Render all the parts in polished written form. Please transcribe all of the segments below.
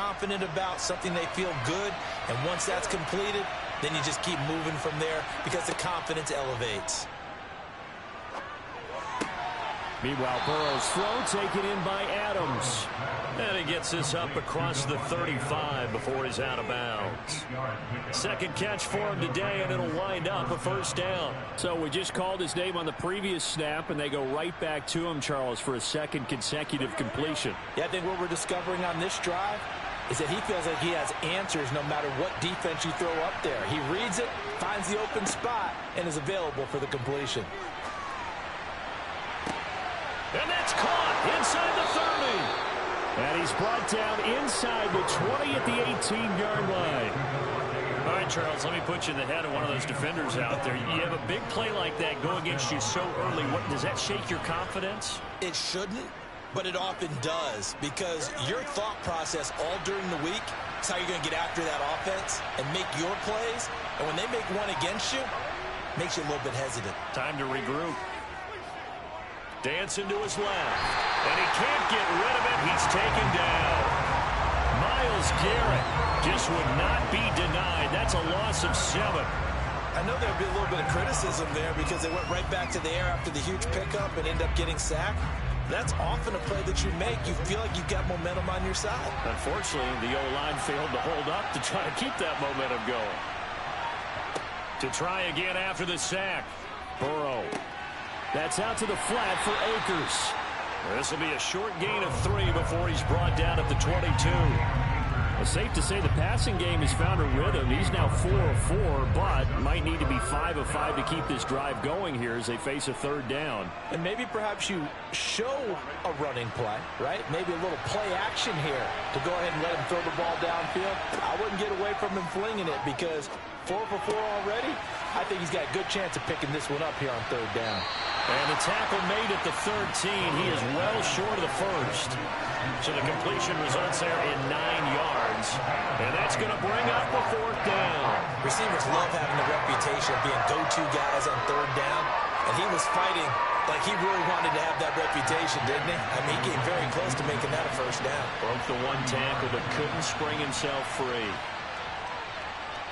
confident about, something they feel good, and once that's completed, then you just keep moving from there because the confidence elevates. Meanwhile, Burrow's throw taken in by Adams. And he gets this up across the 35 before he's out of bounds. Second catch for him today, and it'll wind up a first down. So we just called his name on the previous snap, and they go right back to him, Charles, for a second consecutive completion. Yeah, I think what we're discovering on this drive is that he feels like he has answers no matter what defense you throw up there. He reads it, finds the open spot, and is available for the completion. And that's caught inside the 30. And he's brought down inside the 20 at the 18-yard line. All right, Charles, let me put you in the head of one of those defenders out there. You have a big play like that go against you so early. What, does that shake your confidence? It shouldn't, but it often does, because your thought process all during the week is how you're going to get after that offense and make your plays. And when they make one against you, it makes you a little bit hesitant. Time to regroup. Dancing to his left, and he can't get rid of it. He's taken down. Myles Garrett just would not be denied. That's a loss of 7. I know there'll be a little bit of criticism there because they went right back to the air after the huge pickup and end up getting sacked. That's often a play that you make. You feel like you've got momentum on your side. Unfortunately, the O-line failed to hold up to try to keep that momentum going. To try again after the sack, Burrow. That's out to the flat for Akers. This will be a short gain of 3 before he's brought down at the 22. It's safe to say the passing game has found a rhythm. He's now 4 of 4, but might need to be 5 of 5 to keep this drive going here as they face a third down. And maybe perhaps you show a running play, right? Maybe a little play action here to go ahead and let him throw the ball downfield. I wouldn't get away from him flinging it because 4 for 4 already. I think he's got a good chance of picking this one up here on third down. And the tackle made at the 13. He is well short of the first. So the completion results there in 9 yards. And that's going to bring up a 4th down. Receivers love having the reputation of being go-to guys on third down. And he was fighting like he really wanted to have that reputation, didn't he? I mean, he came very close to making that a first down. Broke the one tackle but couldn't spring himself free.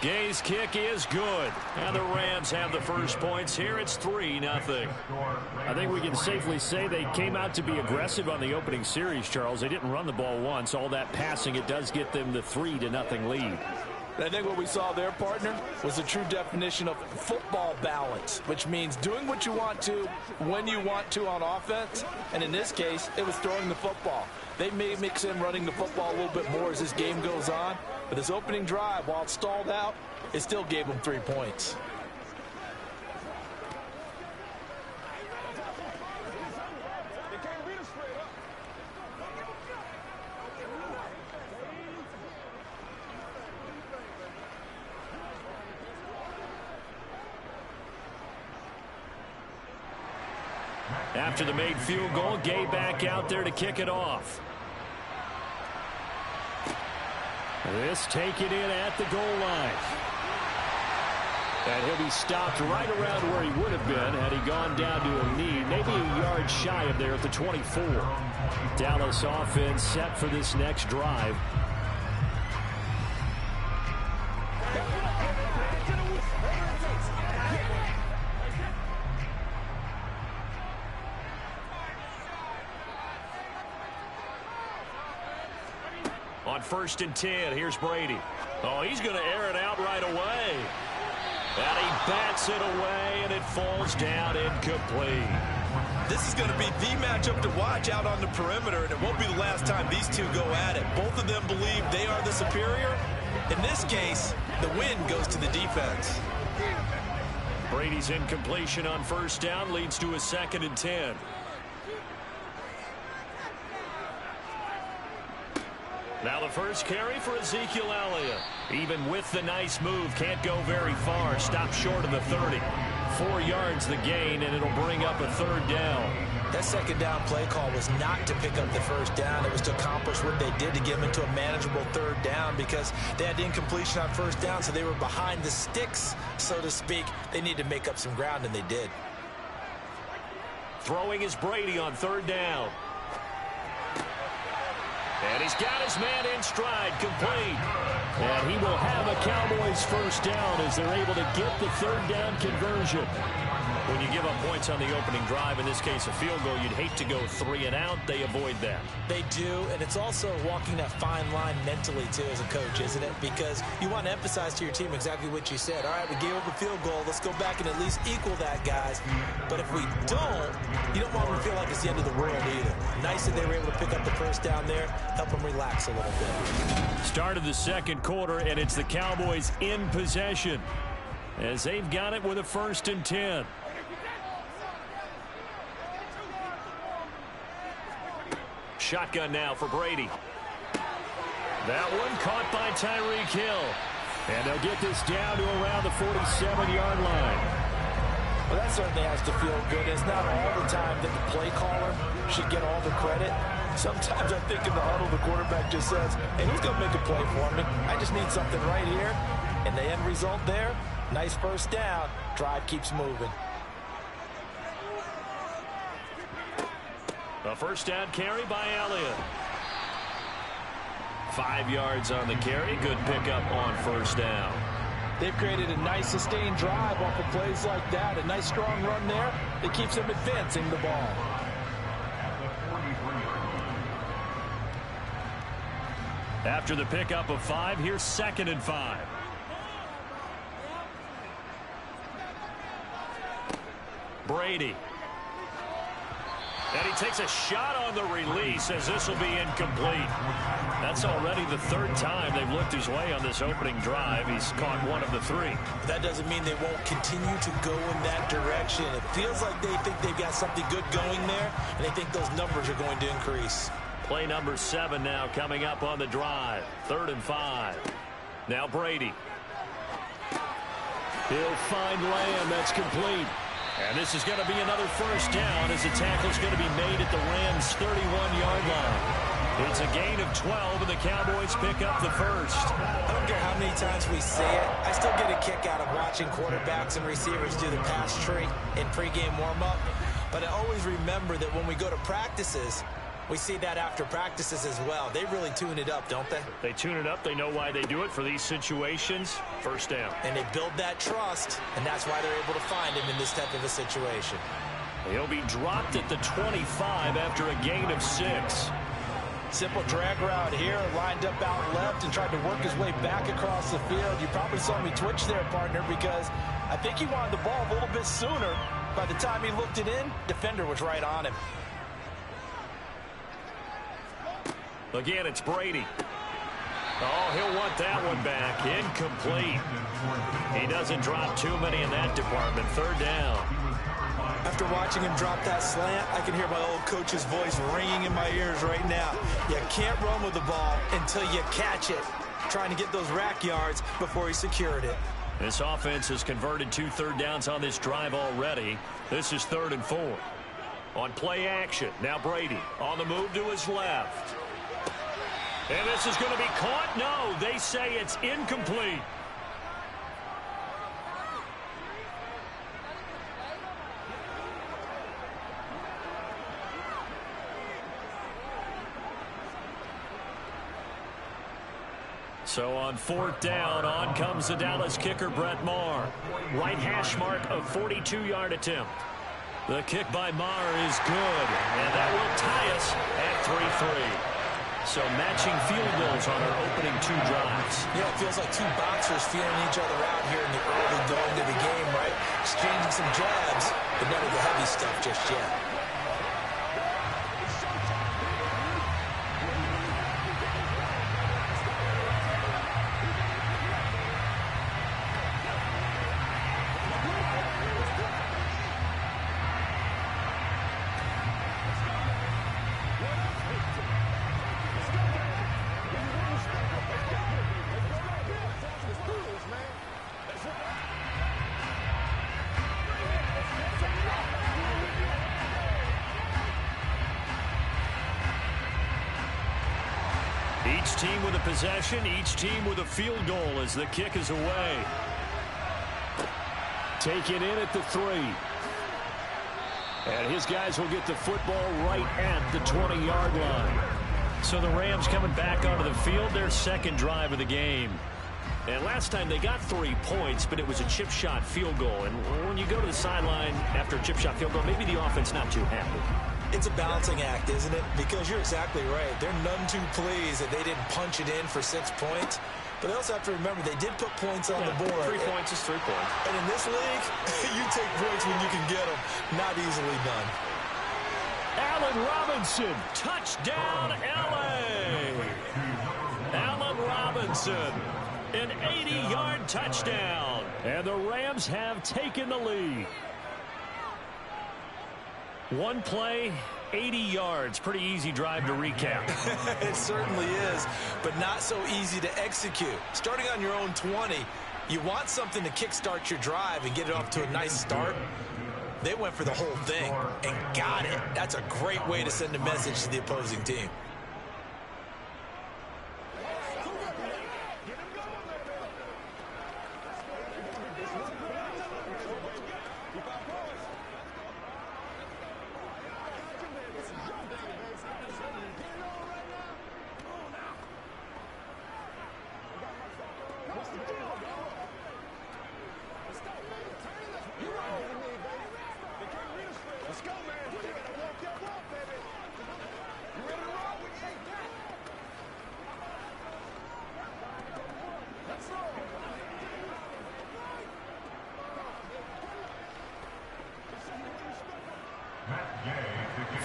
Gay's kick is good. And the Rams have the first points here. It's 3-0. I think we can safely say they came out to be aggressive on the opening series, Charles. They didn't run the ball once. All that passing, it does get them the 3-0 lead. I think what we saw there, partner, was a true definition of football balance, which means doing what you want to when you want to on offense. And in this case, it was throwing the football. They may mix in running the football a little bit more as this game goes on. But this opening drive, while it stalled out, it still gave them 3 points. After the made field goal, Gay back out there to kick it off. This taken in at the goal line. And he'll be stopped right around where he would have been had he gone down to a knee, maybe a yard shy of there at the 24. Dallas offense set for this next drive. On 1st and 10, here's Brady. Oh, he's going to air it out right away. And he bats it away, and it falls down incomplete. This is going to be the matchup to watch out on the perimeter, and it won't be the last time these two go at it. Both of them believe they are the superior. In this case, the win goes to the defense. Brady's incompletion on 1st down leads to a 2nd and 10. Now the first carry for Ezekiel Elliott. Even with the nice move, can't go very far. Stopped short of the 30. 4 yards the gain, and it'll bring up a 3rd down. That 2nd down play call was not to pick up the 1st down. It was to accomplish what they did to get them into a manageable 3rd down because they had incompletion on 1st down, so they were behind the sticks, so to speak. They needed to make up some ground, and they did. Throwing is Brady on 3rd down. And he's got his man in stride, complete. And he will have a Cowboys first down as they're able to get the third down conversion. When you give up points on the opening drive, in this case a field goal, you'd hate to go 3 and out. They avoid that. They do, and it's also walking that fine line mentally, too, as a coach, isn't it? Because you want to emphasize to your team exactly what you said. All right, we gave up a field goal. Let's go back and at least equal that, guys. But if we don't, you don't want them to feel like it's the end of the world either. Nice that they were able to pick up the first down there, help them relax a little bit. Start of the second quarter, and it's the Cowboys in possession as they've got it with a 1st and 10. Shotgun now for Brady. That one caught by Tyreek Hill. And they'll get this down to around the 47-yard line. Well, that certainly has to feel good. It's not all the time that the play caller should get all the credit. Sometimes I think in the huddle, the quarterback just says, hey, who's going to make a play for me? I just need something right here. And the end result there, nice first down. Drive keeps moving. A first down carry by Elliott. 5 yards on the carry. Good pickup on first down. They've created a nice sustained drive off of plays like that. A nice strong run there that keeps them advancing the ball. After the pickup of 5, here's 2nd and 5. Brady. And he takes a shot on the release as this will be incomplete. That's already the 3rd time they've looked his way on this opening drive. He's caught 1 of the 3. That doesn't mean they won't continue to go in that direction. It feels like they think they've got something good going there, and they think those numbers are going to increase. Play number 7 now coming up on the drive. 3rd and 5. Now Brady. He'll find Lamb. That's complete. And this is going to be another first down as the tackle's going to be made at the Rams' 31-yard line. It's a gain of 12, and the Cowboys pick up the first. I don't care how many times we say it. I still get a kick out of watching quarterbacks and receivers do the pass tree in pregame warm-up. But I always remember that when we go to practices, we see that after practices as well. They really tune it up, don't they? They tune it up. They know why they do it for these situations. First down. And they build that trust, and that's why they're able to find him in this type of a situation. He'll be dropped at the 25 after a gain of 6. Simple drag route here, lined up out left and tried to work his way back across the field. You probably saw me twitch there, partner, because I think he wanted the ball a little bit sooner. By the time he looked it in, defender was right on him. Again, it's Brady. Oh, he'll want that one back. Incomplete. He doesn't drop too many in that department. 3rd down. After watching him drop that slant, I can hear my old coach's voice ringing in my ears right now. You can't run with the ball until you catch it. Trying to get those rack yards before he secured it. This offense has converted 2 third downs on this drive already. This is 3rd and 4. On play action, now Brady on the move to his left. And this is going to be caught. No, they say it's incomplete. So on 4th down, on comes the Dallas kicker, Brett Maher. Right hash mark of 42-yard attempt. The kick by Maher is good, and that will tie us at 3-3. So matching field goals on our opening 2 drives. Yeah, it feels like 2 boxers feeling each other out here in the early going of the game, right? Exchanging some jabs, but none of the heavy stuff just yet. Each team with a possession, each team with a field goal as the kick is away. Taken in at the 3. And his guys will get the football right at the 20-yard line. So the Rams coming back onto the field, their second drive of the game. And last time they got 3 points, but it was a chip shot field goal. And when you go to the sideline after a chip shot field goal, maybe the offense not too happy. It's a balancing act, isn't it? Because you're exactly right. They're none too pleased that they didn't punch it in for 6 points. But they also have to remember they did put points on the board. 3 points is 3 points. And in this league, you take points when you can get them. Not easily done. Allen Robinson, touchdown L.A. Allen Robinson, an 80-yard touchdown. And the Rams have taken the lead. One play, 80 yards. Pretty easy drive to recap. It certainly is, but not so easy to execute. Starting on your own 20, you want something to kickstart your drive and get it off to a nice start. They went for the whole thing and got it. That's a great way to send a message to the opposing team.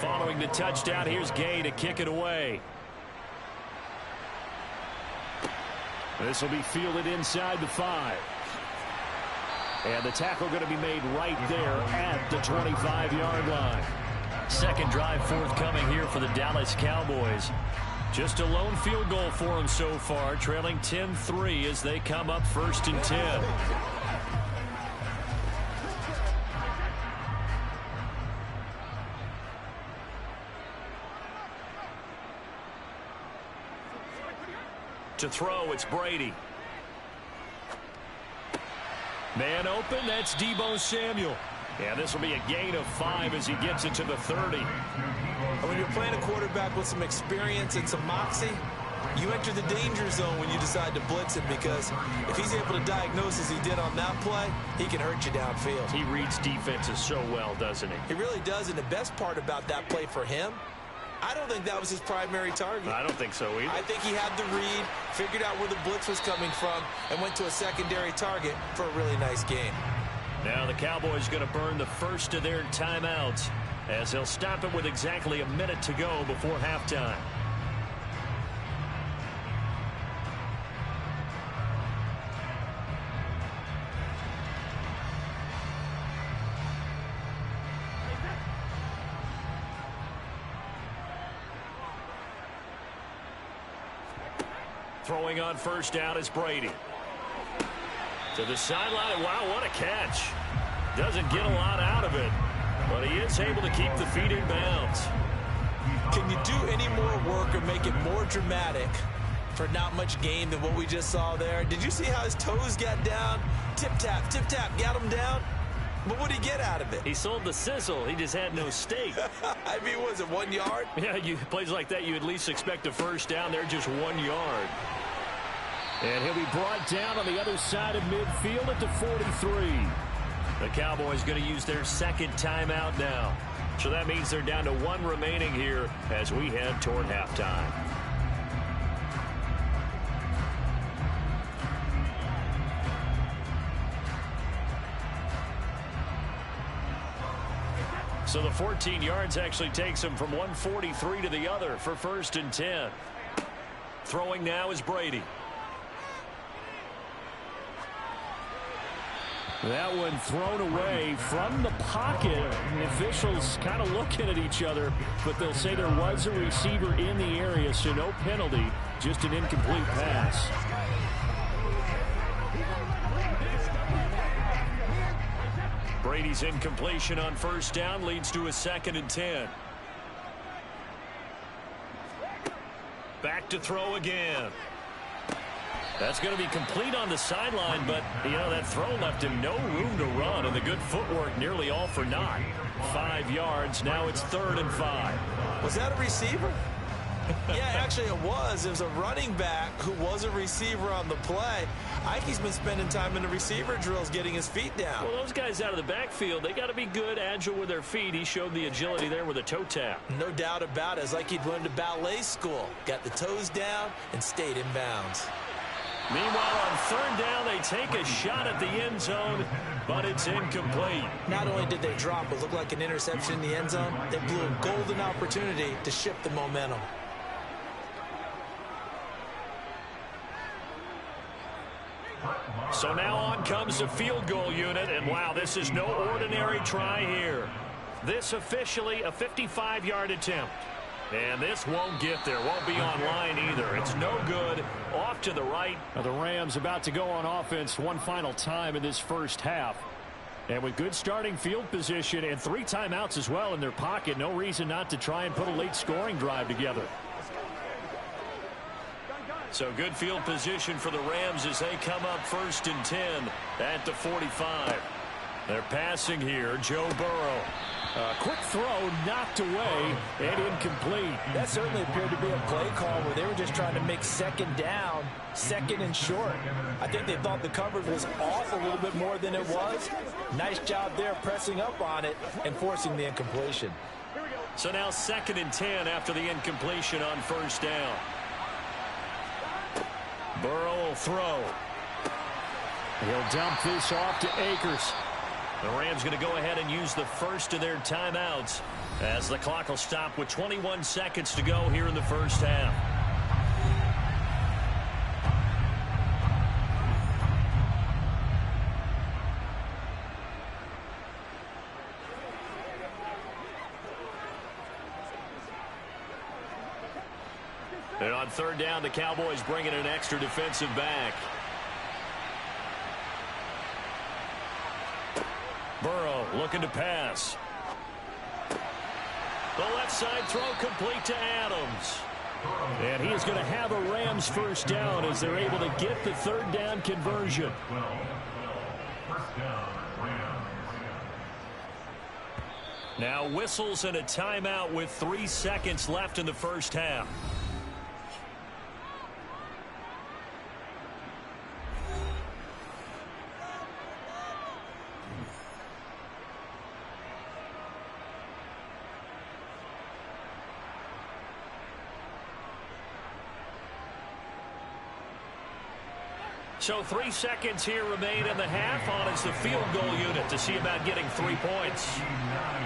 Following the touchdown, here's Gay to kick it away. This will be fielded inside the 5. And the tackle going to be made right there at the 25-yard line. Second drive forthcoming here for the Dallas Cowboys. Just a lone field goal for them so far, trailing 10-3 as they come up 1st and 10. To throw, it's Brady. Man open, that's Deebo Samuel. And this will be a gain of 5 as he gets it to the 30. And when you're playing a quarterback with some experience and some moxie, you enter the danger zone when you decide to blitz him, because if he's able to diagnose as he did on that play, he can hurt you downfield. He reads defenses so well, doesn't he? He really does, and the best part about that play for him, I don't think that was his primary target. I don't think so either. I think he had the read, figured out where the blitz was coming from, and went to a secondary target for a really nice game. Now the Cowboys going to burn the first of their timeouts as they'll stop it with exactly a minute to go before halftime. Throwing on first down is Brady. To the sideline. Wow, what a catch. Doesn't get a lot out of it, but he is able to keep the feet in bounds. Can you do any more work or make it more dramatic for not much gain than what we just saw there? Did you see how his toes got down? Tip-tap, got him down. But what did he get out of it? He sold the sizzle. He just had no steak. I mean, was it 1 yard? Yeah, plays like that, you at least expect a first down. They're just 1 yard. And he'll be brought down on the other side of midfield at the 43. The Cowboys going to use their second timeout now. So that means they're down to 1 remaining here as we head toward halftime. So the 14 yards actually takes him from 143 to the other for 1st and 10. Throwing now is Brady. That one thrown away from the pocket. The officials kind of looking at each other, but they'll say there was a receiver in the area, so no penalty, just an incomplete pass. Brady's incompletion on first down leads to a 2nd and 10. Back to throw again. That's going to be complete on the sideline, but, you know, that throw left him no room to run, and the good footwork nearly all for naught. 5 yards. Now it's 3rd and 5. Was that a receiver? Yeah, actually it was. It was a running back who was a receiver on the play. Ikey's been spending time in the receiver drills getting his feet down. Well, those guys out of the backfield, they got to be good, agile with their feet. He showed the agility there with a toe tap. No doubt about it. It's like he'd learned at ballet school. Got the toes down and stayed in bounds. Meanwhile, on third down, they take a shot at the end zone, but it's incomplete. Not only did they drop what looked like an interception in the end zone, they blew a golden opportunity to shift the momentum. So now on comes the field goal unit, and wow, this is no ordinary try here. This officially a 55-yard attempt. And this won't get there, won't be online either. It's no good, off to the right. Now the Rams about to go on offense one final time in this first half. And with good starting field position and 3 timeouts as well in their pocket, no reason not to try and put a late scoring drive together. So good field position for the Rams as they come up 1st and 10 at the 45. They're passing here, Joe Burrow. Quick throw knocked away and incomplete. That certainly appeared to be a play call where they were just trying to make second down, second and short. I think they thought the coverage was off a little bit more than it was. Nice job there pressing up on it and forcing the incompletion. So now 2nd and 10 after the incompletion on 1st down. Burrow will throw. He'll dump this off to Akers. The Rams going to go ahead and use the first of their timeouts as the clock will stop with 21 seconds to go here in the first half. And on 3rd down, the Cowboys bring in an extra defensive back. Burrow looking to pass. The left side throw complete to Adams. And he is going to have a Rams first down as they're able to get the 3rd down conversion. Now whistles and a timeout with 3 seconds left in the first half. So 3 seconds here remain in the half. On is the field goal unit to see about getting 3 points.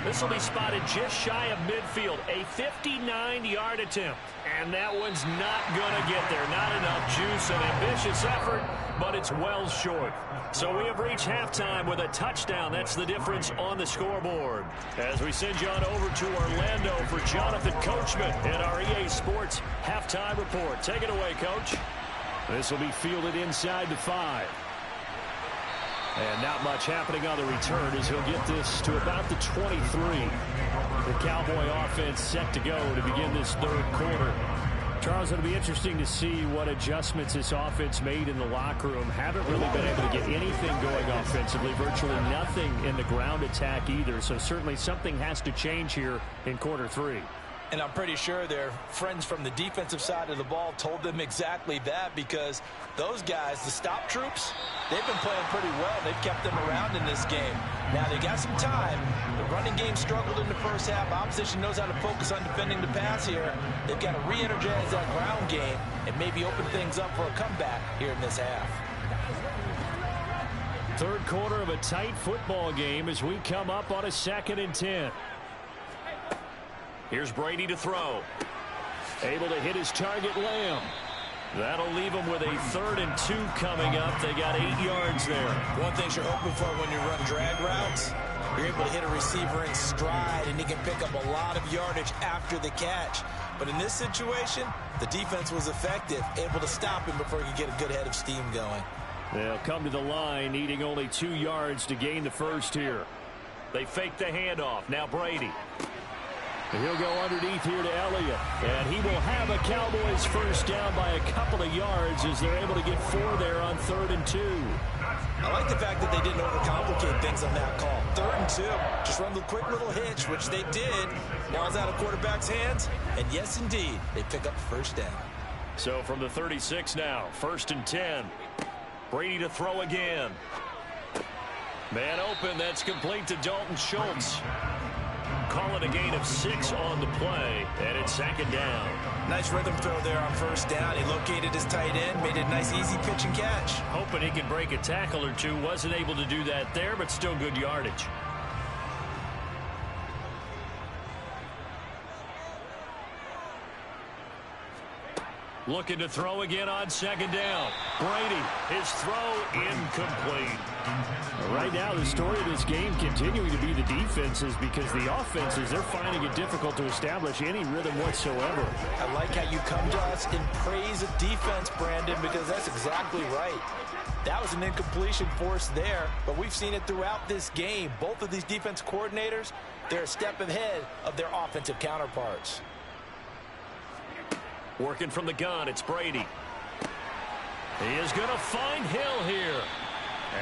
This will be spotted just shy of midfield. A 59-yard attempt. And that one's not going to get there. Not enough juice. An ambitious effort, but it's well short. So we have reached halftime with a touchdown. That's the difference on the scoreboard. As we send you on over to Orlando for Jonathan Coachman in our EA Sports halftime report. Take it away, Coach. This will be fielded inside the 5. And not much happening on the return as he'll get this to about the 23. The Cowboy offense set to go to begin this 3rd quarter. Charles, it'll be interesting to see what adjustments this offense made in the locker room. Haven't really been able to get anything going offensively. Virtually nothing in the ground attack either. So certainly something has to change here in quarter 3. And I'm pretty sure their friends from the defensive side of the ball told them exactly that, because those guys, the stop troops, they've been playing pretty well. They've kept them around in this game. Now, they got some time. The running game struggled in the first half. Opposition knows how to focus on defending the pass here. They've got to re-energize that ground game and maybe open things up for a comeback here in this half. 3rd quarter of a tight football game as we come up on a 2nd and 10. Here's Brady to throw. Able to hit his target, Lamb. That'll leave them with a 3rd and 2 coming up. They got 8 yards there. One thing you're hoping for when you run drag routes, you're able to hit a receiver in stride, and he can pick up a lot of yardage after the catch. But in this situation, the defense was effective, able to stop him before he could get a good head of steam going. They'll come to the line, needing only 2 yards to gain the first here. They fake the handoff. Now Brady. He'll go underneath here to Elliott. And he will have a Cowboys first down by a couple of yards as they're able to get 4 there on 3rd and 2. I like the fact that they didn't overcomplicate things on that call. 3rd and 2. Just run the quick little hitch, which they did. Ball's out of quarterback's hands. And yes, indeed, they pick up the first down. So from the 36 now, 1st and 10. Brady to throw again. Man open, that's complete to Dalton Schultz. Call it a gain of 6 on the play, and it's 2nd down. Nice rhythm throw there on 1st down. He located his tight end, made it a nice easy pitch and catch. Hoping he could break a tackle or two. Wasn't able to do that there, but still good yardage. Looking to throw again on 2nd down. Brady, his throw incomplete. Right now, the story of this game continuing to be the defenses, because the offenses, they're finding it difficult to establish any rhythm whatsoever. I like how you come to us in praise of defense, Brandon, because that's exactly right. That was an incompletion forced there, but we've seen it throughout this game. Both of these defense coordinators, they're a step ahead of their offensive counterparts. Working from the gun, it's Brady. He is going to find Hill here.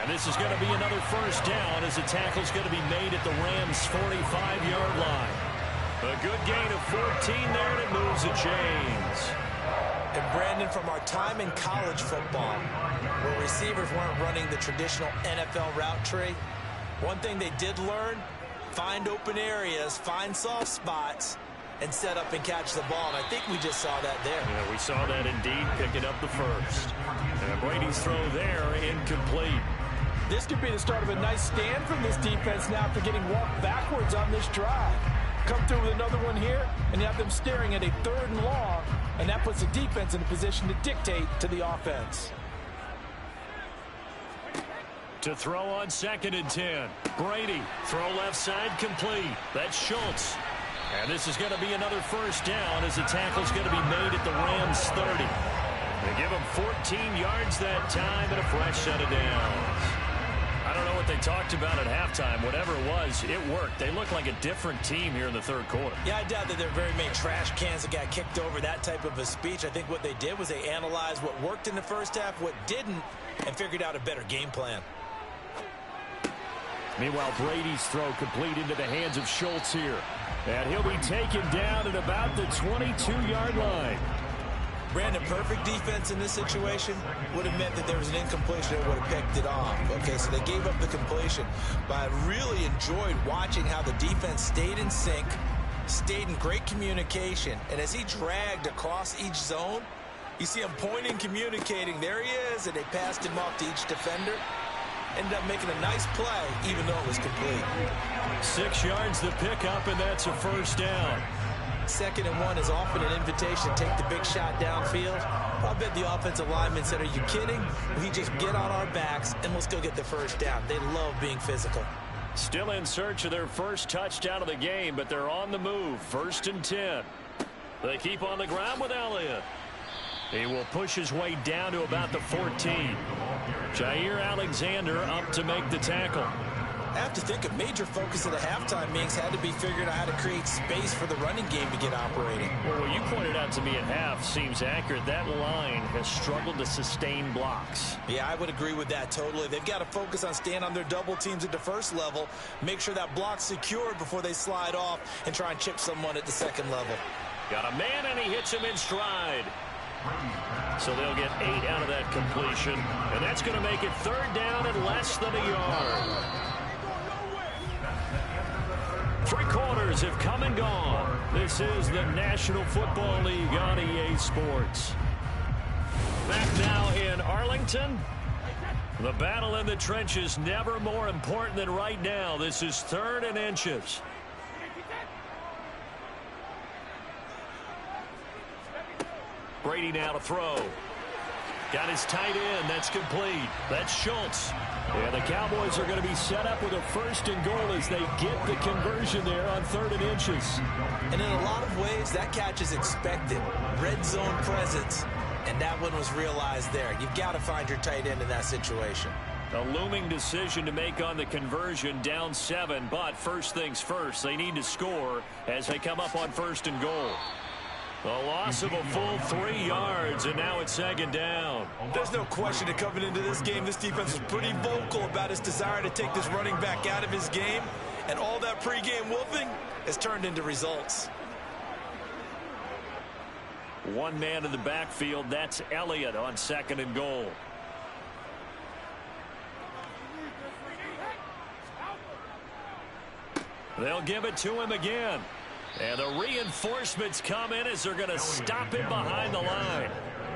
And this is going to be another first down as the tackle's going to be made at the Rams' 45-yard line. A good gain of 14 there, and it moves the chains. And Brandon, from our time in college football, where receivers weren't running the traditional NFL route tree, one thing they did learn, find open areas, find soft spots, and set up and catch the ball. And I think we just saw that there. Yeah, we saw that indeed, picking up the first. And Brady's throw there, incomplete. This could be the start of a nice stand from this defense now after getting walked backwards on this drive. Come through with another one here, and you have them staring at a 3rd and long, and that puts the defense in a position to dictate to the offense. To throw on 2nd and 10. Brady, throw left side, complete. That's Schultz. And this is going to be another first down as the tackle's going to be made at the Rams' 30. They give him 14 yards that time and a fresh set of downs. I don't know what they talked about at halftime. Whatever it was, it worked. They look like a different team here in the 3rd quarter. Yeah, I doubt that there are very many trash cans that got kicked over, that type of a speech. I think what they did was they analyzed what worked in the first half, what didn't, and figured out a better game plan. Meanwhile, Brady's throw complete into the hands of Schultz here. And he'll be taken down at about the 22-yard line. Brandon, perfect defense in this situation would have meant that there was an incompletion that would have picked it off. Okay, so they gave up the completion. But I really enjoyed watching how the defense stayed in sync, stayed in great communication. And as he dragged across each zone, you see him pointing, communicating. There he is, and they passed him off to each defender. Ended up making a nice play, even though it was complete. 6 yards to pick up, and that's a first down. 2nd and 1 is often an invitation. Take the big shot downfield. I bet the offensive lineman said, are you kidding? We just get on our backs, and we'll still get the first down. They love being physical. Still in search of their first touchdown of the game, but they're on the move. 1st and 10. They keep on the ground with Elliott. He will push his way down to about the 14. Jair Alexander up to make the tackle. I have to think a major focus of the halftime meetings had to be figuring out how to create space for the running game to get operating. Well, what you pointed out to me at half seems accurate. That line has struggled to sustain blocks. Yeah, I would agree with that totally. They've got to focus on staying on their double teams at the first level, make sure that block's secured before they slide off and try and chip someone at the 2nd level. Got a man, and he hits him in stride. So they'll get 8 out of that completion, and that's going to make it 3rd down and less than a yard. 3 quarters have come and gone. This is the National Football League on EA Sports. Back now in Arlington. The battle in the trenches never more important than right now. This is 3rd and inches. Brady now to throw. Got his tight end. That's complete. That's Schultz. Yeah, the Cowboys are going to be set up with a 1st and goal as they get the conversion there on 3rd and inches. And in a lot of ways, that catch is expected. Red zone presence. And that one was realized there. You've got to find your tight end in that situation. A looming decision to make on the conversion, down 7, but first things first, they need to score as they come up on 1st and goal. A loss of a full 3 yards, and now it's 2nd down. There's no question that coming into this game, this defense was pretty vocal about its desire to take this running back out of his game, and all that pregame wolfing has turned into results. One man in the backfield, that's Elliott on 2nd and goal. They'll give it to him again. And the reinforcements come in as they're going to stop him behind the line.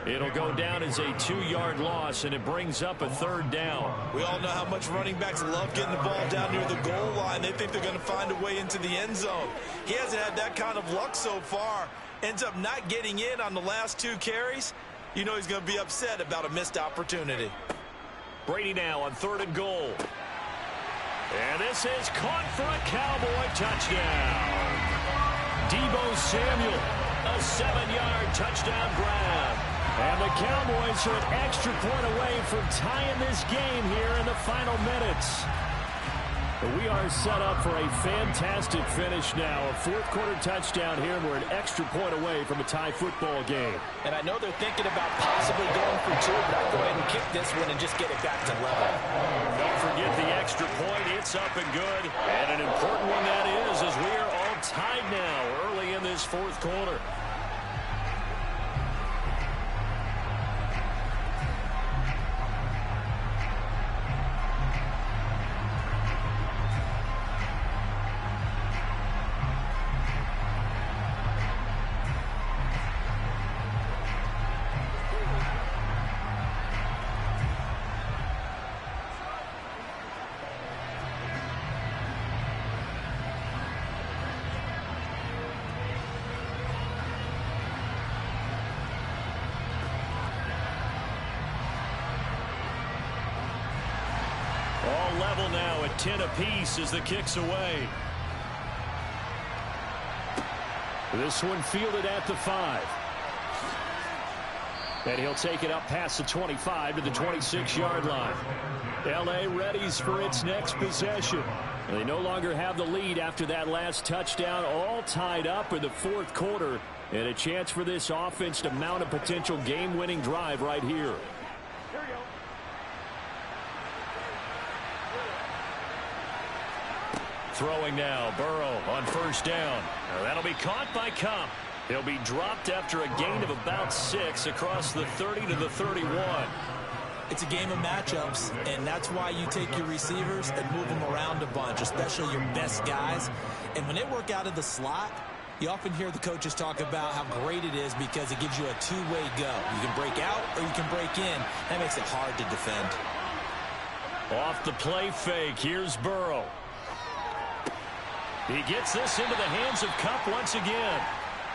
It'll go down as a 2-yard loss, and it brings up a 3rd down. We all know how much running backs love getting the ball down near the goal line. They think they're going to find a way into the end zone. He hasn't had that kind of luck so far. Ends up not getting in on the last 2 carries. You know he's going to be upset about a missed opportunity. Brady now on 3rd and goal. And this is caught for a Cowboy touchdown. Deebo Samuel, a 7-yard touchdown grab. And the Cowboys are an extra point away from tying this game here in the final minutes. We are set up for a fantastic finish now. A 4th-quarter touchdown here, and we're an extra point away from a tie football game. And I know they're thinking about possibly going for 2, but I'll go ahead and kick this one and just get it back to level. Don't forget the extra point. It's up and good. And an important one that is, as we are all tied now early in this 4th quarter. All level now at 10 apiece as the kick's away. This one fielded at the 5. And he'll take it up past the 25 to the 26-yard line. L.A. readies for its next possession. They no longer have the lead after that last touchdown, all tied up in the 4th quarter. And a chance for this offense to mount a potential game-winning drive right here. Throwing now, Burrow on 1st down. Now that'll be caught by Kupp. He'll be dropped after a gain of about 6 across the 30 to the 31. It's a game of matchups, and that's why you take your receivers and move them around a bunch, especially your best guys. And when they work out of the slot, you often hear the coaches talk about how great it is because it gives you a 2-way go. You can break out or you can break in. That makes it hard to defend. Off the play fake, here's Burrow. He gets this into the hands of Kupp once again.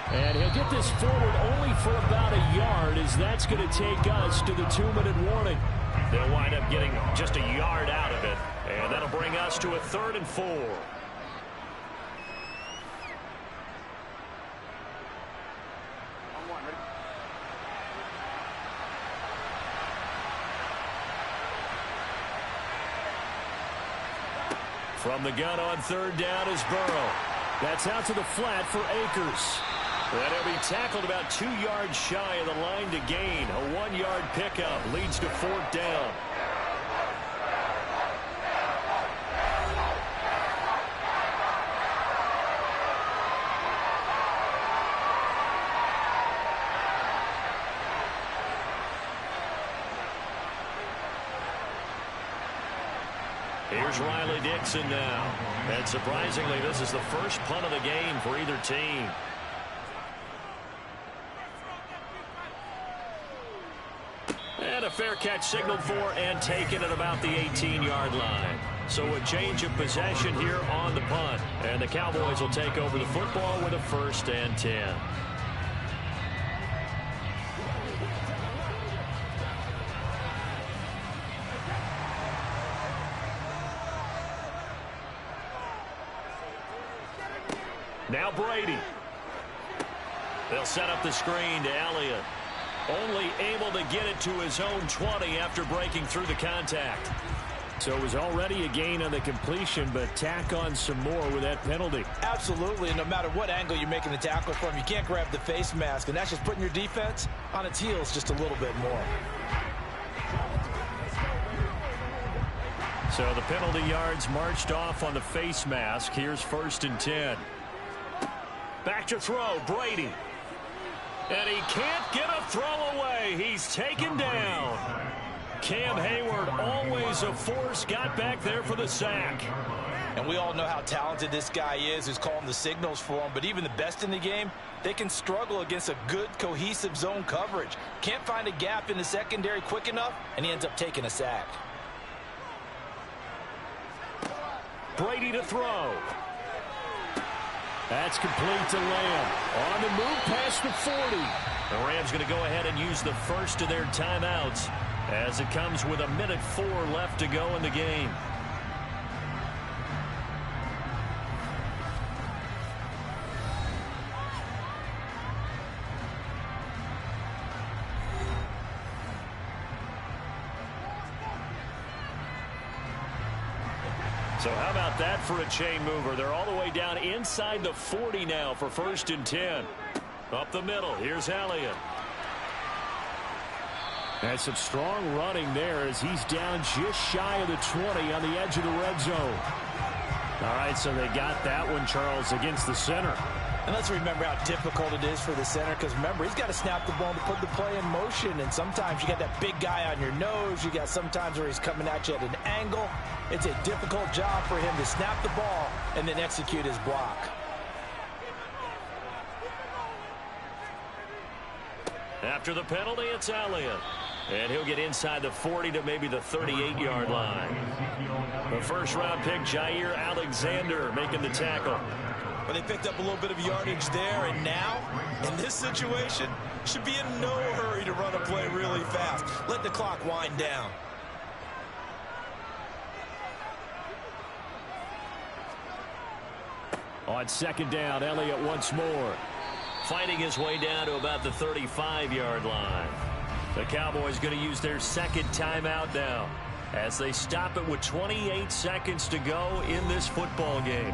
And he'll get this forward only for about a yard, as that's going to take us to the 2-minute warning. They'll wind up getting just a yard out of it. And that'll bring us to a 3rd and 4. From the gun on 3rd down is Burrow. That's out to the flat for Akers. And he'll be tackled about 2 yards shy of the line to gain. A 1-yard pickup leads to 4th down. Here's Riley Dixon now. And surprisingly, this is the first punt of the game for either team. And a fair catch signaled for and taken at about the 18-yard line. So a change of possession here on the punt. And the Cowboys will take over the football with a 1st and 10. Now Brady. They'll set up the screen to Elliott. Only able to get it to his own 20 after breaking through the contact. So it was already a gain on the completion, but tack on some more with that penalty. Absolutely, and no matter what angle you're making the tackle from, you can't grab the face mask, and that's just putting your defense on its heels just a little bit more. So the penalty yards marched off on the face mask. Here's 1st and 10. Back to throw, Brady. And he can't get a throw away. He's taken down. Cam Hayward, always a force, got back there for the sack. And we all know how talented this guy is, who's calling the signals for him. But even the best in the game, they can struggle against a good, cohesive zone coverage. Can't find a gap in the secondary quick enough, and he ends up taking a sack. Brady to throw. That's complete to Lamb. On the move past the 40. The Rams going to go ahead and use the first of their timeouts as it comes with 1:04 left to go in the game. So how about that for a chain mover? They're all the way down inside the 40 now for 1st and 10. Up the middle, here's Elliott. And some strong running there as he's down just shy of the 20 on the edge of the red zone. All right, so they got that one, Charles, against the center. And let's remember how difficult it is for the center, because remember, he's got to snap the ball to put the play in motion, and sometimes you got that big guy on your nose. You got sometimes where he's coming at you at an angle. It's a difficult job for him to snap the ball and then execute his block. After the penalty, it's Elliott. And he'll get inside the 40 to maybe the 38-yard line. The first-round pick, Jair Alexander, making the tackle. But they picked up a little bit of yardage there, and now, in this situation, should be in no hurry to run a play really fast. Let the clock wind down. On 2nd down, Elliott once more. Fighting his way down to about the 35-yard line. The Cowboys going to use their 2nd timeout now as they stop it with 28 seconds to go in this football game.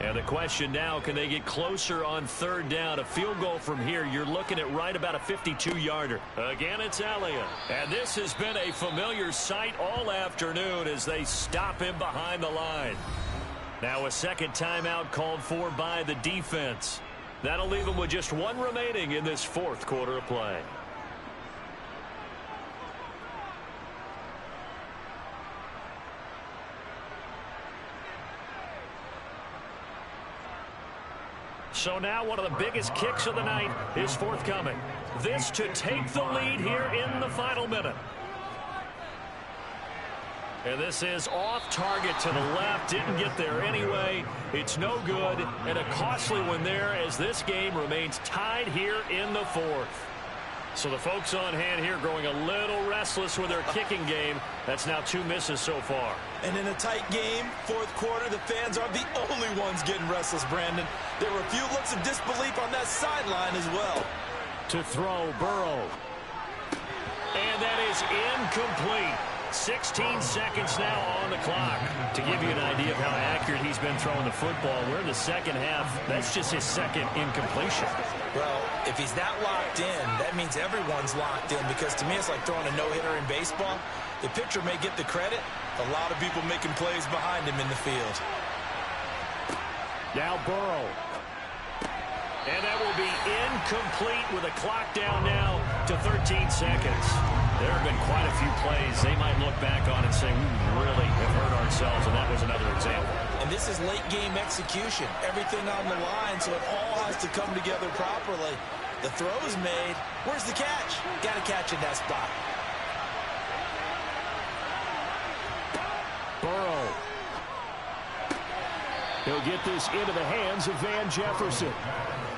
And the question now, can they get closer on 3rd down? A field goal from here, you're looking at right about a 52-yarder. Again, it's Elliott. And this has been a familiar sight all afternoon as they stop him behind the line. Now a 2nd timeout called for by the defense. That'll leave them with just one remaining in this 4th quarter of play. So now one of the biggest kicks of the night is forthcoming. This to take the lead here in the final minute. And this is off target to the left. Didn't get there anyway. It's no good. And a costly one there as this game remains tied here in the 4th. So the folks on hand here growing a little restless with their kicking game. That's now 2 misses so far. And in a tight game, 4th quarter, the fans aren't the only ones getting restless, Brandon. There were a few looks of disbelief on that sideline as well. To throw, Burrow. And that is incomplete. 16 seconds now on the clock. To give you an idea of how accurate he's been throwing the football, we're in the 2nd half. That's just his 2nd incompletion. Well, if he's not locked in, that means everyone's locked in, because to me it's like throwing a no-hitter in baseball. The pitcher may get the credit. A lot of people making plays behind him in the field. Now Burrow. And that will be incomplete with a clock down now to 13 seconds. There have been quite a few plays they might look back on and say, we really have hurt ourselves, and that was another example. And this is late game execution. Everything on the line, so it all has to come together properly. The throw is made. Where's the catch? Got to catch in that spot. Burrow. He'll get this into the hands of Van Jefferson.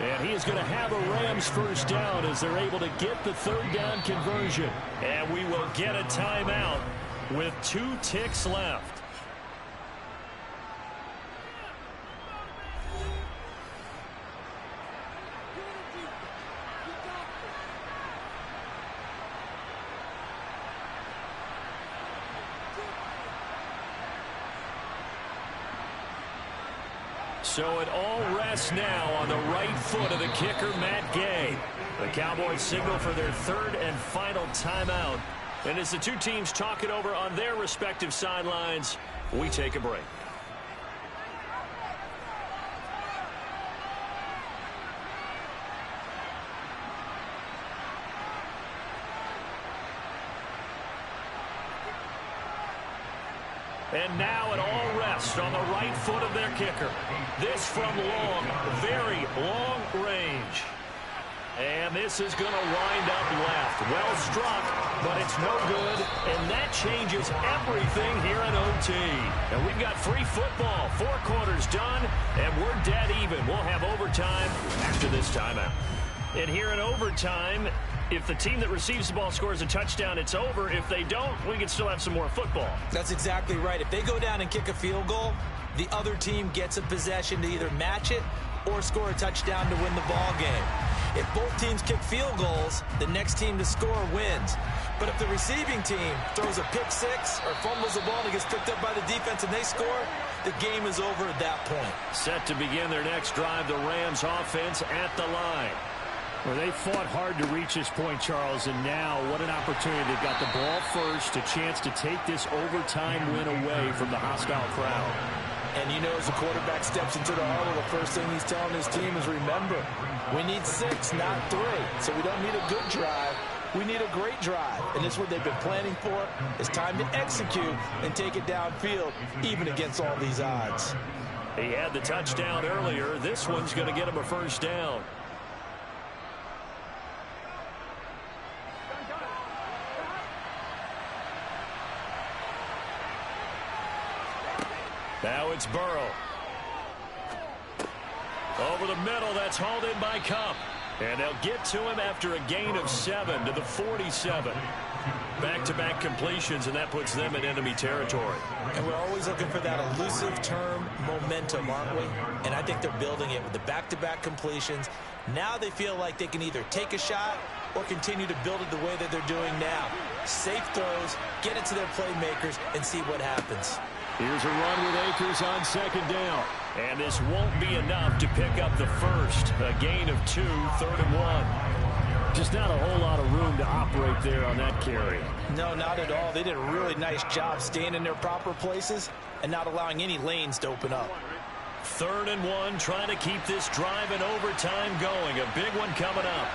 And he is going to have a Rams first down as they're able to get the third down conversion. And we will get a timeout with 2 ticks left. So it all rests now on the right foot of the kicker, Matt Gay. The Cowboys signal for their third and final timeout. And as the two teams talk it over on their respective sidelines, we take a break. And now it all rests on the right foot of their kicker. This from long, very long range. And this is going to wind up left. Well struck, but it's no good. And that changes everything here in OT. And we've got free football. 4 quarters done, and we're dead even. We'll have overtime after this timeout. And here in overtime, if the team that receives the ball scores a touchdown, it's over. If they don't, we can still have some more football. That's exactly right. If they go down and kick a field goal, the other team gets a possession to either match it or score a touchdown to win the ball game. If both teams kick field goals, the next team to score wins. But if the receiving team throws a pick six or fumbles the ball and it gets picked up by the defense and they score, the game is over at that point. Set to begin their next drive, the Rams offense at the line. Well, they fought hard to reach this point, Charles, and now what an opportunity. They've got the ball first, a chance to take this overtime win away from the hostile crowd. And you know, as the quarterback steps into the huddle, the first thing he's telling his team is, remember, we need 6, not 3. So we don't need a good drive. We need a great drive. And this is what they've been planning for. It's time to execute and take it downfield, even against all these odds. He had the touchdown earlier. This one's going to get him a first down. Now it's Burrow. Over the middle, that's hauled in by Cup. And they'll get to him after a gain of 7 to the 47. Back-to-back completions, and that puts them in enemy territory. And we're always looking for that elusive term, momentum, aren't we? And I think they're building it with the back-to-back completions. Now they feel like they can either take a shot or continue to build it the way that they're doing now. Safe throws, get it to their playmakers, and see what happens. Here's a run with Akers on second down. And this won't be enough to pick up the first. A gain of 2, 3rd and 1. Just not a whole lot of room to operate there on that carry. No, not at all. They did a really nice job staying in their proper places and not allowing any lanes to open up. 3rd and 1, trying to keep this drive in overtime going. A big one coming up.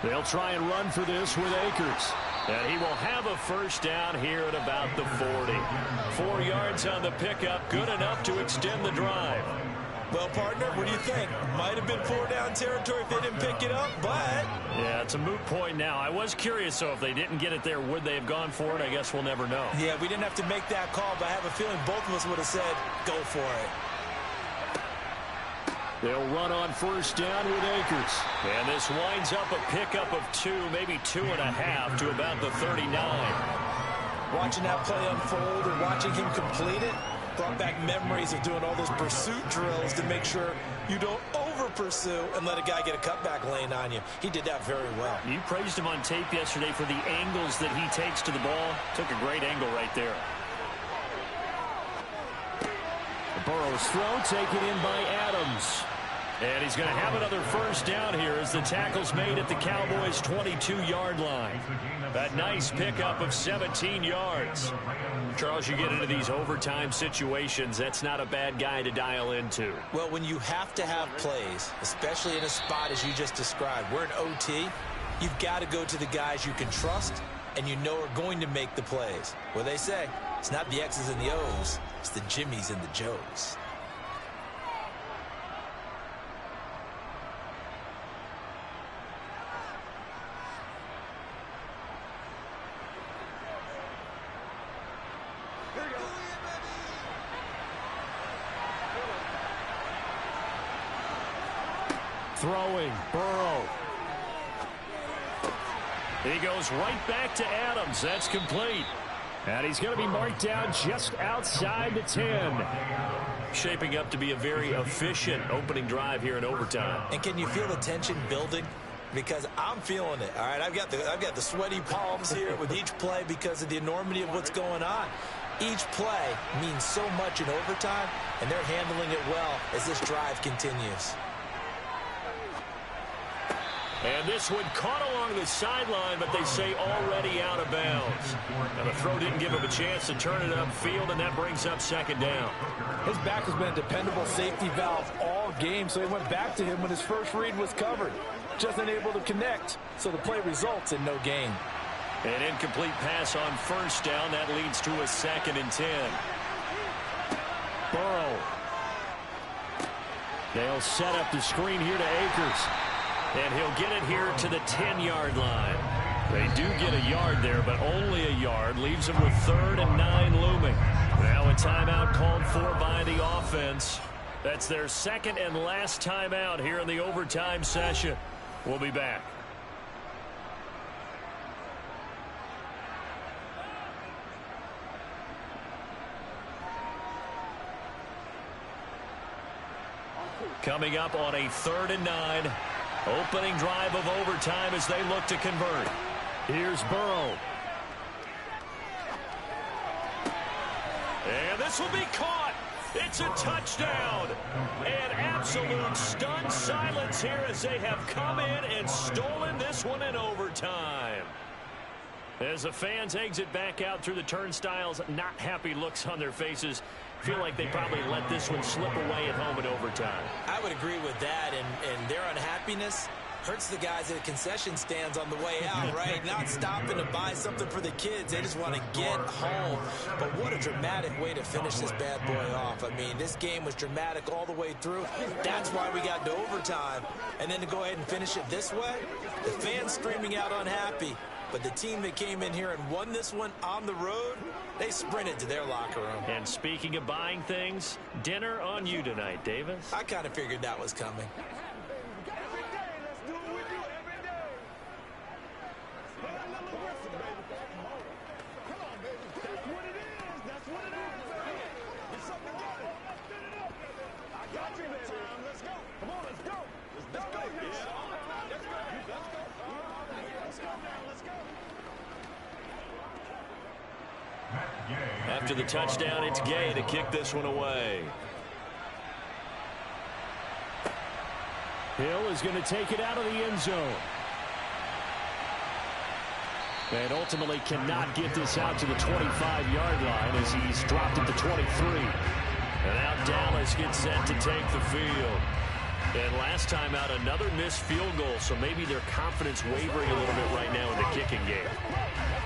They'll try and run for this with Akers. And he will have a first down here at about the 40. 4 yards on the pickup, good enough to extend the drive. Well, partner, what do you think? Might have been 4-down territory if they didn't pick it up, but... Yeah, it's a moot point now. I was curious, so if they didn't get it there, would they have gone for it? I guess we'll never know. Yeah, we didn't have to make that call, but I have a feeling both of us would have said, go for it. They'll run on first down with Akers. And this winds up a pickup of 2, maybe 2.5 to about the 39. Watching that play unfold and watching him complete it brought back memories of doing all those pursuit drills to make sure you don't over-pursue and let a guy get a cutback lane on you. He did that very well. You praised him on tape yesterday for the angles that he takes to the ball. Took a great angle right there. Burrow's throw taken in by Adams. And he's going to have another first down here as the tackle's made at the Cowboys' 22-yard line. That nice pickup of 17 yards. Charles, you get into these overtime situations, that's not a bad guy to dial into. Well, when you have to have plays, especially in a spot as you just described, we're in OT, you've got to go to the guys you can trust and you know are going to make the plays. Well, they say, it's not the X's and the O's, it's the Jimmies and the Joes. Throwing, Burrow. He goes right back to Adams. That's complete. And he's going to be marked down just outside the 10. Shaping up to be a very efficient opening drive here in overtime. And can you feel the tension building? Because I'm feeling it. All right, I've got the sweaty palms here with each play because of the enormity of what's going on. Each play means so much in overtime, and they're handling it well as this drive continues. And this one caught along the sideline, but they say already out of bounds. And the throw didn't give him a chance to turn it upfield, and that brings up second down. His back has been a dependable safety valve all game, so he went back to him when his first read was covered. Just unable to connect, so the play results in no gain. An incomplete pass on first down. That leads to a 2nd and 10. Burrow. They'll set up the screen here to Akers. And he'll get it here to the 10-yard line. They do get a yard there, but only a yard. Leaves them with 3rd and 9 looming. Now a timeout called for by the offense. That's their 2nd and last timeout here in the overtime session. We'll be back. Coming up on a 3rd and 9. Opening drive of overtime as they look to convert. Here's Burrow. And this will be caught. It's a touchdown. And absolute stunned silence here as they have come in and stolen this one in overtime. As the fans exit back out through the turnstiles, not happy looks on their faces. Feel like they probably let this one slip away at home in overtime. I would agree with that, and their unhappiness hurts the guys at the concession stands on the way out, right? Not stopping to buy something for the kids. They just want to get home. But what a dramatic way to finish this bad boy off. I mean, this game was dramatic all the way through. That's why we got to overtime. And then to go ahead and finish it this way, the fans screaming out unhappy. But the team that came in here and won this one on the road, they sprinted to their locker room. And speaking of buying things, dinner on you tonight, Davis. I kind of figured that was coming. After the touchdown, it's Gay to kick this one away. Hill is going to take it out of the end zone. And ultimately cannot get this out to the 25-yard line as he's dropped it to 23. And now Dallas gets set to take the field. And last time out, another missed field goal, so maybe their confidence wavering a little bit right now in the kicking game.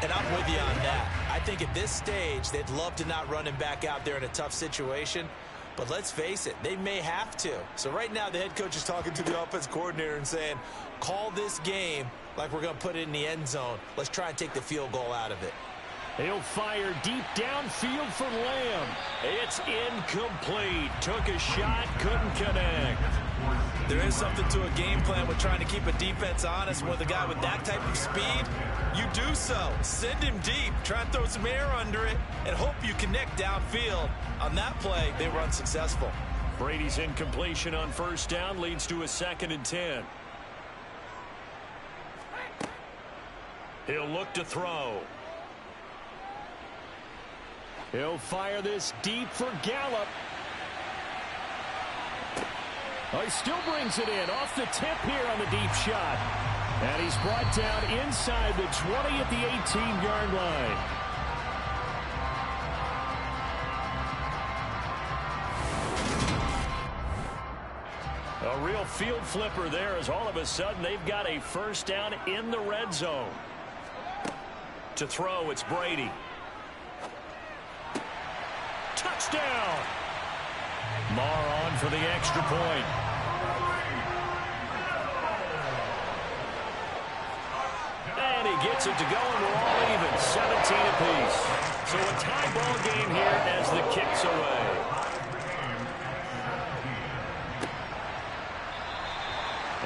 And I'm with you on that. I think at this stage, they'd love to not run him back out there in a tough situation. But let's face it, they may have to. So right now, the head coach is talking to the offense coordinator and saying, call this game like we're going to put it in the end zone. Let's try and take the field goal out of it. He'll fire deep downfield for Lamb. It's incomplete. Took a shot, couldn't connect. There is something to a game plan with trying to keep a defense honest. With a guy with that type of speed, you do so. Send him deep. Try and throw some air under it and hope you connect downfield. On that play, they were unsuccessful. Brady's incompletion on first down leads to a 2nd and 10. He'll look to throw. He'll fire this deep for Gallup. Oh, he still brings it in off the tip here on the deep shot. And he's brought down inside the 20 at the 18-yard line. A real field flipper there as all of a sudden they've got a first down in the red zone. To throw, it's Brady. Touchdown! Marr on for the extra point. And he gets it to go, and we're all even, 17 apiece. So a tie ball game here as the kick's away.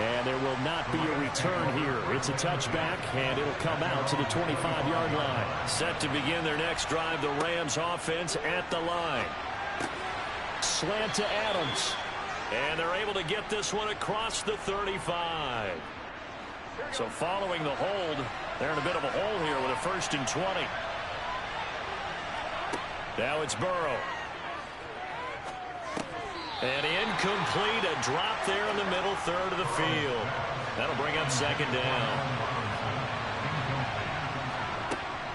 And there will not be a return here. It's a touchback, and it'll come out to the 25-yard line. Set to begin their next drive, the Rams offense at the line. Slant to Adams. And they're able to get this one across the 35. So following the hold, they're in a bit of a hole here with a 1st and 20. Now it's Burrow. And incomplete, a drop there in the middle third of the field. That'll bring up 2nd down.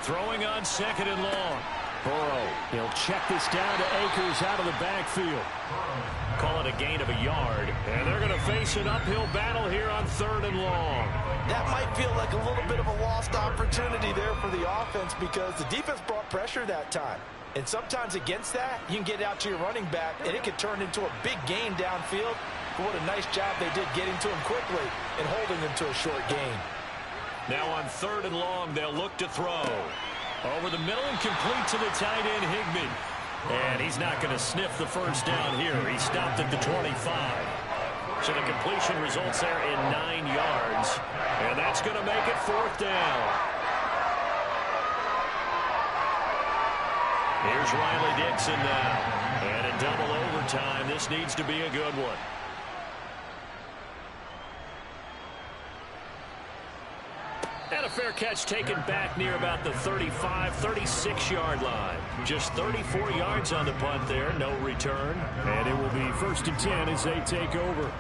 Throwing on 2nd and long. Burrow, he'll check this down to Akers out of the backfield. Call it a gain of a yard. And they're going to face an uphill battle here on 3rd and long. That might feel like a little bit of a lost opportunity there for the offense because the defense brought pressure that time. And sometimes against that, you can get out to your running back, and it could turn into a big gain downfield. But what a nice job they did getting to him quickly and holding him to a short gain. Now on 3rd and long, they'll look to throw. Over the middle and complete to the tight end, Higbee. And he's not going to sniff the 1st down here. He stopped at the 25. So the completion results there in 9 yards. And that's going to make it 4th down. Here's Riley Dixon now. And in double overtime, this needs to be a good one. And a fair catch taken back near about the 35, 36-yard line. Just 34 yards on the punt there, no return. And it will be 1st and 10 as they take over.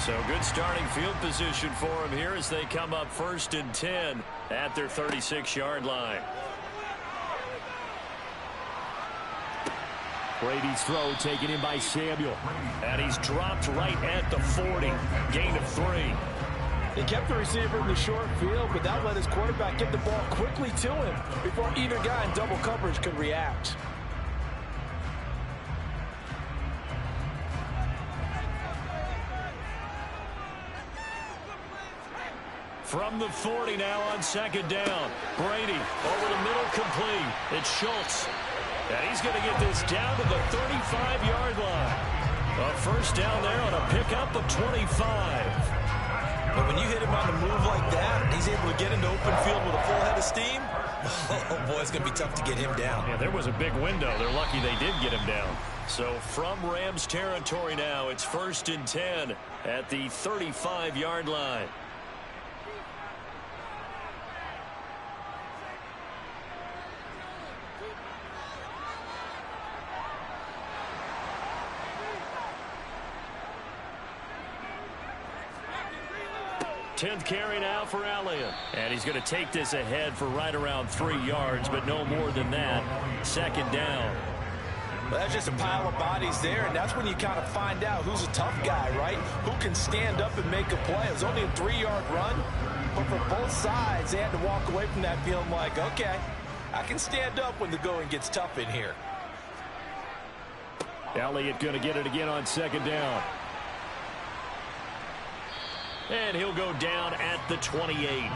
So good starting field position for them here as they come up 1st and 10 at their 36-yard line. Brady's throw taken in by Samuel. And he's dropped right at the 40. Gain of 3. He kept the receiver in the short field, but that let his quarterback get the ball quickly to him before either guy in double coverage could react. From the 40 now on 2nd down. Brady over the middle, complete. It's Schultz. And he's going to get this down to the 35-yard line. A 1st down there on a pickup of 25. But when you hit him on the move like that, he's able to get into open field with a full head of steam. Oh, boy, it's going to be tough to get him down. Yeah, there was a big window. They're lucky they did get him down. So from Rams territory now, it's 1st and 10 at the 35-yard line. Tenth carry now for Elliott. And he's going to take this ahead for right around 3 yards, but no more than that. 2nd down. Well, that's just a pile of bodies there, and that's when you kind of find out who's a tough guy, right? Who can stand up and make a play. It was only a 3-yard run, but for both sides, they had to walk away from that feeling like, okay, I can stand up when the going gets tough in here. Elliott going to get it again on 2nd down. And he'll go down at the 28.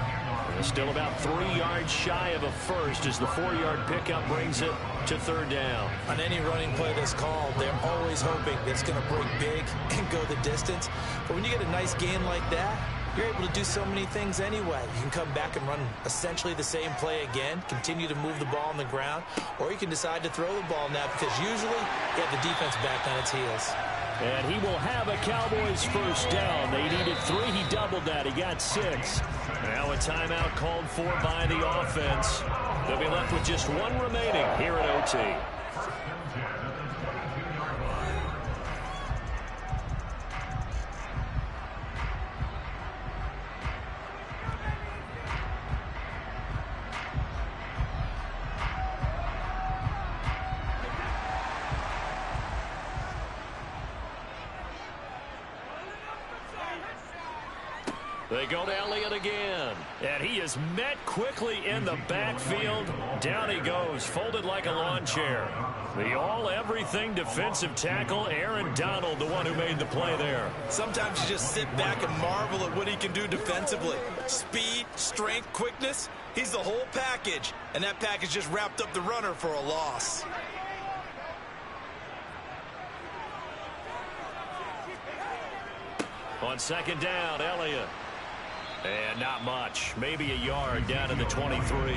Still about 3 yards shy of a 1st as the 4-yard pickup brings it to 3rd down. On any running play that's called, they're always hoping that it's going to break big and go the distance. But when you get a nice gain like that, you're able to do so many things anyway. You can come back and run essentially the same play again, continue to move the ball on the ground, or you can decide to throw the ball now because usually you have the defense back on its heels. And he will have a Cowboys 1st down. They needed 3. He doubled that. He got 6. Now a timeout called for by the offense. They'll be left with just 1 remaining here at OT. They go to Elliott again. And he is met quickly in the backfield. Down he goes, folded like a lawn chair. The all-everything defensive tackle, Aaron Donald, the one who made the play there. Sometimes you just sit back and marvel at what he can do defensively. Speed, strength, quickness, he's the whole package. And that package just wrapped up the runner for a loss. On second down, Elliott. And not much. Maybe a yard down to the 23.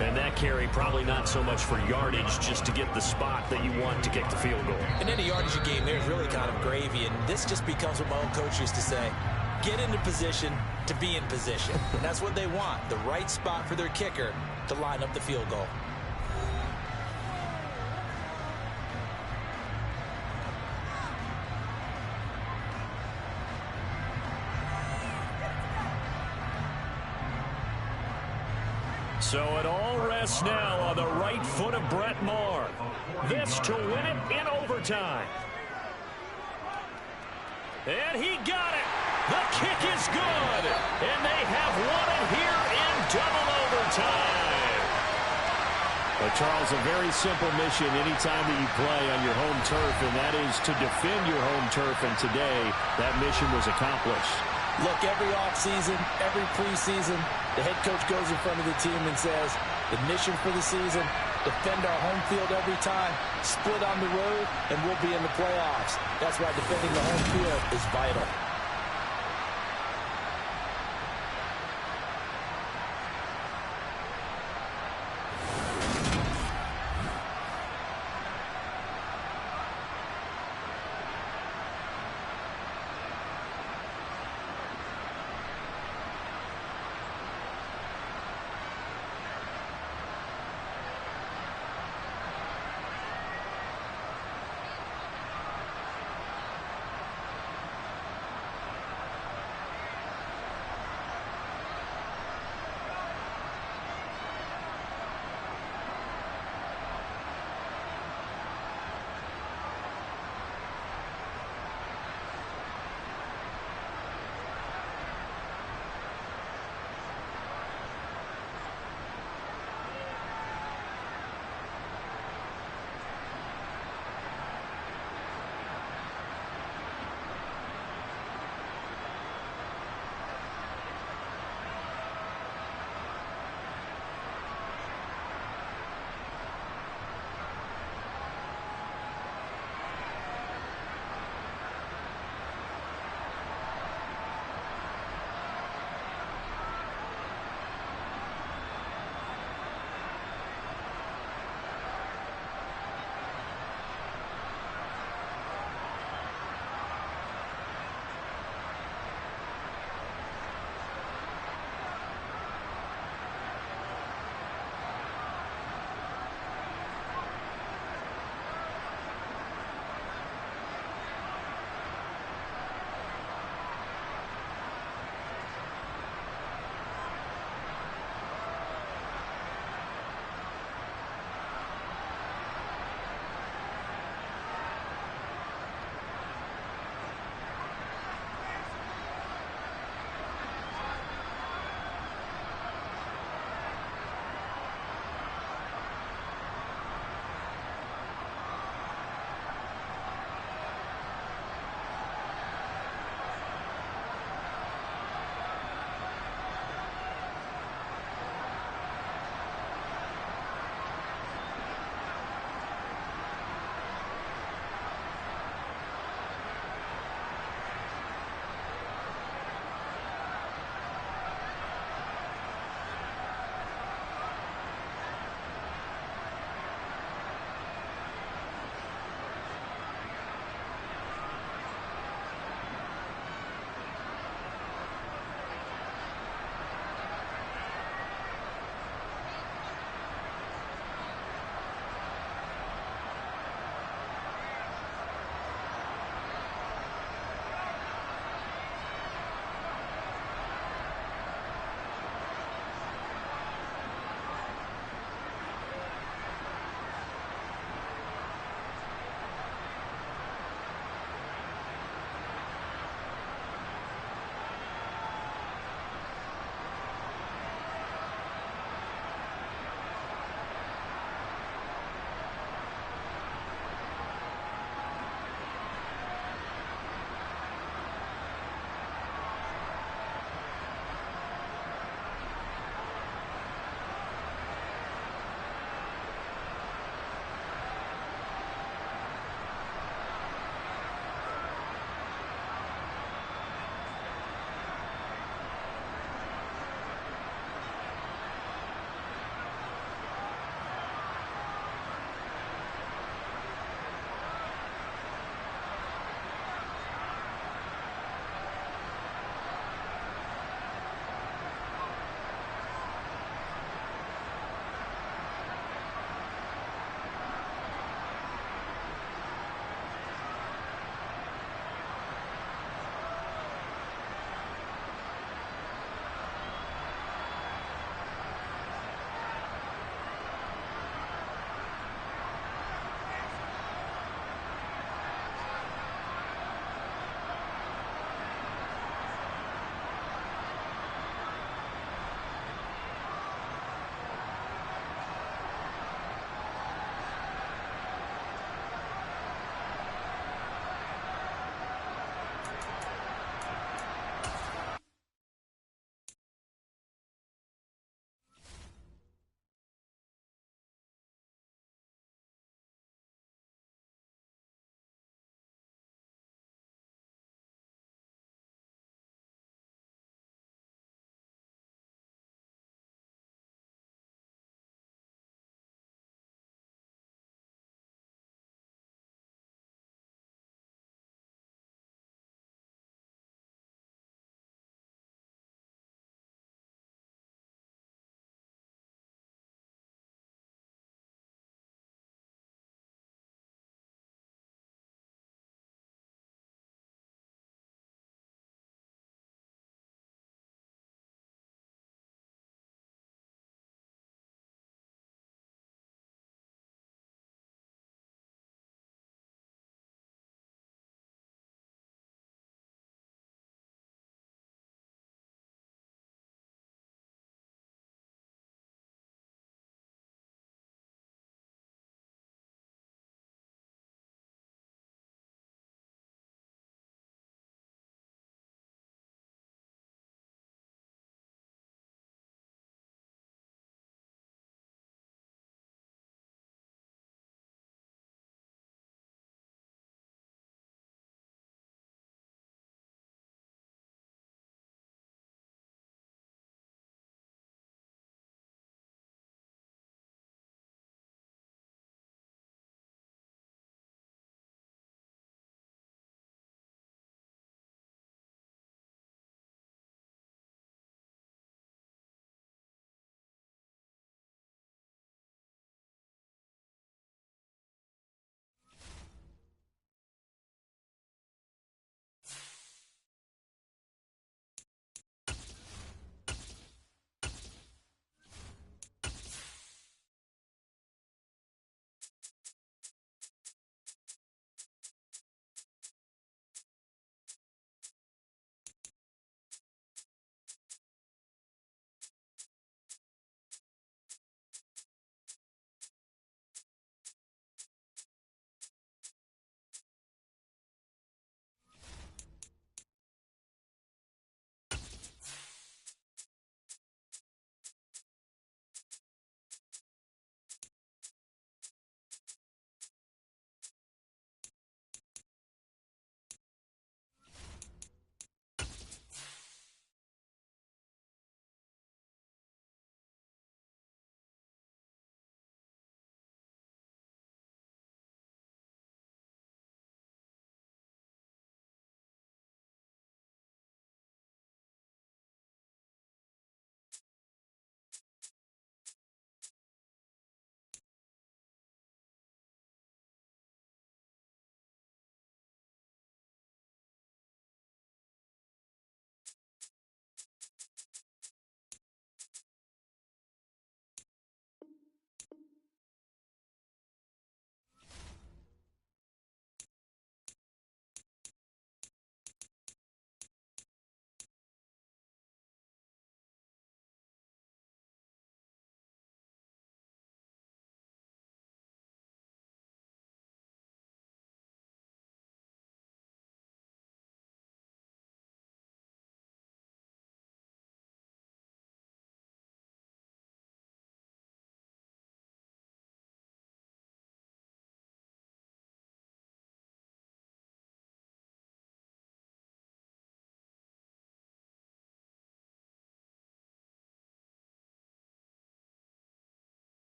And that carry probably not so much for yardage, just to get the spot that you want to kick the field goal. In any yardage game, there's really kind of gravy, and this just becomes what my own coach used to say. Get into position to be in position. And that's what they want, the right spot for their kicker to line up the field goal. So it all rests now on the right foot of Brett Maher. This to win it in overtime. And he got it. The kick is good. And they have won it here in double overtime. But Charles, a very simple mission anytime that you play on your home turf, and that is to defend your home turf. And today, that mission was accomplished. Look, every offseason, every preseason, the head coach goes in front of the team and says, the mission for the season, defend our home field every time, split on the road, and we'll be in the playoffs. That's why defending the home field is vital.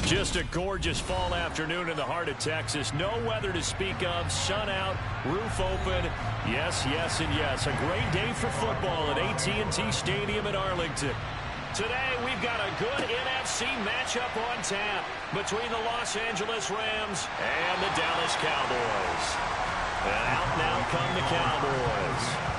Just a gorgeous fall afternoon in the heart of Texas. No weather to speak of. Sun out, roof open. Yes, yes, and yes. A great day for football at AT&T Stadium in Arlington. Today, we've got a good NFC matchup on tap between the Los Angeles Rams and the Dallas Cowboys. And out now come the Cowboys.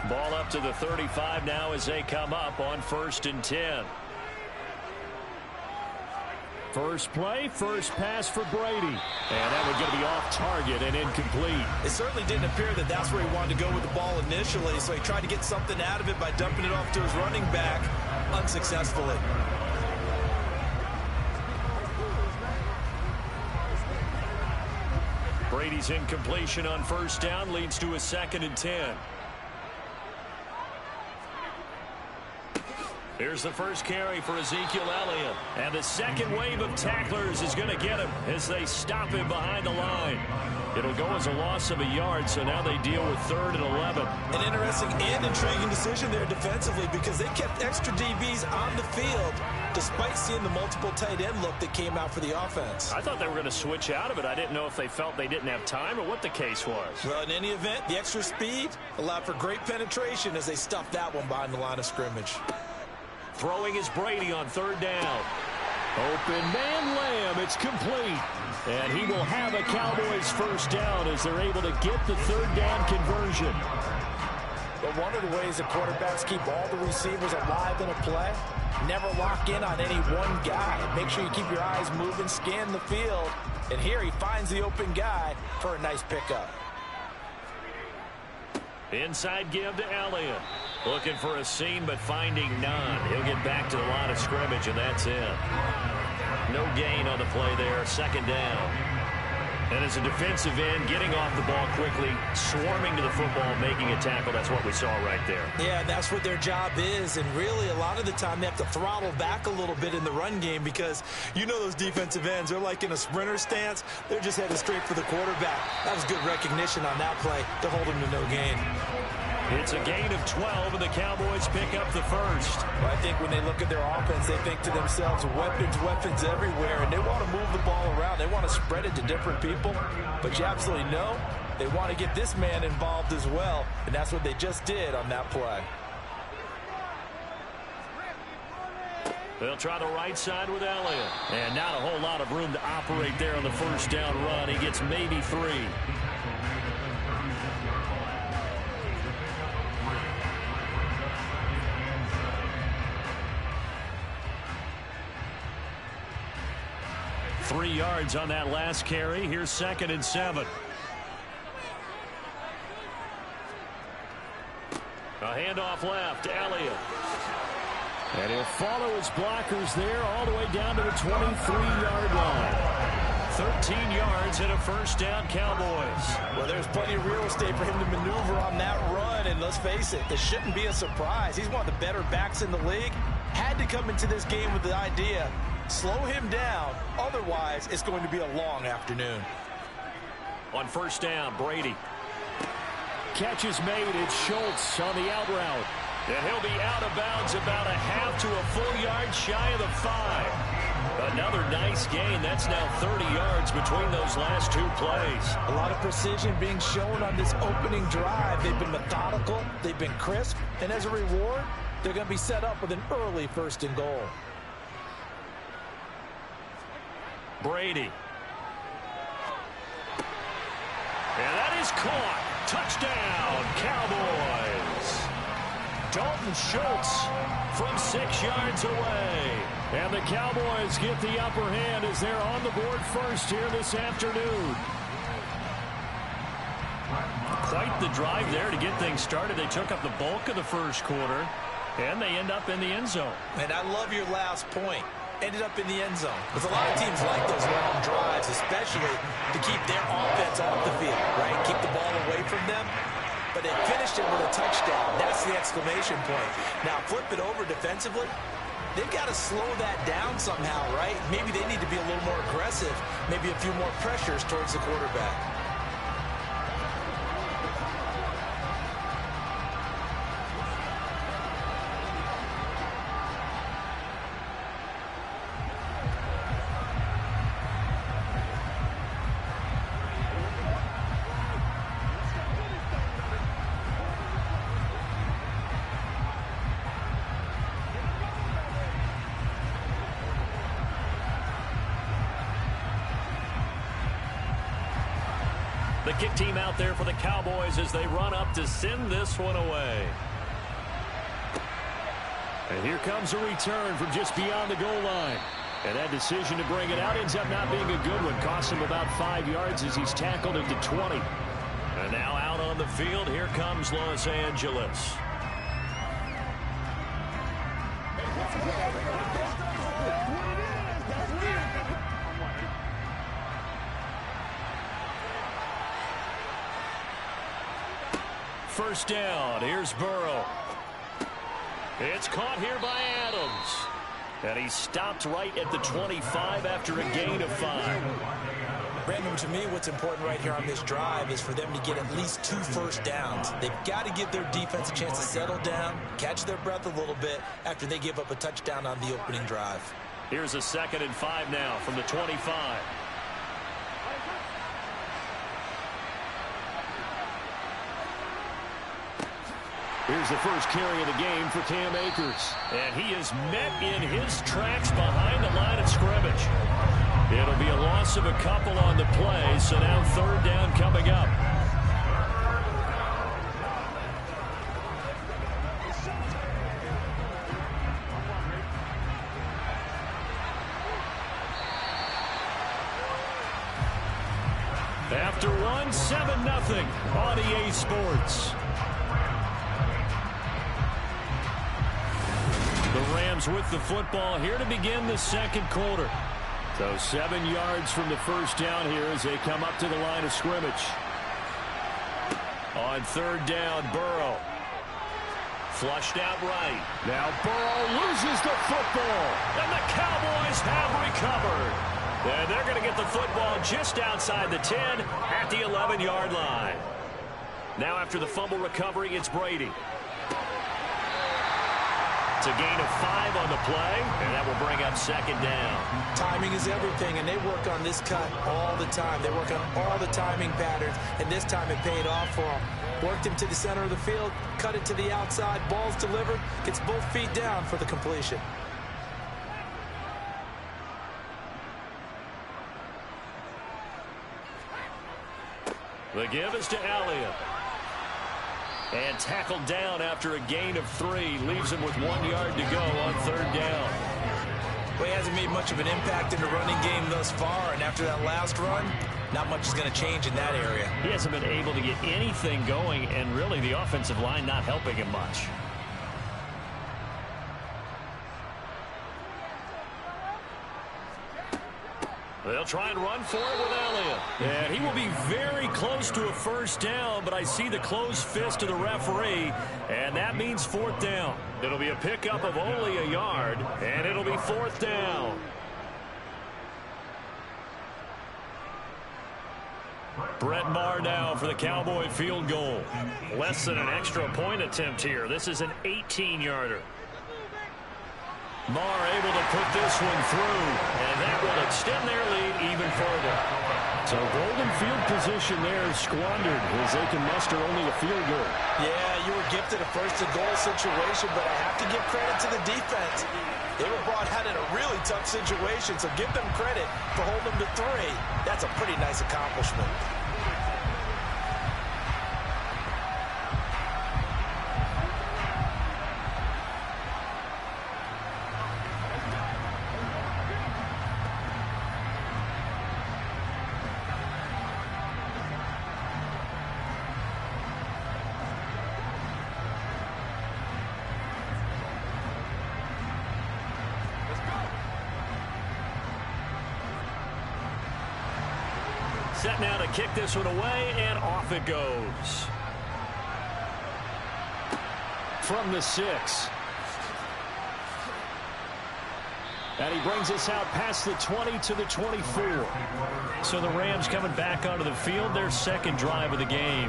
Ball up to the 35 now as they come up on 1st and 10. First play, first pass for Brady. And that one's going to be off target and incomplete. It certainly didn't appear that that's where he wanted to go with the ball initially, so he tried to get something out of it by dumping it off to his running back unsuccessfully. Brady's incompletion on 1st down leads to a 2nd and 10. Here's the first carry for Ezekiel Elliott. And the second wave of tacklers is going to get him as they stop him behind the line. It'll go as a loss of a yard, so now they deal with 3rd and 11. An interesting and intriguing decision there defensively because they kept extra DBs on the field despite seeing the multiple tight end look that came out for the offense. I thought they were going to switch out of it. I didn't know if they felt they didn't have time or what the case was. Well, in any event, the extra speed allowed for great penetration as they stuffed that one behind the line of scrimmage. Throwing is Brady on 3rd down. Open man Lamb. It's complete. And he will have a Cowboys 1st down as they're able to get the 3rd down conversion. But one of the ways that quarterbacks keep all the receivers alive in a play, never lock in on any one guy. Make sure you keep your eyes moving, scan the field. And here he finds the open guy for a nice pickup. Inside give to Elliott. Looking for a seam, but finding none. He'll get back to the line of scrimmage, and that's it. No gain on the play there. 2nd down. And as a defensive end, getting off the ball quickly, swarming to the football, making a tackle. That's what we saw right there. Yeah, that's what their job is. And really, a lot of the time, they have to throttle back a little bit in the run game because you know those defensive ends, they're like in a sprinter stance. They're just headed straight for the quarterback. That was good recognition on that play to hold him to no gain. It's a gain of 12, and the Cowboys pick up the 1st. Well, I think when they look at their offense, they think to themselves, weapons everywhere, and they want to move the ball around. They want to spread it to different people, but you absolutely know they want to get this man involved as well, and that's what they just did on that play. They'll try the right side with Elliott. And not a whole lot of room to operate there on the 1st down run. He gets maybe 3. Three yards on that last carry. Here's 2nd and 7. A handoff left to Elliott. And he'll follow his blockers there all the way down to the 23-yard line. 13 yards and a 1st down, Cowboys. Well, there's plenty of real estate for him to maneuver on that run, and let's face it, this shouldn't be a surprise. He's one of the better backs in the league. Had to come into this game with the idea, slow him down, otherwise it's going to be a long afternoon. On 1st down, Brady. Catch is made. It's Schultz on the out route. And he'll be out of bounds about a half to a full yard shy of the 5. Another nice gain. That's now 30 yards between those last 2 plays. A lot of precision being shown on this opening drive. They've been methodical, they've been crisp, and as a reward, they're going to be set up with an early 1st and goal. Brady. And that is caught. Touchdown, Cowboys. Dalton Schultz from 6 yards away. And the Cowboys get the upper hand as they're on the board first here this afternoon. Quite the drive there to get things started. They took up the bulk of the 1st quarter, and they end up in the end zone. And I love your last point. Ended up in the end zone. Because a lot of teams like those long drives, especially to keep their offense off the field, right? Keep the ball away from them. But they finished it with a touchdown. That's the exclamation point. Now flip it over defensively. they've got to slow that down somehow, right? Maybe they need to be a little more aggressive, maybe a few more pressures towards the quarterback. The kick team out there for the Cowboys as they run up to send this one away. And here comes a return from just beyond the goal line. And that decision to bring it out ends up not being a good one. Costs him about 5 yards as he's tackled at the 20. And now out on the field, here comes Los Angeles. First down. Here's Burrow. It's caught here by Adams. And he stopped right at the 25 after a gain of 5. Brandon, to me, what's important right here on this drive is for them to get at least 2 first downs. They've got to give their defense a chance to settle down, catch their breath a little bit after they give up a touchdown on the opening drive. Here's a 2nd and 5 now from the 25. Here's the first carry of the game for Cam Akers. And he is met in his tracks behind the line of scrimmage. It'll be a loss of a couple on the play, so now 3rd down coming up. After one, 7-0 on EA Sports. The Rams with the football here to begin the 2nd quarter. So 7 yards from the first down here as they come up to the line of scrimmage. On 3rd down, Burrow. Flushed out right. Now Burrow loses the football. And the Cowboys have recovered. And they're going to get the football just outside the 10 at the 11-yard line. Now after the fumble recovery, it's Brady. It's a gain of 5 on the play, and that will bring up 2nd down. Timing is everything, and they work on this cut all the time. They work on all the timing patterns, and this time it paid off for them. Worked him to the center of the field, cut it to the outside, ball's delivered, gets both feet down for the completion. The give is to Elliott. And tackled down after a gain of 3. Leaves him with 1 yard to go on 3rd down. Well, he hasn't made much of an impact in the running game thus far, and after that last run, not much is going to change in that area. He hasn't been able to get anything going, and really the offensive line not helping him much. They'll try and run for it with Elliott. And he will be very close to a first down, but I see the closed fist of the referee, and that means 4th down. It'll be a pickup of only a yard, and it'll be 4th down. Brett Maher now for the Cowboy field goal. Less than an extra point attempt here. This is an 18-yarder. Maher able to put this one through, and that will extend their lead even further. So golden field position there squandered as they can muster only a field goal. Yeah, you were gifted a first-and-goal situation, but I have to give credit to the defense. They were brought out in a really tough situation, so give them credit for holding them to 3. That's a pretty nice accomplishment. Set now to kick this one away, and off it goes. From the 6. And he brings us out past the 20 to the 24. So the Rams coming back onto the field, their second drive of the game.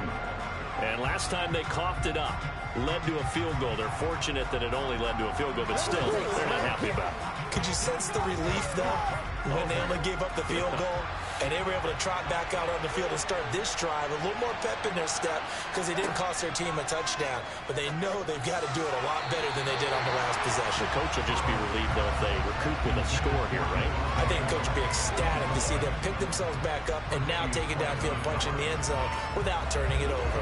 And last time they coughed it up, led to a field goal. They're fortunate that it only led to a field goal, but still, they're not happy about it. Could you sense the relief, though, when they only gave up the field goal? And they were able to trot back out on the field and start this drive a little more pep in their step because they didn't cost their team a touchdown. But they know they've got to do it a lot better than they did on the last possession. The coach will just be relieved, though, if they recoup with a score here, right? I think the coach will be ecstatic to see them pick themselves back up and now take it downfield, punch in the end zone without turning it over.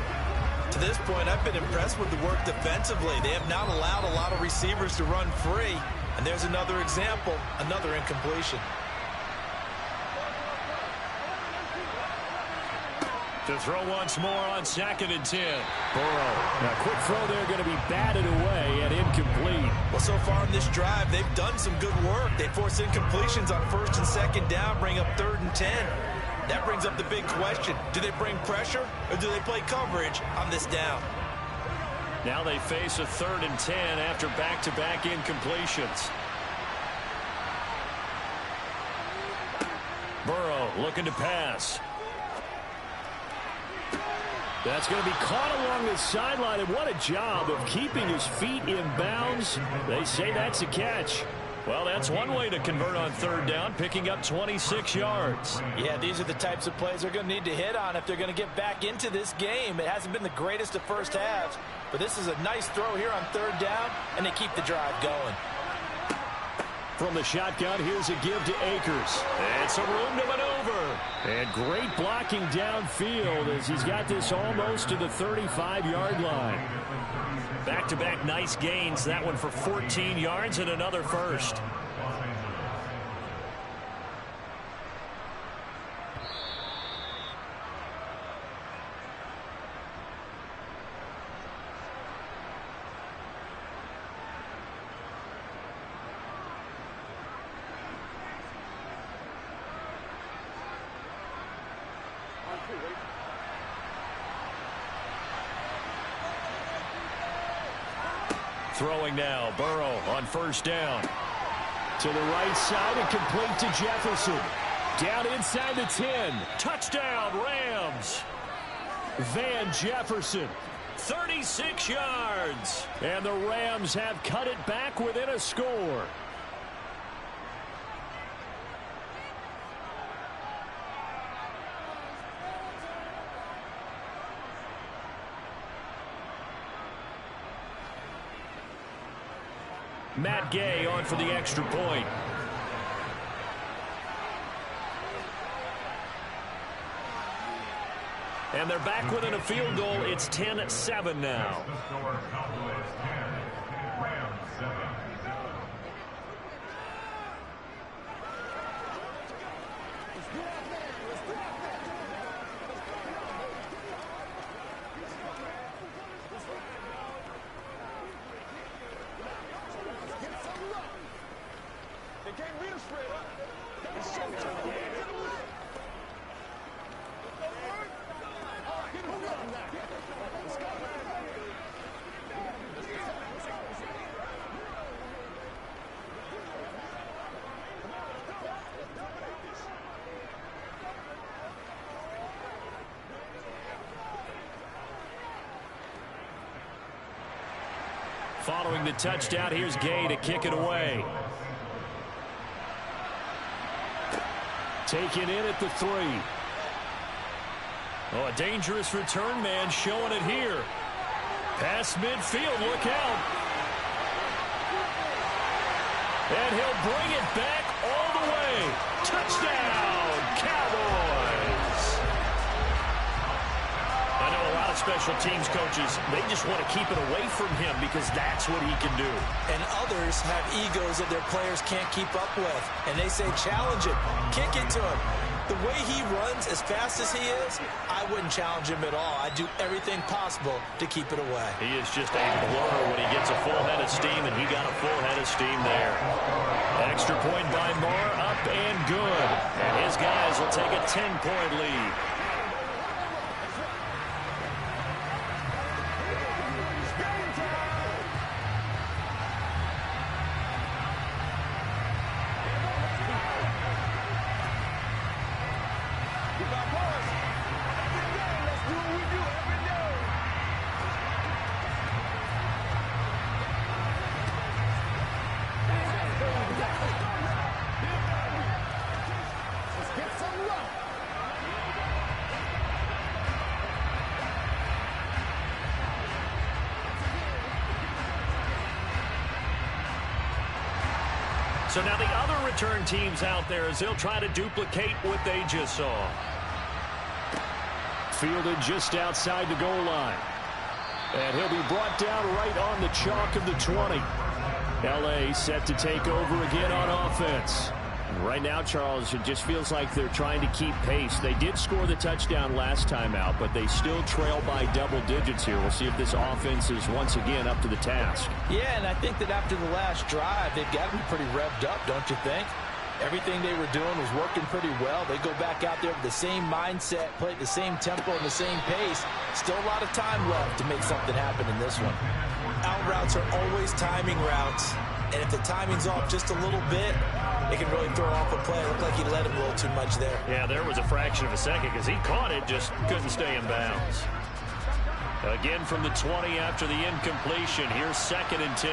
To this point, I've been impressed with the work defensively. They have not allowed a lot of receivers to run free. And there's another example, another incompletion. To throw once more on 2nd and 10. Burrow. Now, quick throw there going to be batted away and incomplete. Well, so far in this drive, they've done some good work. They force incompletions on 1st and 2nd down, bring up 3rd and 10. That brings up the big question. Do they bring pressure or do they play coverage on this down? Now they face a 3rd and 10 after back-to-back incompletions. Burrow looking to pass. That's going to be caught along the sideline, and what a job of keeping his feet in bounds. They say that's a catch. Well, that's one way to convert on 3rd down, picking up 26 yards. Yeah, these are the types of plays they're going to need to hit on if they're going to get back into this game. It hasn't been the greatest of first halves, but this is a nice throw here on 3rd down, and they keep the drive going. From the shotgun, here's a give to Akers. It's a room to maneuver. And great blocking downfield as he's got this almost to the 35-yard line. Back-to-back nice gains. That one for 14 yards and another first. Throwing now, Burrow on 1st down. To the right side and complete to Jefferson. Down inside the 10. Touchdown, Rams. Van Jefferson. 36 yards. And the Rams have cut it back within a score. Matt Gay on for the extra point. And they're back within a field goal. It's 10-7 now. Following the touchdown, here's Gay to kick it away. Taken in at the 3. Oh, a dangerous return man showing it here. Past midfield, look out. And he'll bring it back all the way. Touchdown, Cowboys. I know a lot of special teams coaches, they just want to keep it away from him because that's what he can do. And others have egos that their players can't keep up with. And they say, challenge him, kick it to him. The way he runs, as fast as he is, I wouldn't challenge him at all. I'd do everything possible to keep it away. He is just a blur when he gets a full head of steam, and he got a full head of steam there. Extra point by Moore, up and good. And his guys will take a 10-point lead. So now the other return teams out there as they'll try to duplicate what they just saw. Fielded just outside the goal line. And he'll be brought down right on the chalk of the 20. L.A. set to take over again on offense. Right now, Charles, it just feels like they're trying to keep pace. They did score the touchdown last time out, but they still trail by double digits here. We'll see if this offense is once again up to the task. Yeah, and I think that after the last drive, they've got to be pretty revved up, don't you think? Everything they were doing was working pretty well. They go back out there with the same mindset, play at the same tempo and the same pace. Still a lot of time left to make something happen in this one. Out routes are always timing routes. And if the timing's off just a little bit, it can really throw off a play. It looked like he let him a little too much there. Yeah, there was a fraction of a second because he caught it, just couldn't stay in bounds. Again from the 20 after the incompletion. Here's 2nd and 10.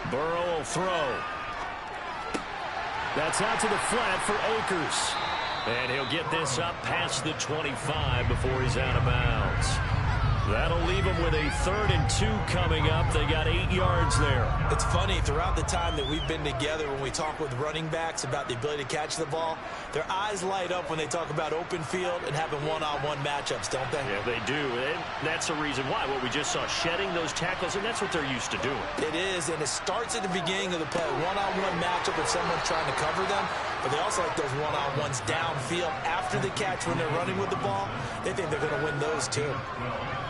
Burrow will throw. That's out to the flat for Akers. And he'll get this up past the 25 before he's out of bounds. That'll leave them with a 3rd and 2 coming up. They got 8 yards there. It's funny, throughout the time that we've been together, when we talk with running backs about the ability to catch the ball, their eyes light up when they talk about open field and having one-on-one matchups, don't they? Yeah, they do. And that's the reason why. What we just saw, shedding those tackles, and that's what they're used to doing. It is, and it starts at the beginning of the play. One-on-one matchup if someone's trying to cover them, but they also like those one-on-ones downfield after the catch when they're running with the ball. They think they're going to win those too.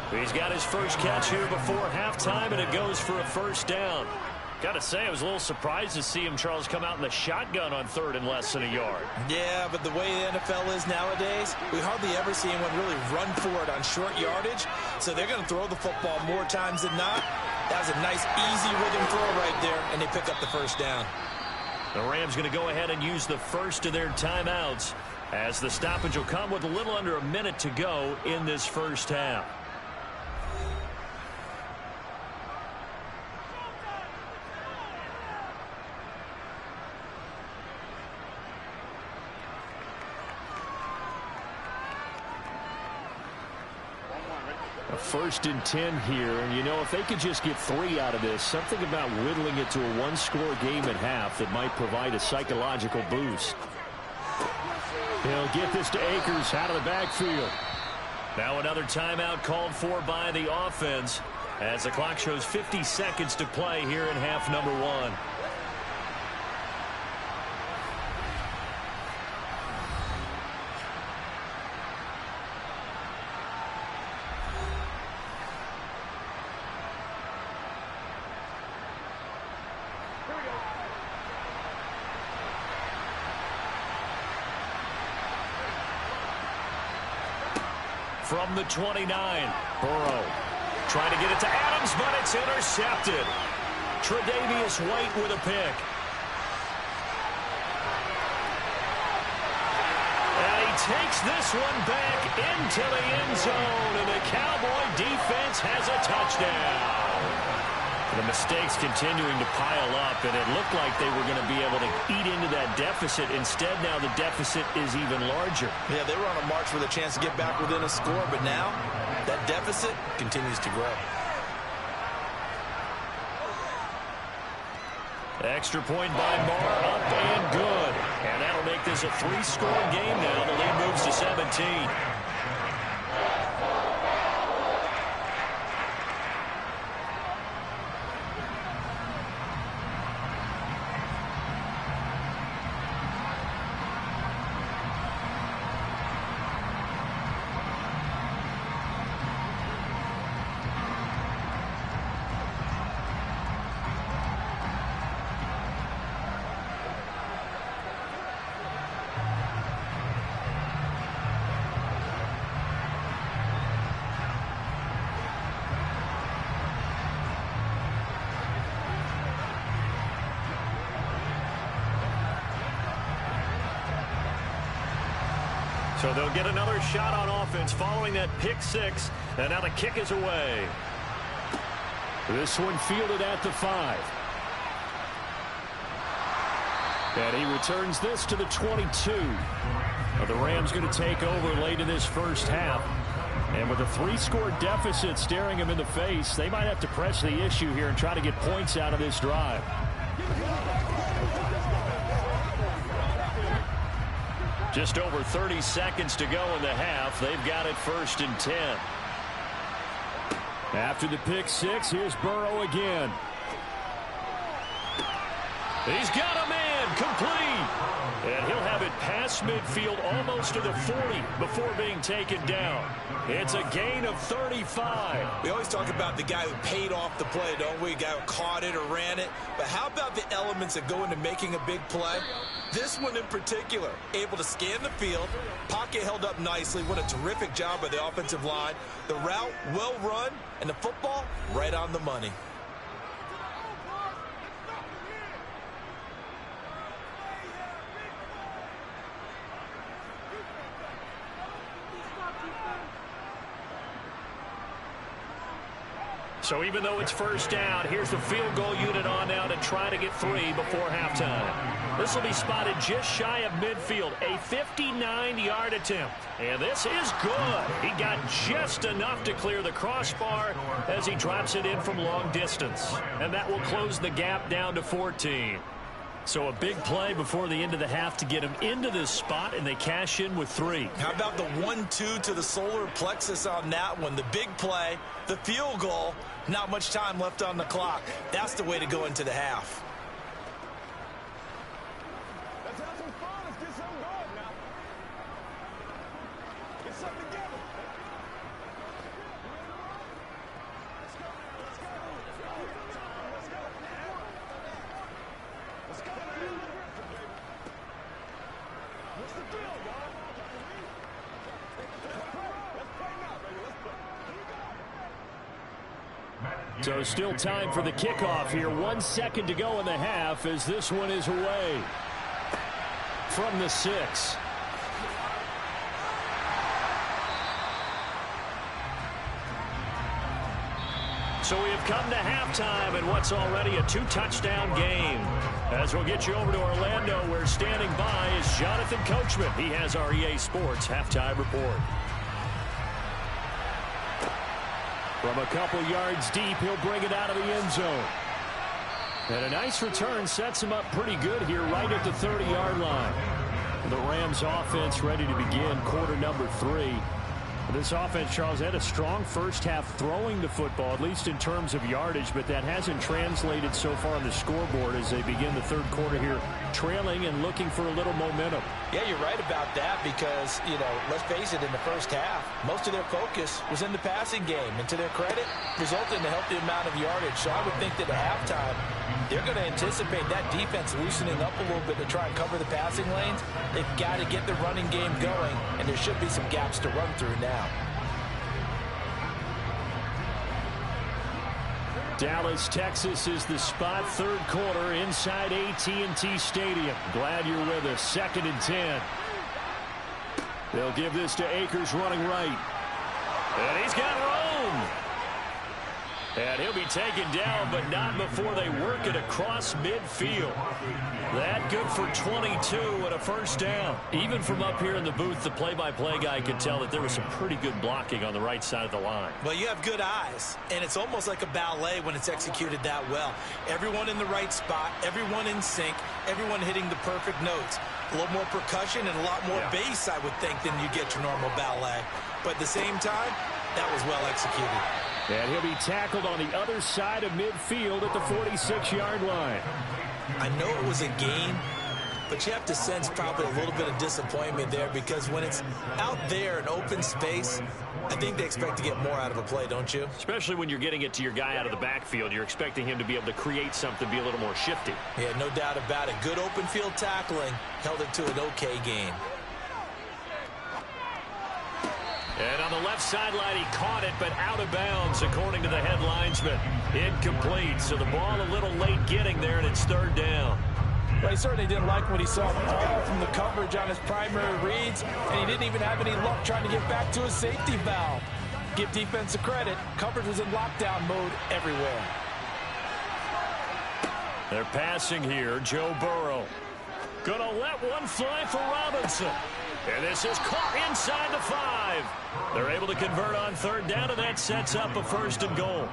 He's got his first catch here before halftime, and it goes for a 1st down. Got to say, I was a little surprised to see him, Charles, come out in the shotgun on 3rd and less than a yard. Yeah, but the way the NFL is nowadays, we hardly ever see anyone really run for it on short yardage. So they're going to throw the football more times than not. That was a nice, easy rhythm throw right there, and they pick up the 1st down. The Rams going to go ahead and use the first of their timeouts as the stoppage will come with a little under a minute to go in this first half. A 1st and 10 here, and you know, if they could just get 3 out of this, something about whittling it to a one-score game at half that might provide a psychological boost. He'll get this to Akers out of the backfield. Now another timeout called for by the offense as the clock shows 50 seconds to play here in half number 1. From the 29, Burrow trying to get it to Adams, but it's intercepted. Tre'Davious White with a pick. And he takes this one back into the end zone, and the Cowboy defense has a touchdown. The mistakes continuing to pile up, and it looked like they were going to be able to eat into that deficit. Instead, now the deficit is even larger. Yeah, they were on a march with a chance to get back within a score, but now that deficit continues to grow. Extra point by Marr, up and good. And that'll make this a 3-score game now. The lead moves to 17. So they'll get another shot on offense following that pick six. And now the kick is away. This one fielded at the 5. And he returns this to the 22. The Rams going to take over late in this first half. And with a 3-score deficit staring him in the face, they might have to press the issue here and try to get points out of this drive. Just over 30 seconds to go in the half. They've got it 1st and 10. After the pick six, here's Burrow again. He's got a man complete. And he'll have it past midfield almost to the 40 before being taken down. It's a gain of 35. We always talk about the guy who paid off the play, don't we? The guy who caught it or ran it. But how about the elements that go into making a big play? This one in particular, able to scan the field, pocket held up nicely. What a terrific job by the offensive line. The route well run, and the football right on the money. So even though it's first down, here's the field goal unit on now to try to get 3 before halftime. This will be spotted just shy of midfield, a 59-yard attempt. And this is good. He got just enough to clear the crossbar as he drops it in from long distance. And that will close the gap down to 14. So a big play before the end of the half to get him into this spot, and they cash in with 3. How about the 1-2 to the solar plexus on that one? The big play, the field goal, not much time left on the clock. That's the way to go into the half. Let's have some fun. Let's get something going now. Get something together. Let's go. Let's go. Let's go. Let's go. What's the deal, y'all? Let's play now, baby. Let's play. So still time for the kickoff here. 1 second to go in the half as this one is away from the 6. So we have come to halftime in what's already a 2-touchdown game. As we'll get you over to Orlando, where standing by is Jonathan Coachman. He has our EA Sports halftime report. From a couple yards deep, he'll bring it out of the end zone. And a nice return sets him up pretty good here right at the 30-yard line. The Rams offense ready to begin quarter number 3. This offense, Charles, had a strong first half throwing the football, at least in terms of yardage, but that hasn't translated so far on the scoreboard as they begin the third quarter here, trailing and looking for a little momentum. Yeah, you're right about that because, let's face it, in the first half, most of their focus was in the passing game. And to their credit, resulted in a healthy amount of yardage. So I would think that at halftime, they're going to anticipate that defense loosening up a little bit to try and cover the passing lanes. They've got to get the running game going, and there should be some gaps to run through now. Dallas, Texas is the spot, third quarter inside AT&T Stadium. Glad you're with us. 2nd and 10. They'll give this to Akers running right. And he's got room. And he'll be taken down, but not before they work it across midfield. That good for 22 and a first down. Even from up here in the booth, the play-by-play guy could tell that there was some pretty good blocking on the right side of the line. Well, you have good eyes, and it's almost like a ballet when it's executed that well. Everyone in the right spot, everyone in sync, everyone hitting the perfect notes. A little more percussion and a lot more bass, I would think, than you get your normal ballet. But at the same time, that was well executed. And he'll be tackled on the other side of midfield at the 46-yard line. I know it was a gain, but you have to sense probably a little bit of disappointment there because when it's out there in open space, I think they expect to get more out of a play, don't you? Especially when you're getting it to your guy out of the backfield. You're expecting him to be able to create something, be a little more shifty. Yeah, no doubt about it. Good open field tackling held it to an okay gain. And on the left sideline, he caught it, but out of bounds, according to the head linesman. Incomplete, so the ball a little late getting there, and it's third down. Well, he certainly didn't like what he saw all from the coverage on his primary reads, and he didn't even have any luck trying to get back to his safety valve. Give defense a credit. Coverage was in lockdown mode everywhere. They're passing here. Joe Burrow. Gonna let one fly for Robinson. And this is caught inside the 5. They're able to convert on third down, and that sets up a 1st and goal.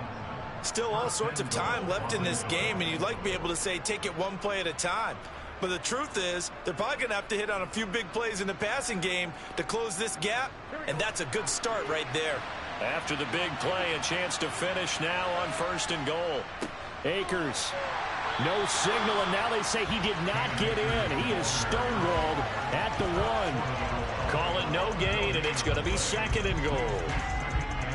Still all sorts of time left in this game, and you'd like to be able to say take it one play at a time. But the truth is, they're probably going to have to hit on a few big plays in the passing game to close this gap, and that's a good start right there. After the big play, a chance to finish now on 1st and goal. Akers. No signal, and now they say he did not get in. He is stonewalled at the 1. Call it no gain, and it's going to be 2nd and goal.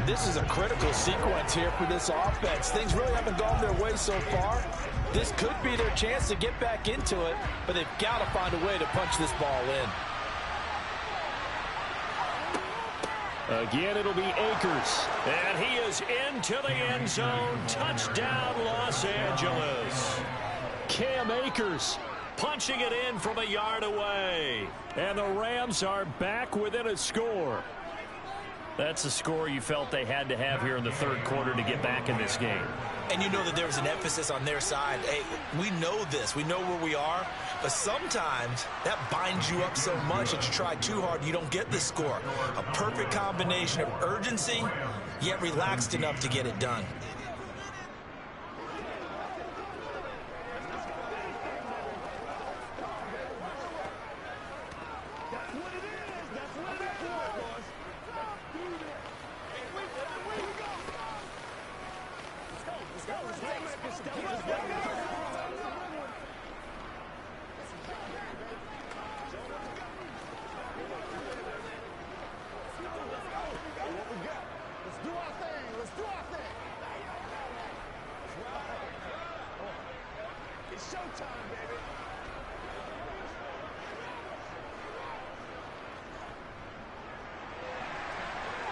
This is a critical sequence here for this offense. Things really haven't gone their way so far. This could be their chance to get back into it, but they've got to find a way to punch this ball in. Again, it'll be Akers. And he is into the end zone. Touchdown, Los Angeles. Cam Akers punching it in from a yard away. And the Rams are back within a score. That's a score you felt they had to have here in the 3rd quarter to get back in this game. And you know that there was an emphasis on their side. Hey, we know this. We know where we are. But sometimes that binds you up so much that you try too hard, you don't get the score. A perfect combination of urgency, yet relaxed enough to get it done.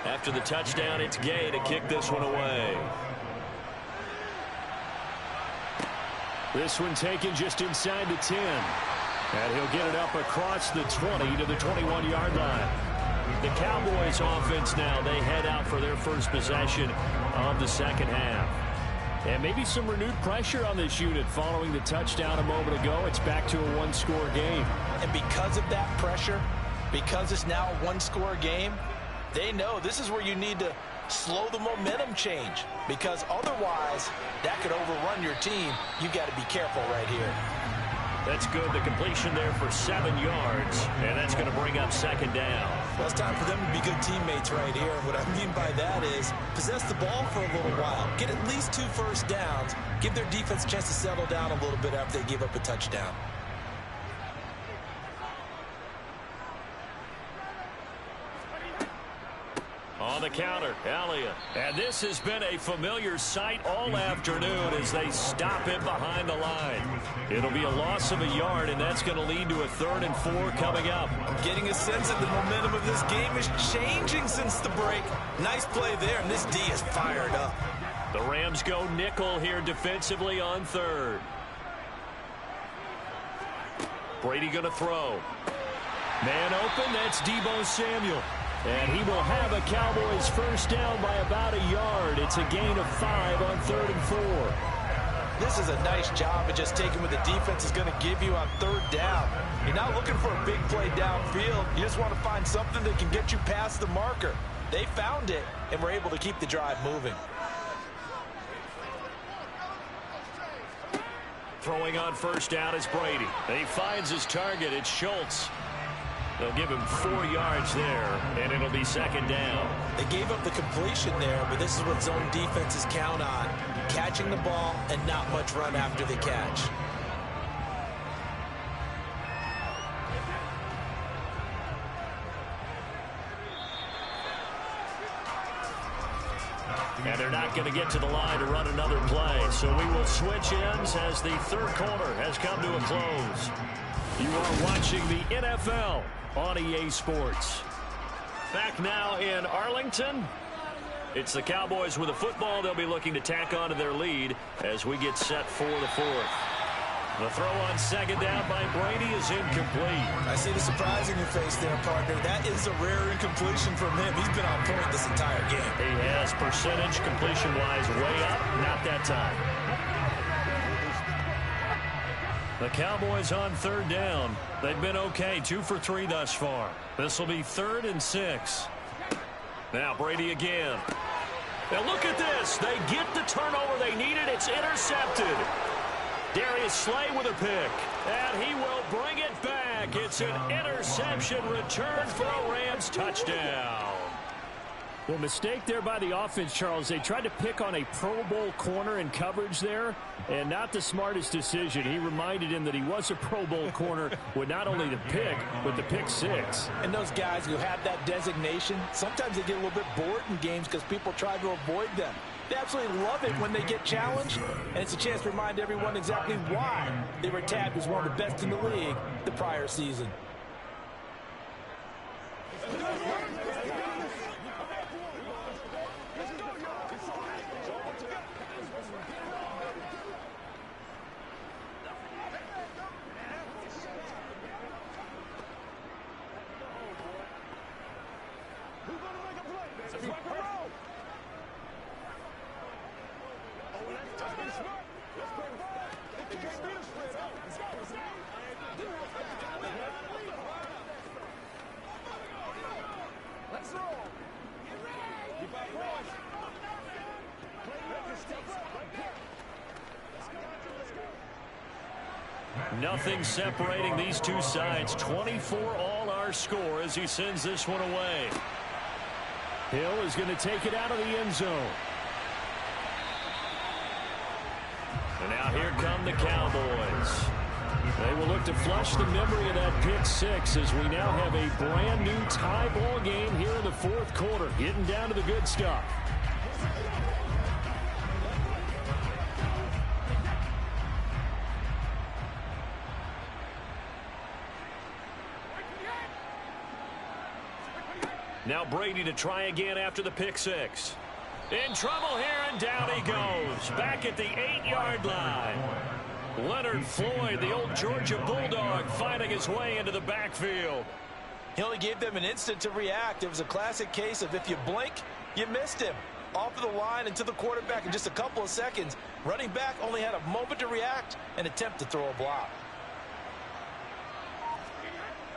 After the touchdown, it's Gay to kick this one away. This one taken just inside the 10. And he'll get it up across the 20 to the 21-yard line. The Cowboys offense now, they head out for their first possession of the 2nd half. And maybe some renewed pressure on this unit following the touchdown a moment ago. It's back to a 1-score game. And because of that pressure, because it's now a 1-score game, they know this is where you need to slow the momentum change, because otherwise that could overrun your team. You got to be careful right here. That's good. The completion there for 7 yards, and that's going to bring up 2nd down. Well, it's time for them to be good teammates right here. What I mean by that is possess the ball for a little while, get at least 2 first downs, give their defense a chance to settle down a little bit after they give up a touchdown. On the counter, Elliott. And this has been a familiar sight all afternoon as they stop him behind the line. It'll be a loss of a yard, and that's going to lead to a 3rd and 4 coming up. I'm getting a sense that the momentum of this game is changing since the break. Nice play there, and this D is fired up. The Rams go nickel here defensively on 3rd. Brady going to throw. Man open, that's Deebo Samuel. And he will have a Cowboys first down by about a yard. It's a gain of 5 on 3rd and 4. This is a nice job of just taking what the defense is going to give you on 3rd down. You're not looking for a big play downfield. You just want to find something that can get you past the marker. They found it and were able to keep the drive moving. Throwing on first down is Brady. He finds his target. It's Schultz. They'll give him 4 yards there, and it'll be 2nd down. They gave up the completion there, but this is what zone defenses count on. Catching the ball and not much run after the catch. And they're not going to get to the line to run another play. So we will switch ends as the 3rd quarter has come to a close. You are watching the NFL on EA Sports. Back now in Arlington. It's the Cowboys with the football. They'll be looking to tack on to their lead as we get set for the 4th. The throw on second down by Brady is incomplete. I see the surprise in your face there, partner. That is a rare incompletion from him. He's been on point this entire game. He has percentage completion-wise way up, not that time. The Cowboys on third down. They've been okay, 2 for 3 thus far. This will be 3rd and 6. Now Brady again. Now look at this. They get the turnover they needed. It's intercepted. Darius Slay with a pick. And he will bring it back. It's an interception return for a Rams touchdown. Well, mistake there by the offense, Charles. They tried to pick on a Pro Bowl corner in coverage there, and not the smartest decision. He reminded him that he was a Pro Bowl corner with not only the pick, but the pick 6. And those guys who have that designation, sometimes they get a little bit bored in games because people try to avoid them. They absolutely love it when they get challenged, and it's a chance to remind everyone exactly why they were tabbed as one of the best in the league the prior season. Nothing separating these two sides. 24 all our score as he sends this one away. Hill is going to take it out of the end zone. And now here come the Cowboys. They will look to flush the memory of that pick 6 as we now have a brand new tie ball game here in the 4th quarter. Getting down to the good stuff. Now Brady to try again after the pick 6. In trouble here, and down he goes. Back at the 8-yard line. Leonard Floyd, the old Georgia Bulldog, finding his way into the backfield. He only gave them an instant to react. It was a classic case of if you blink, you missed him. Off of the line and to the quarterback in just a couple of seconds. Running back only had a moment to react and attempt to throw a block.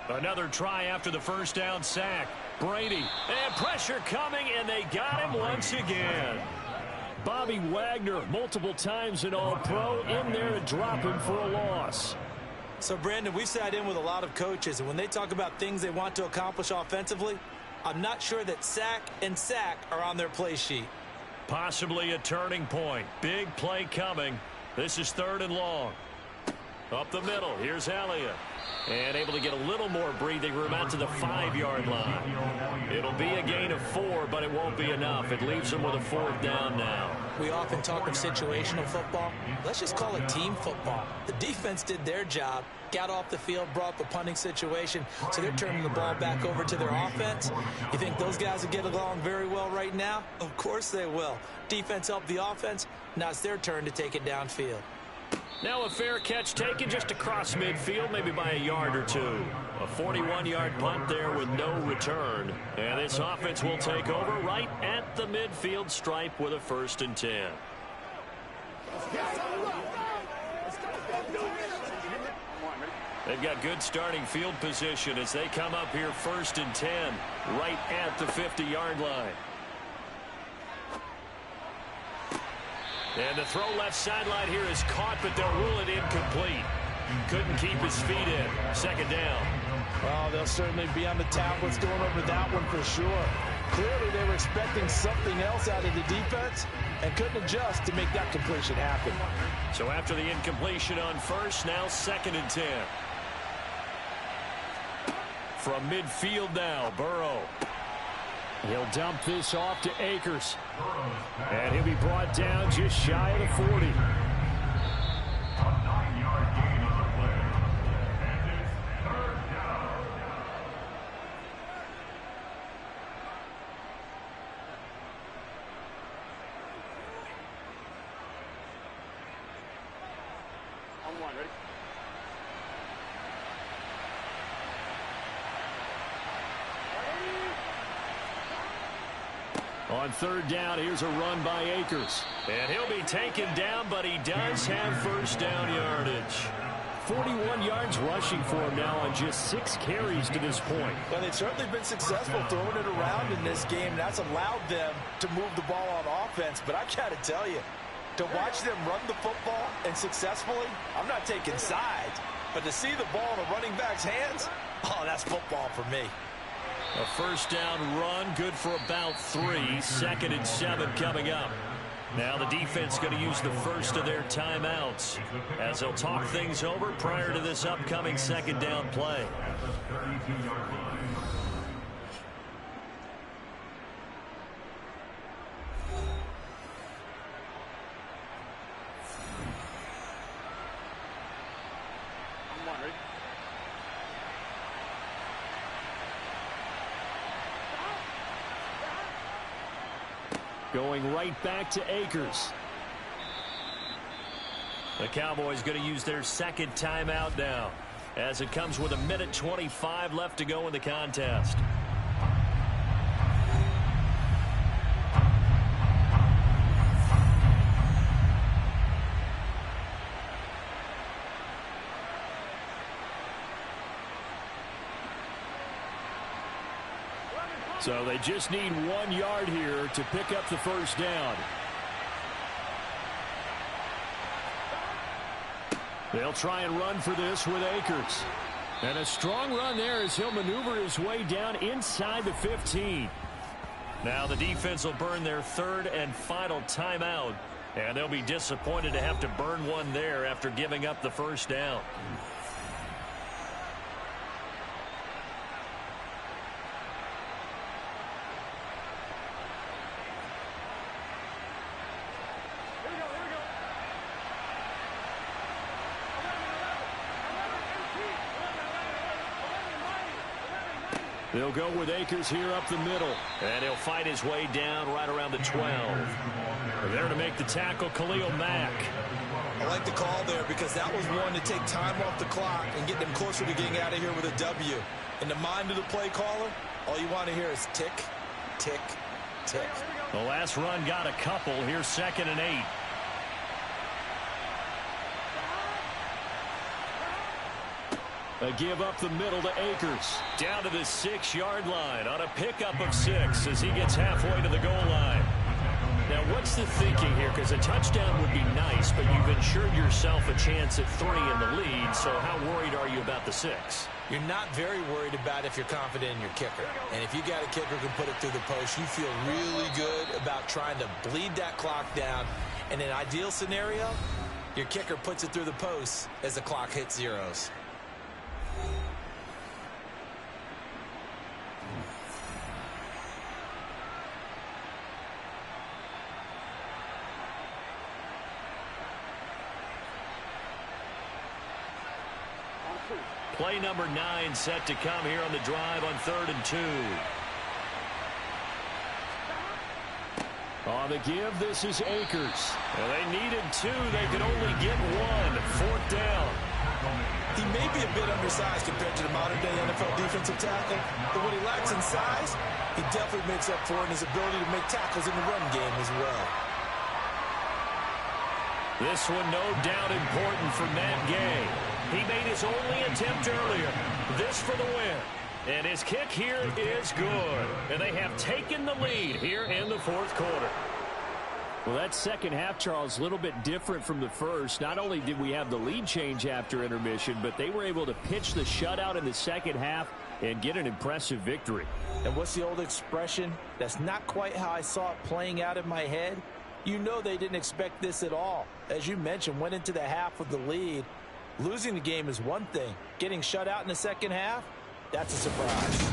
Another try after the first down sack. Brady, and pressure coming, and they got him once again. Bobby Wagner, multiple times an All-Pro, in there to drop him for a loss. So, Brandon, we've sat in with a lot of coaches, and when they talk about things they want to accomplish offensively, I'm not sure that sack and sack are on their play sheet. Possibly a turning point. Big play coming. This is 3rd and long. Up the middle, here's Elliott. And able to get a little more breathing room out to the 5-yard line. It'll be a gain of 4, but it won't be enough. It leaves them with a 4th down now. We often talk of situational football. Let's just call it team football. The defense did their job, got off the field, brought the punting situation, so they're turning the ball back over to their offense. You think those guys will get along very well right now? Of course they will. Defense helped the offense. Now it's their turn to take it downfield. Now a fair catch taken just across midfield, maybe by a yard or two. A 41-yard punt there with no return. And this offense will take over right at the midfield stripe with a 1st and 10. They've got good starting field position as they come up here 1st and 10 right at the 50-yard line. And the throw left sideline here is caught, but they'll rule it incomplete. Couldn't keep his feet in. 2nd down. Oh, they'll certainly be on the tablets going over that one for sure. Clearly, they were expecting something else out of the defense and couldn't adjust to make that completion happen. So after the incompletion on 1st, now 2nd and 10. From midfield now, Burrow. He'll dump this off to Akers. And he'll be brought down just shy of the 40. A 9-yard gain on the play. And it's 3rd down. On 1, ready? On third down, here's a run by Akers. And he'll be taken down, but he does have first down yardage. 41 yards rushing for him now on just 6 carries to this point. Well, they've certainly been successful throwing it around in this game. That's allowed them to move the ball on offense. But I got to tell you, to watch them run the football and successfully, I'm not taking sides. But to see the ball in a running back's hands, oh, that's football for me. A first down run, good for about 3. 2nd and 7 coming up. Now the defense going to use the first of their timeouts as they'll talk things over prior to this upcoming 2nd down play. Going right back to Akers. The Cowboys going to use their 2nd timeout now as it comes with 1:25 left to go in the contest. So they just need 1 yard here to pick up the first down. They'll try and run for this with Akers. And a strong run there as he'll maneuver his way down inside the 15. Now the defense will burn their 3rd and final timeout. And they'll be disappointed to have to burn one there after giving up the first down. They'll go with Akers here up the middle. And he'll fight his way down right around the 12. There to make the tackle, Khalil Mack. I like the call there because that was one to take time off the clock and get them closer to getting out of here with a W. In the mind of the play caller, all you want to hear is tick, tick, tick. The last run got a couple. Here's 2nd and 8. A give up the middle to Akers. Down to the 6-yard line on a pickup of 6 as he gets halfway to the goal line. Now, what's the thinking here? Because a touchdown would be nice, but you've insured yourself a chance at 3 in the lead, so how worried are you about the 6? You're not very worried about if you're confident in your kicker. And if you got a kicker who can put it through the post, you feel really good about trying to bleed that clock down. In an ideal scenario, your kicker puts it through the post as the clock hits zeros. Play number 9 set to come here on the drive on 3rd and 2. On the give, this is Akers. Well, they needed 2. They could only get 1. 4th down. He may be a bit undersized compared to the modern-day NFL defensive tackle, but what he lacks in size, he definitely makes up for in his ability to make tackles in the run game as well. This one no doubt important for Matt Gay. He made his only attempt earlier. This for the win. And his kick here is good. And they have taken the lead here in the 4th quarter. Well, that second half, Charles, a little bit different from the first. Not only did we have the lead change after intermission, but they were able to pitch the shutout in the second half and get an impressive victory. And what's the old expression? That's not quite how I saw it playing out in my head. You know they didn't expect this at all. As you mentioned, went into the half with the lead. Losing the game is one thing. Getting shut out in the second half, that's a surprise.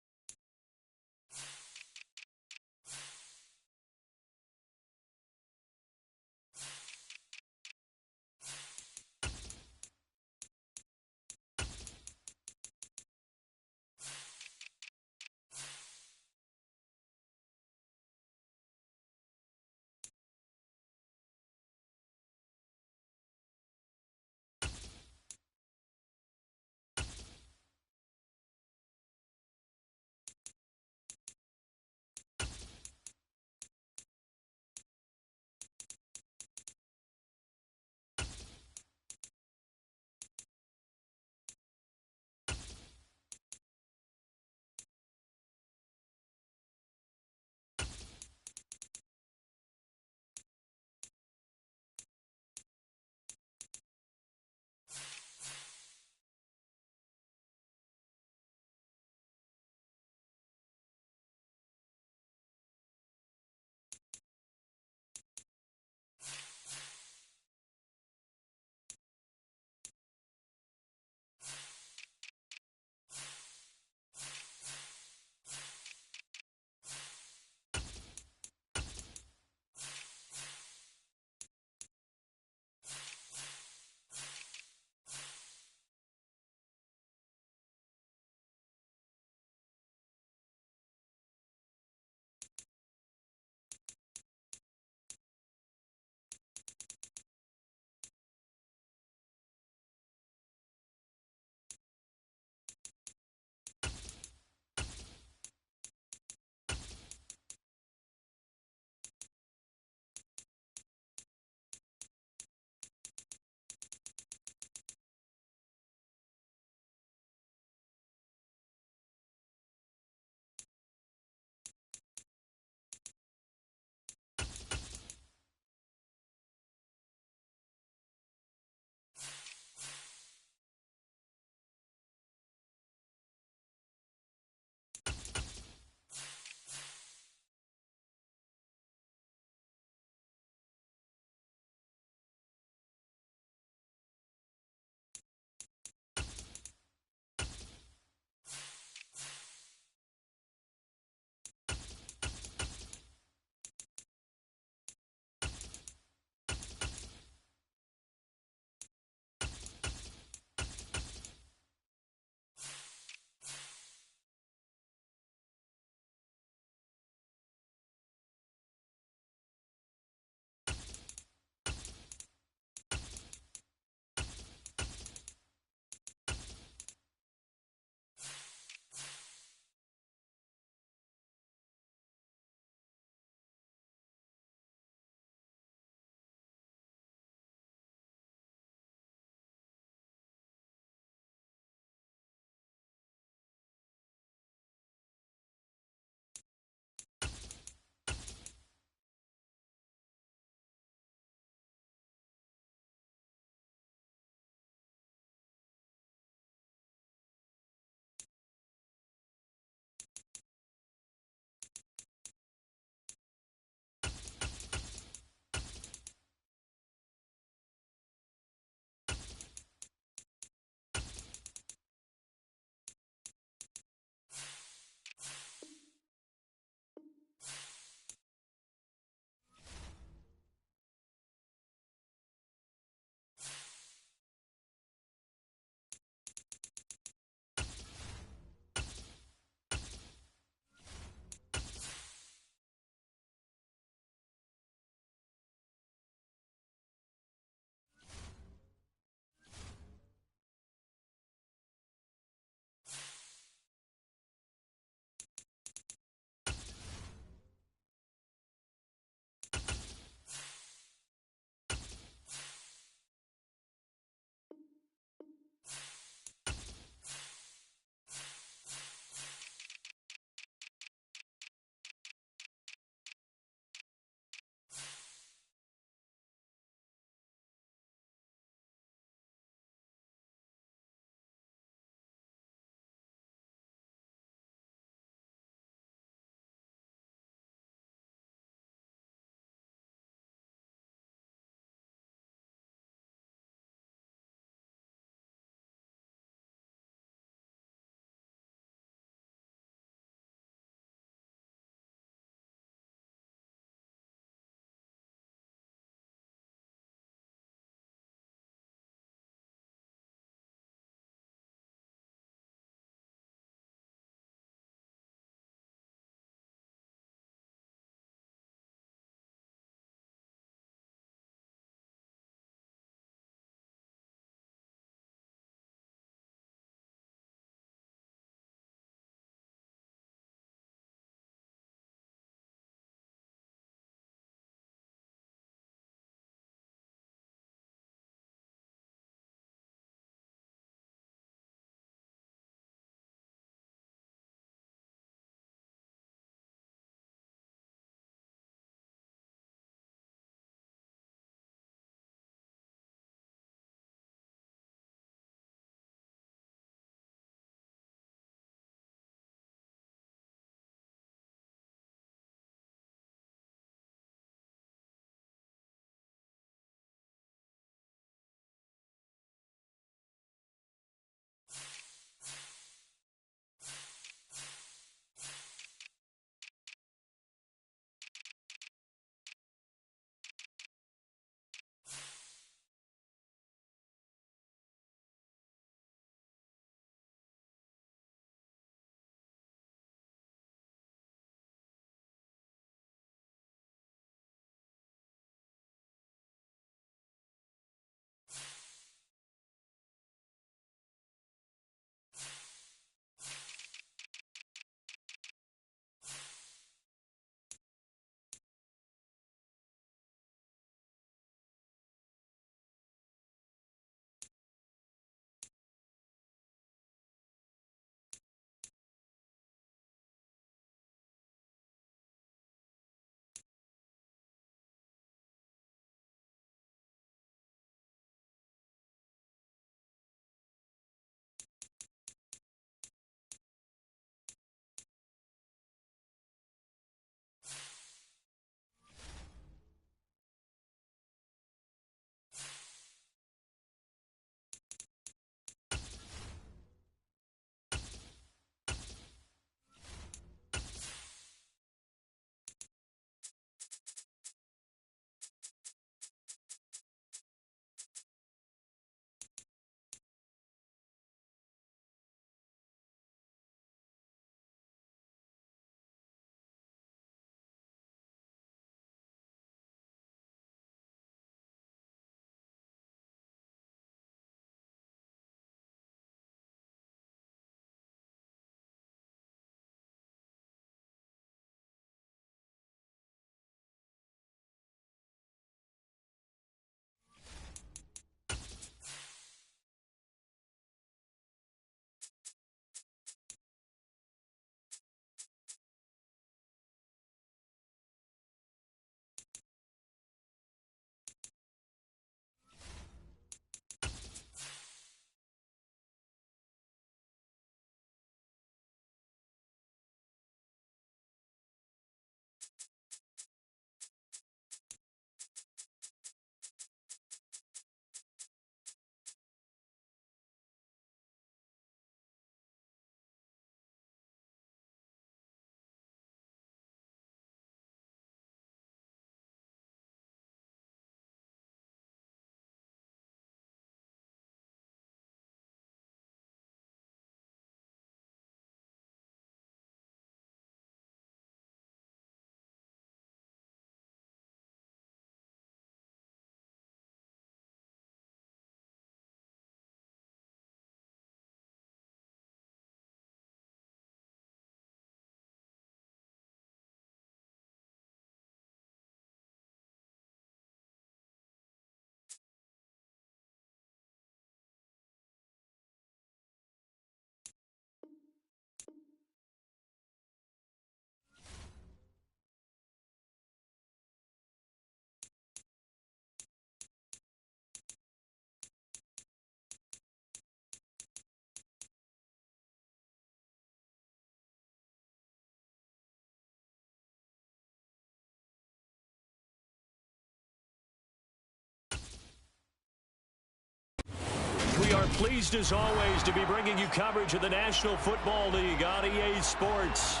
are pleased as always to be bringing you coverage of the National Football League on EA Sports.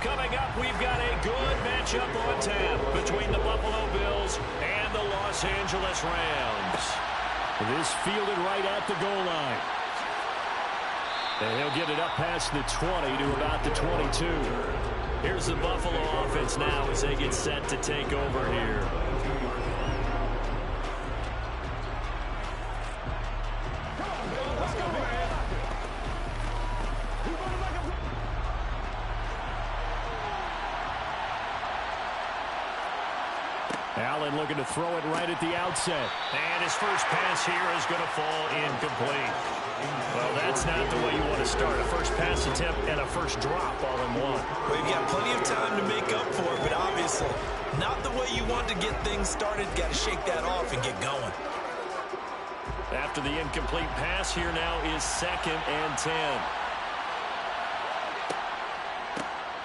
Coming up, we've got a good matchup on tap between the Buffalo Bills and the Los Angeles Rams. This fielded right at the goal line. And he'll get it up past the 20 to about the 22. Here's the Buffalo offense now as they get set to take over here. Allen looking to throw it right at the outset. And his first pass here is going to fall incomplete. Well, that's not the way you want to start. A first pass attempt and a first drop all in one. Well, you've got plenty of time to make up for it, but obviously not the way you want to get things started. Got to shake that off and get going. After the incomplete pass, here now is 2nd and 10.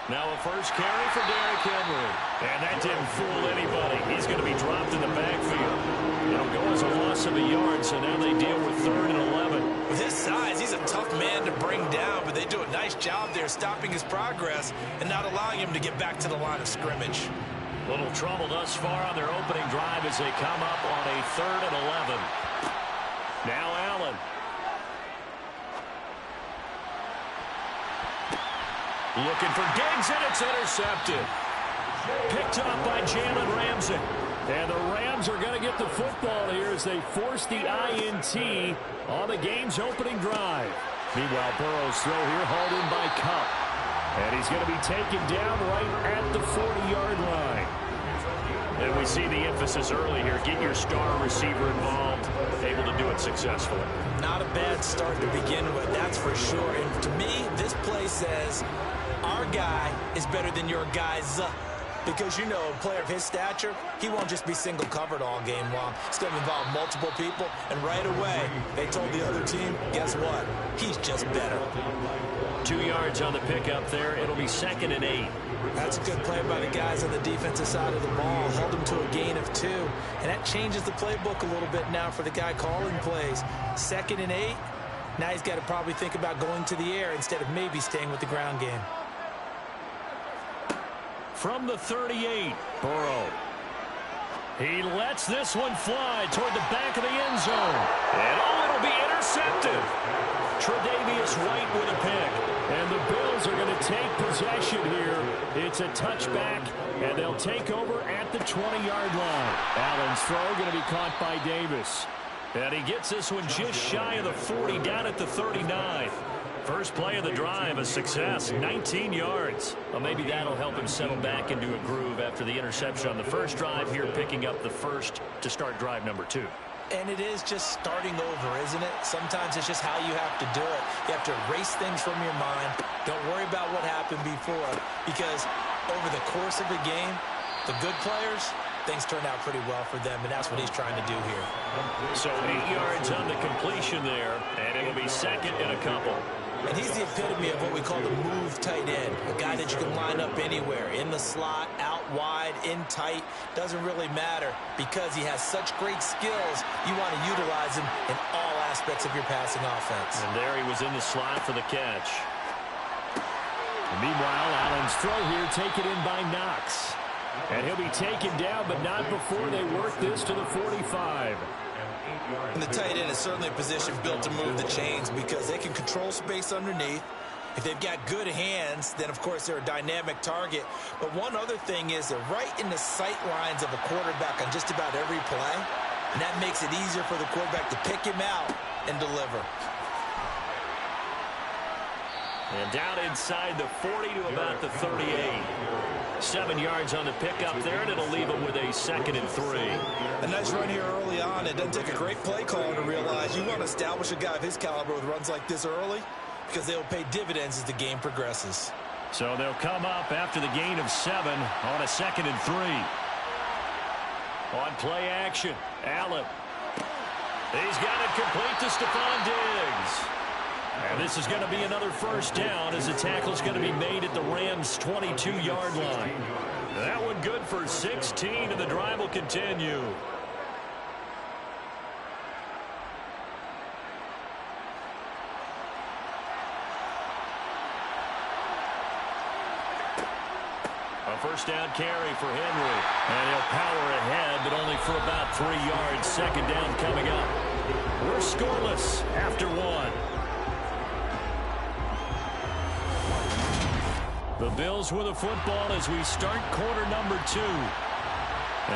Now a first carry for Derrick Henry. And that didn't fool anybody. He's going to be dropped in the backfield. It'll go as a loss of a yard, so now they deal with 3rd and 11. With his size, he's a tough man to bring down, but they do a nice job there stopping his progress and not allowing him to get back to the line of scrimmage. Little trouble thus far on their opening drive as they come up on a 3rd and 11. Now Allen. Looking for Diggs, and it's intercepted. Picked up by Jalen Ramsey. And the Rams are going to get the football here as they force the INT on the game's opening drive. Meanwhile, Burrow's throw here hauled in by Cup. And he's going to be taken down right at the 40-yard line. And we see the emphasis early here. Get your star receiver involved. Able to do it successfully. Not a bad start to begin with, that's for sure. And to me, this play says our guy is better than your guy's. Because, you know, a player of his stature, he won't just be single covered all game long. It's going to involve multiple people. And right away, they told the other team, guess what? He's just better. 2 yards on the pickup there. It'll be 2nd and 8. That's a good play by the guys on the defensive side of the ball. Held him to a gain of 2. And that changes the playbook a little bit now for the guy calling plays. 2nd and 8. Now he's got to probably think about going to the air instead of maybe staying with the ground game. From the 38, Burrow. He lets this one fly toward the back of the end zone. And it'll be intercepted. Tre'Davious White with a pick. And the Bills are going to take possession here. It's a touchback, and they'll take over at the 20-yard line. Allen's throw going to be caught by Davis. And he gets this one just shy of the 40, down at the 39. First play of the drive, a success, 19 yards. Well, maybe that'll help him settle back into a groove after the interception on the first drive here, picking up the first to start drive number 2. And it is just starting over, isn't it? Sometimes it's just how you have to do it. You have to erase things from your mind. Don't worry about what happened before, because over the course of a game, the good players, things turn out pretty well for them, and that's what he's trying to do here. So 8 yards on the completion there, and it'll be 2nd and a couple. And he's the epitome of what we call the move tight end, a guy that you can line up anywhere, in the slot, out wide, in tight, doesn't really matter because he has such great skills. You want to utilize him in all aspects of your passing offense. And there he was in the slot for the catch. And meanwhile, Allen's throw here taken in by Knox. And he'll be taken down, but not before they work this to the 45. And the tight end is certainly a position built to move the chains because they can control space underneath. If they've got good hands, then, of course, they're a dynamic target. But one other thing is they're right in the sight lines of a quarterback on just about every play. And that makes it easier for the quarterback to pick him out and deliver. And down inside the 40 to about the 38. 7 yards on the pickup there, and it'll leave them with a 2nd and 3. A nice run here early on. It doesn't take a great play caller to realize you want to establish a guy of his caliber with runs like this early because they'll pay dividends as the game progresses. So they'll come up after the gain of 7 on a 2nd and 3. On play action, Allen. He's got it complete to Stephon Diggs. And this is going to be another first down as the tackle's going to be made at the Rams' 22-yard line. That one good for 16, and the drive will continue. first down carry for Henry. And he'll power ahead, but only for about 3 yards. Second down coming up. We're scoreless after 1. The Bills with the football as we start quarter number 2.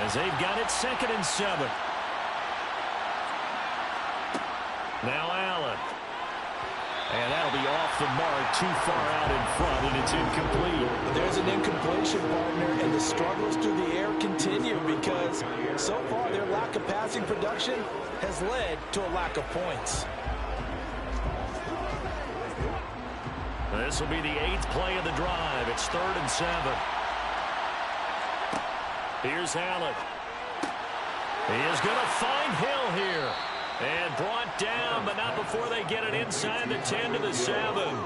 As they've got it 2nd and 7. Now Allen. And that'll be off the mark, too far out in front, and it's incomplete. There's an incompletion, partner, and the struggles through the air continue because so far their lack of passing production has led to a lack of points. This will be the 8th play of the drive. It's 3rd and 7. Here's Allen. He is going to find Hill here. And brought down, but not before they get it inside the 10 to the 7.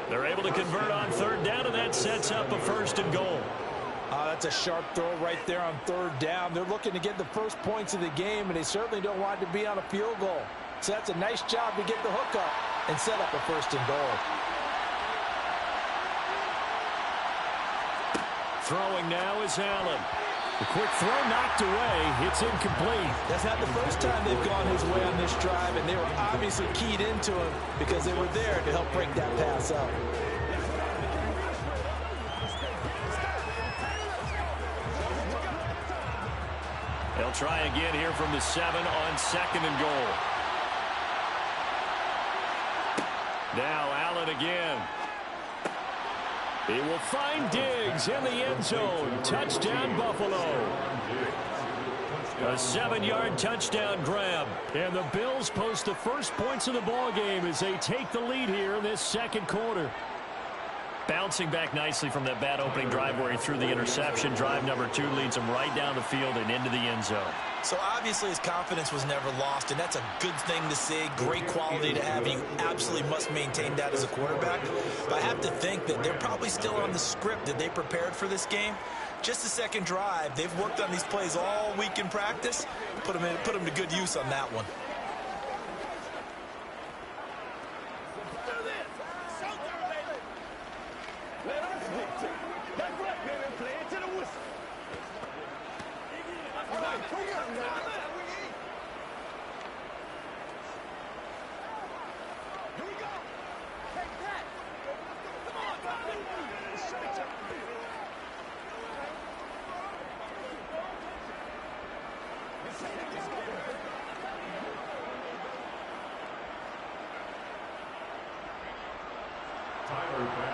They're able to convert on 3rd down, and that sets up a 1st and goal. That's a sharp throw right there on 3rd down. They're looking to get the first points of the game, and they certainly don't want to be on a field goal. So that's a nice job to get the hook up and set up a 1st and goal. Throwing now is Allen. The quick throw knocked away. It's incomplete. That's not the first time they've gone his way on this drive, and they were obviously keyed into him because they were there to help break that pass up. They'll try again here from the 7 on 2nd and goal. Now Allen again. He will find Diggs in the end zone. Touchdown, Buffalo. A 7-yard touchdown grab. And the Bills post the first points of the ball game as they take the lead here in this 2nd quarter. Bouncing back nicely from that bad opening drive where he threw the interception. Drive number 2 leads him right down the field and into the end zone. So obviously his confidence was never lost, and that's a good thing to see. Great quality to have. You absolutely must maintain that as a quarterback. But I have to think that they're probably still on the script that they prepared for this game. Just the 2nd drive. They've worked on these plays all week in practice. Put them to good use on that one.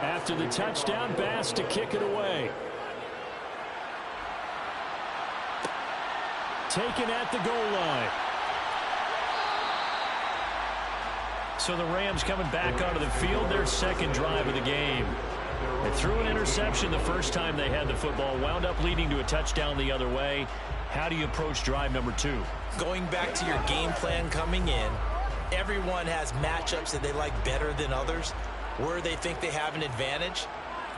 After the touchdown, Bass to kick it away. Taken at the goal line. So the Rams coming back onto the field, their 2nd drive of the game. They threw an interception the first time they had the football, wound up leading to a touchdown the other way. How do you approach drive number 2? Going back to your game plan coming in, everyone has matchups that they like better than others. Where they think they have an advantage,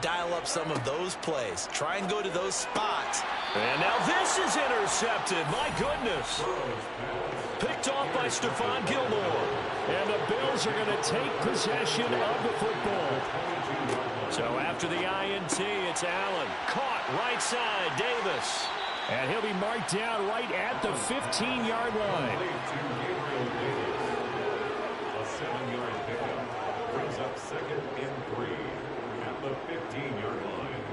dial up some of those plays. Try and go to those spots. And now this is intercepted. My goodness. Picked off by Stephon Gilmore. And the Bills are going to take possession of the football. So after the INT, it's Allen. Caught right side, Davis. And he'll be marked down right at the 15-yard line. A 7-yard pickup brings up 2nd and 3 at the 15-yard line.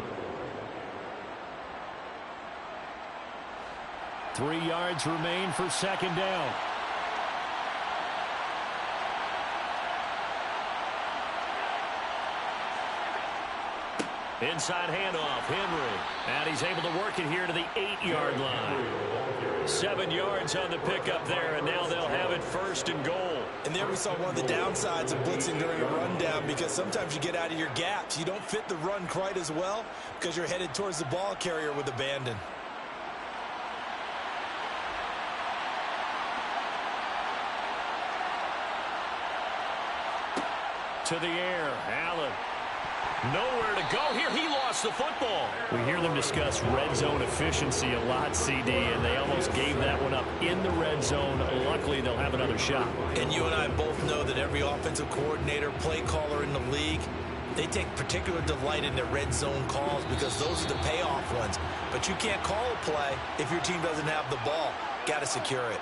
3 yards remain for 2nd down. Inside handoff, Henry. And he's able to work it here to the 8-yard line. 7 yards on the pickup there, and now they'll have it 1st and goal. And there we saw one of the downsides of blitzing during a rundown, because sometimes you get out of your gaps. You don't fit the run quite as well because you're headed towards the ball carrier with abandon. To the air, Allen. Nowhere to go here. He lost the football. We hear them discuss red zone efficiency a lot, CD, and they almost gave that one up in the red zone. Luckily, they'll have another shot. And you and I both know that every offensive coordinator, play caller in the league They take particular delight in their red zone calls because those are the payoff ones. But you can't call a play if your team doesn't have the ball. Got to secure it.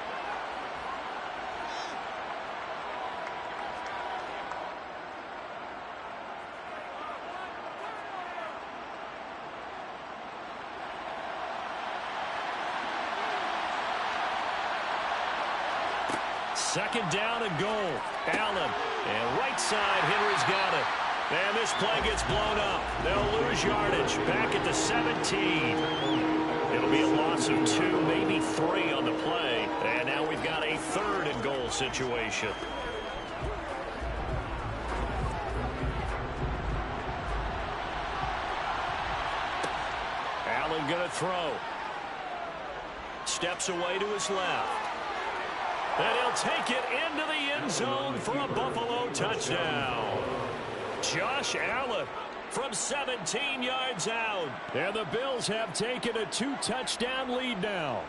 Second down and goal. Allen. And right side, Henry's got it. And this play gets blown up. They'll lose yardage. Back at the 17. It'll be a loss of 2, maybe 3 on the play. And now we've got a 3rd and goal situation. Allen going to throw. Steps away to his left. And he'll take it into the end zone for a Buffalo touchdown. Josh Allen from 17 yards out. And the Bills have taken a 2-touchdown lead now.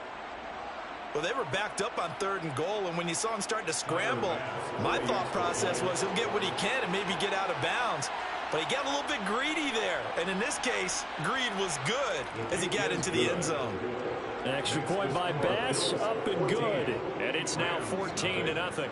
Well, they were backed up on 3rd and goal, and when you saw him starting to scramble, my thought process was he'll get what he can and maybe get out of bounds. But he got a little bit greedy there. And in this case, greed was good as he got into the end zone. An extra point by Bass, up and good. And it's now 14-0.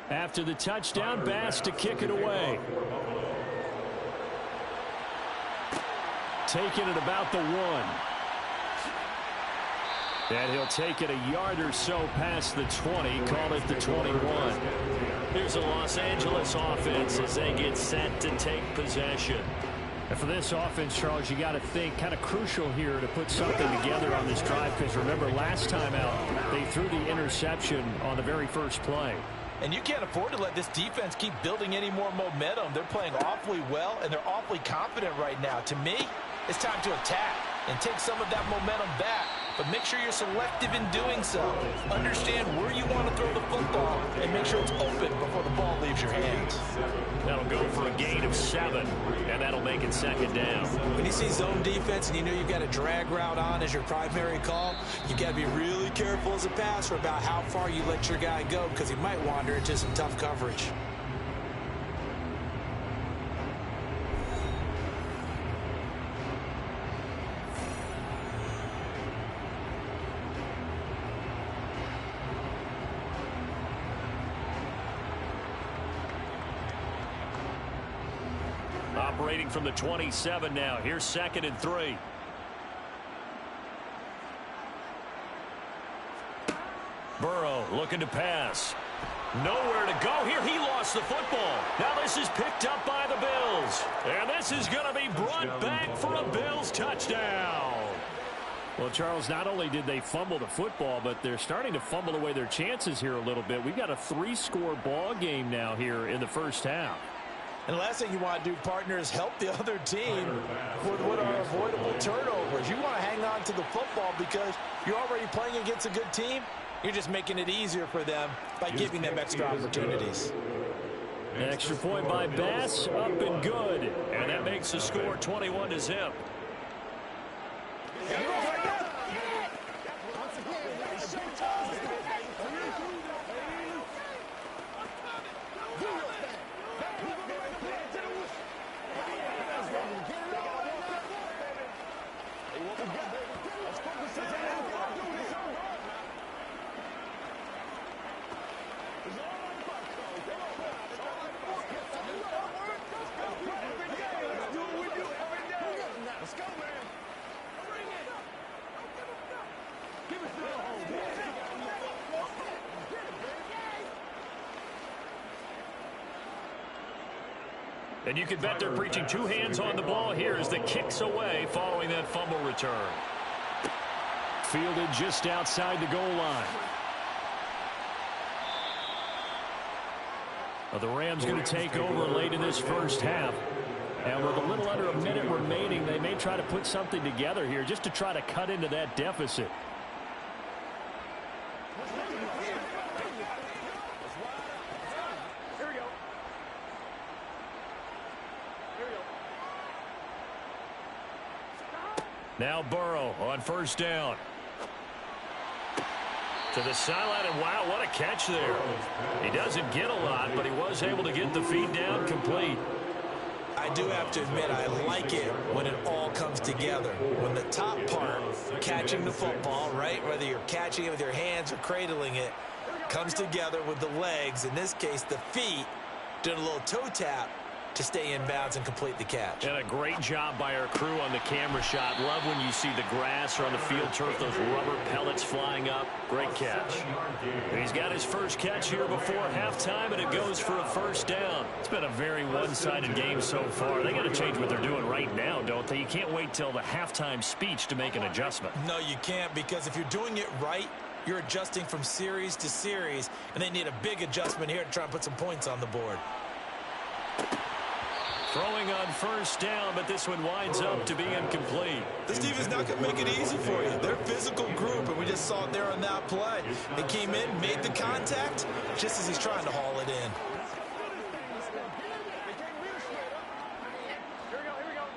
After the touchdown, Bass to kick it away. Taking it about the 1. And he'll take it a yard or so past the 20, call it the 21. Here's a Los Angeles offense as they get set to take possession. And for this offense, Charles, you got to think kind of crucial here to put something together on this drive, because remember last time out they threw the interception on the very first play. And you can't afford to let this defense keep building any more momentum. They're playing awfully well, and they're awfully confident right now. To me, it's time to attack and take some of that momentum back. But make sure you're selective in doing so. Understand where you want to throw the football and make sure it's open before the ball leaves your hands. That'll go for a gain of 7, and that'll make it 2nd down. When you see zone defense and you know you've got a drag route on as your primary call, you've got to be really careful as a passer about how far you let your guy go, because he might wander into some tough coverage. Operating from the 27 now. Here's 2nd and 3. Burrow looking to pass. Nowhere to go here. He lost the football. Now this is picked up by the Bills. And this is going to be brought back for a Bills touchdown. Well, Charles, not only did they fumble the football, but they're starting to fumble away their chances here a little bit. We've got a 3-score ball game now here in the first half. And the last thing you want to do, partner, is help the other team with what are avoidable turnovers. You want to hang on to the football because you're already playing against a good team. You're just making it easier for them by giving them extra opportunities. An extra point by Bass, up and good. And that makes the score 21-0. And you can bet they're preaching two hands on the ball here as the kick's away following that fumble return. Fielded just outside the goal line. Well, the Rams going to take over late in this first half. And with a little under a minute remaining, they may try to put something together here just to try to cut into that deficit. Now Burrow on first down. To the sideline, and wow, what a catch there. He doesn't get a lot, but he was able to get the feed down complete. I do have to admit, I like it when it all comes together. When the top part, catching the football, right, whether you're catching it with your hands or cradling it, comes together with the legs, in this case the feet, doing a little toe tap to stay in bounds and complete the catch. And a great job by our crew on the camera shot. Love when you see the grass or on the field turf, those rubber pellets flying up. Great catch. And he's got his first catch here before halftime, and it goes for a first down. It's been a very one-sided game so far. They got to change what they're doing right now, don't they? You can't wait till the halftime speech to make an adjustment. No, you can't, because if you're doing it right, you're adjusting from series to series, and they need a big adjustment here to try and put some points on the board. Throwing on first down, but this one winds up to be incomplete. This defense not going to make it easy for you. They're a physical group, and we just saw it there on that play. They came in, made the contact, just as he's trying to haul it in.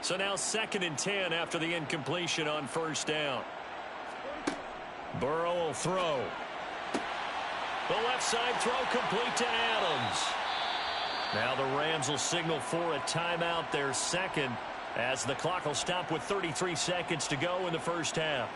So now 2nd and 10 after the incompletion on first down. Burrow will throw. The left side throw complete to Adams. Now the Rams will signal for a timeout, their second, as the clock will stop with 33 seconds to go in the first half.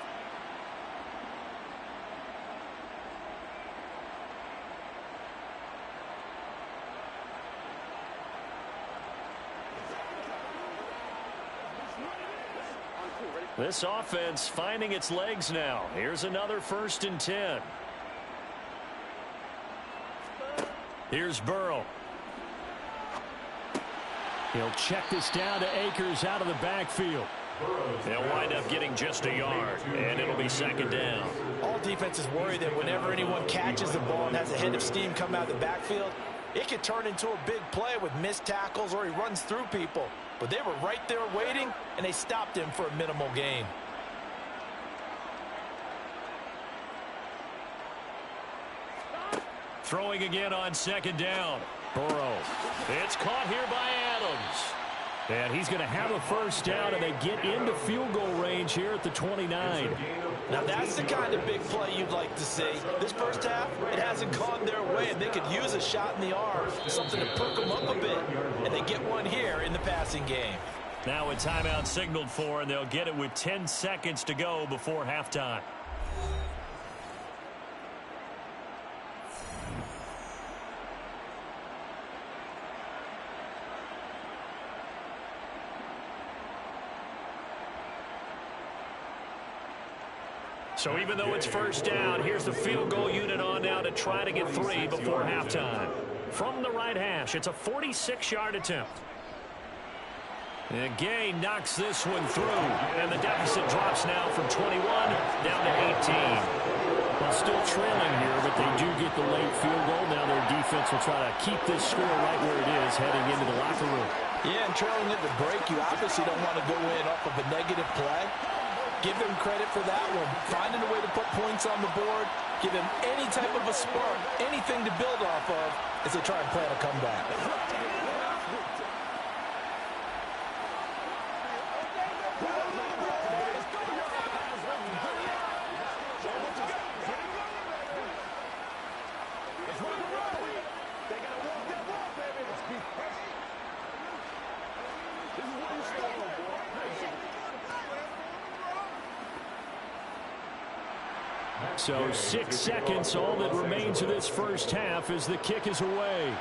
This offense finding its legs now. Here's another 1st and 10. Here's Burrow. He'll check this down to Akers out of the backfield. They'll wind up getting just a yard, and it'll be 2nd down. All defenses worry that whenever anyone catches the ball and has a head of steam come out of the backfield, it could turn into a big play with missed tackles or he runs through people. But they were right there waiting, and they stopped him for a minimal gain. Throwing again on 2nd down. Burrow. It's caught here by Adams. And he's going to have a first down, and they get into field goal range here at the 29. Now that's the kind of big play you'd like to see. This first half, it hasn't gone their way, and they could use a shot in the arm, something to perk them up a bit. And they get one here in the passing game. Now a timeout signaled for, and they'll get it with 10 seconds to go before halftime. So even though it's first down, here's the field goal unit on now to try to get 3 before halftime. From the right hash, it's a 46-yard attempt. And Gay knocks this one through, and the deficit drops now from 21 down to 18. Well, still trailing here, but they do get the late field goal. Now their defense will try to keep this score right where it is heading into the locker room. Yeah, and trailing at the break, you obviously don't want to go in off of a negative play. Give them credit for that one. Finding a way to put points on the board, give them any type of a spark, anything to build off of as they try and plan a comeback. So 6 seconds, all that remains of this first half as the kick is away.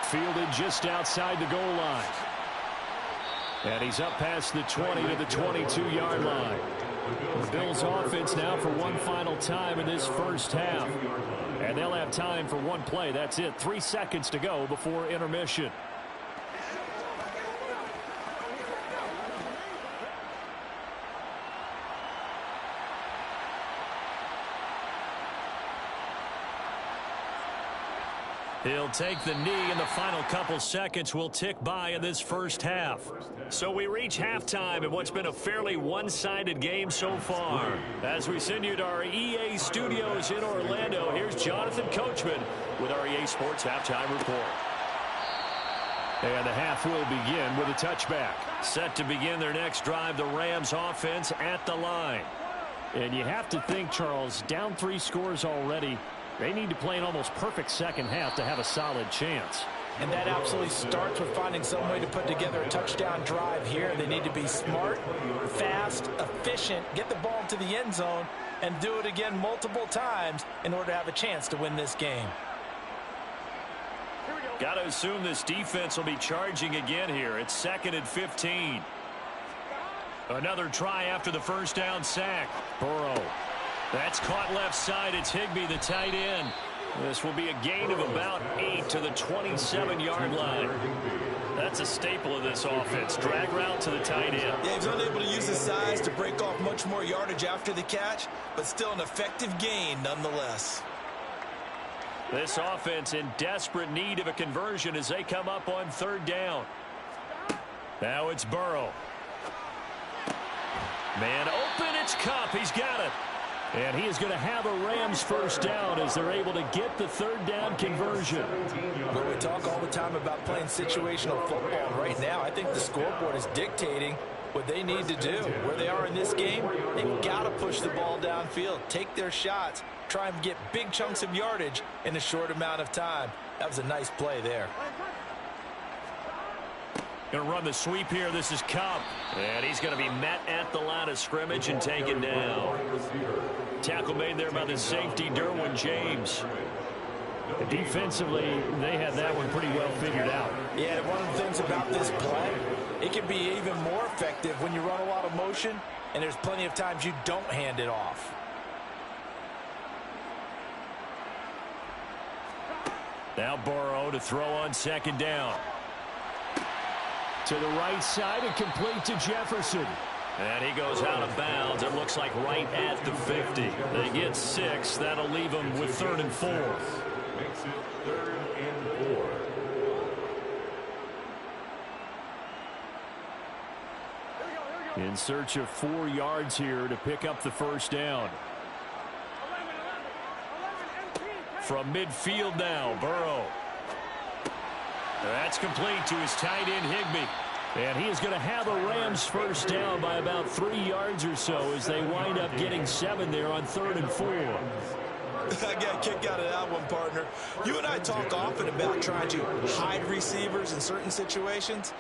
Fielded just outside the goal line. And he's up past the 20 to the 22-yard line. The Bills offense now for one final time in this first half. And they'll have time for one play. That's it. 3 seconds to go before intermission. He'll take the knee, and the final couple seconds will tick by in this first half. So we reach halftime in what's been a fairly one-sided game so far. As we send you to our EA studios in Orlando, here's Jonathan Coachman with our EA Sports Halftime Report. And the half will begin with a touchback. Set to begin their next drive, the Rams offense at the line. And you have to think, Charles, down 3 scores already. They need to play an almost perfect second half to have a solid chance. And that absolutely starts with finding some way to put together a touchdown drive here. They need to be smart, fast, efficient, get the ball to the end zone, and do it again multiple times in order to have a chance to win this game. Got to assume this defense will be charging again here. It's 2nd and 15. Another try after the first down sack. Burrow. That's caught left side. It's Higbee, the tight end. This will be a gain of about 8 to the 27-yard line. That's a staple of this offense. Drag route to the tight end. Yeah, he's unable to use his size to break off much more yardage after the catch, but still an effective gain nonetheless. This offense in desperate need of a conversion as they come up on 3rd down. Now it's Burrow. Man open, it's Cup. He's got it. And he is going to have a Rams first down as they're able to get the 3rd down conversion. Well, we talk all the time about playing situational football. Right now, I think the scoreboard is dictating what they need to do. Where they are in this game, they've got to push the ball downfield, take their shots, try and get big chunks of yardage in a short amount of time. That was a nice play there. Going to run the sweep here. This is Cup. And he's going to be met at the line of scrimmage and taken down. Tackle made there by the safety, Derwin James. Defensively, they had that one pretty well figured out. Yeah, one of the things about this play, it can be even more effective when you run a lot of motion, and there's plenty of times you don't hand it off. Now Burrow to throw on 2nd down. To the right side and complete to Jefferson. And he goes out of bounds. It looks like right at the 50. They get 6. That'll leave them with 3rd and 4. Makes it 3rd and 4. In search of 4 yards here to pick up the first down. From midfield now, Burrow. That's complete to his tight end, Higbee. And he is going to have a Rams first down by about 3 yards or so as they wind up getting 7 there on 3rd and 4. I got a kick out of that one, partner. You and I talk often about trying to hide receivers in certain situations,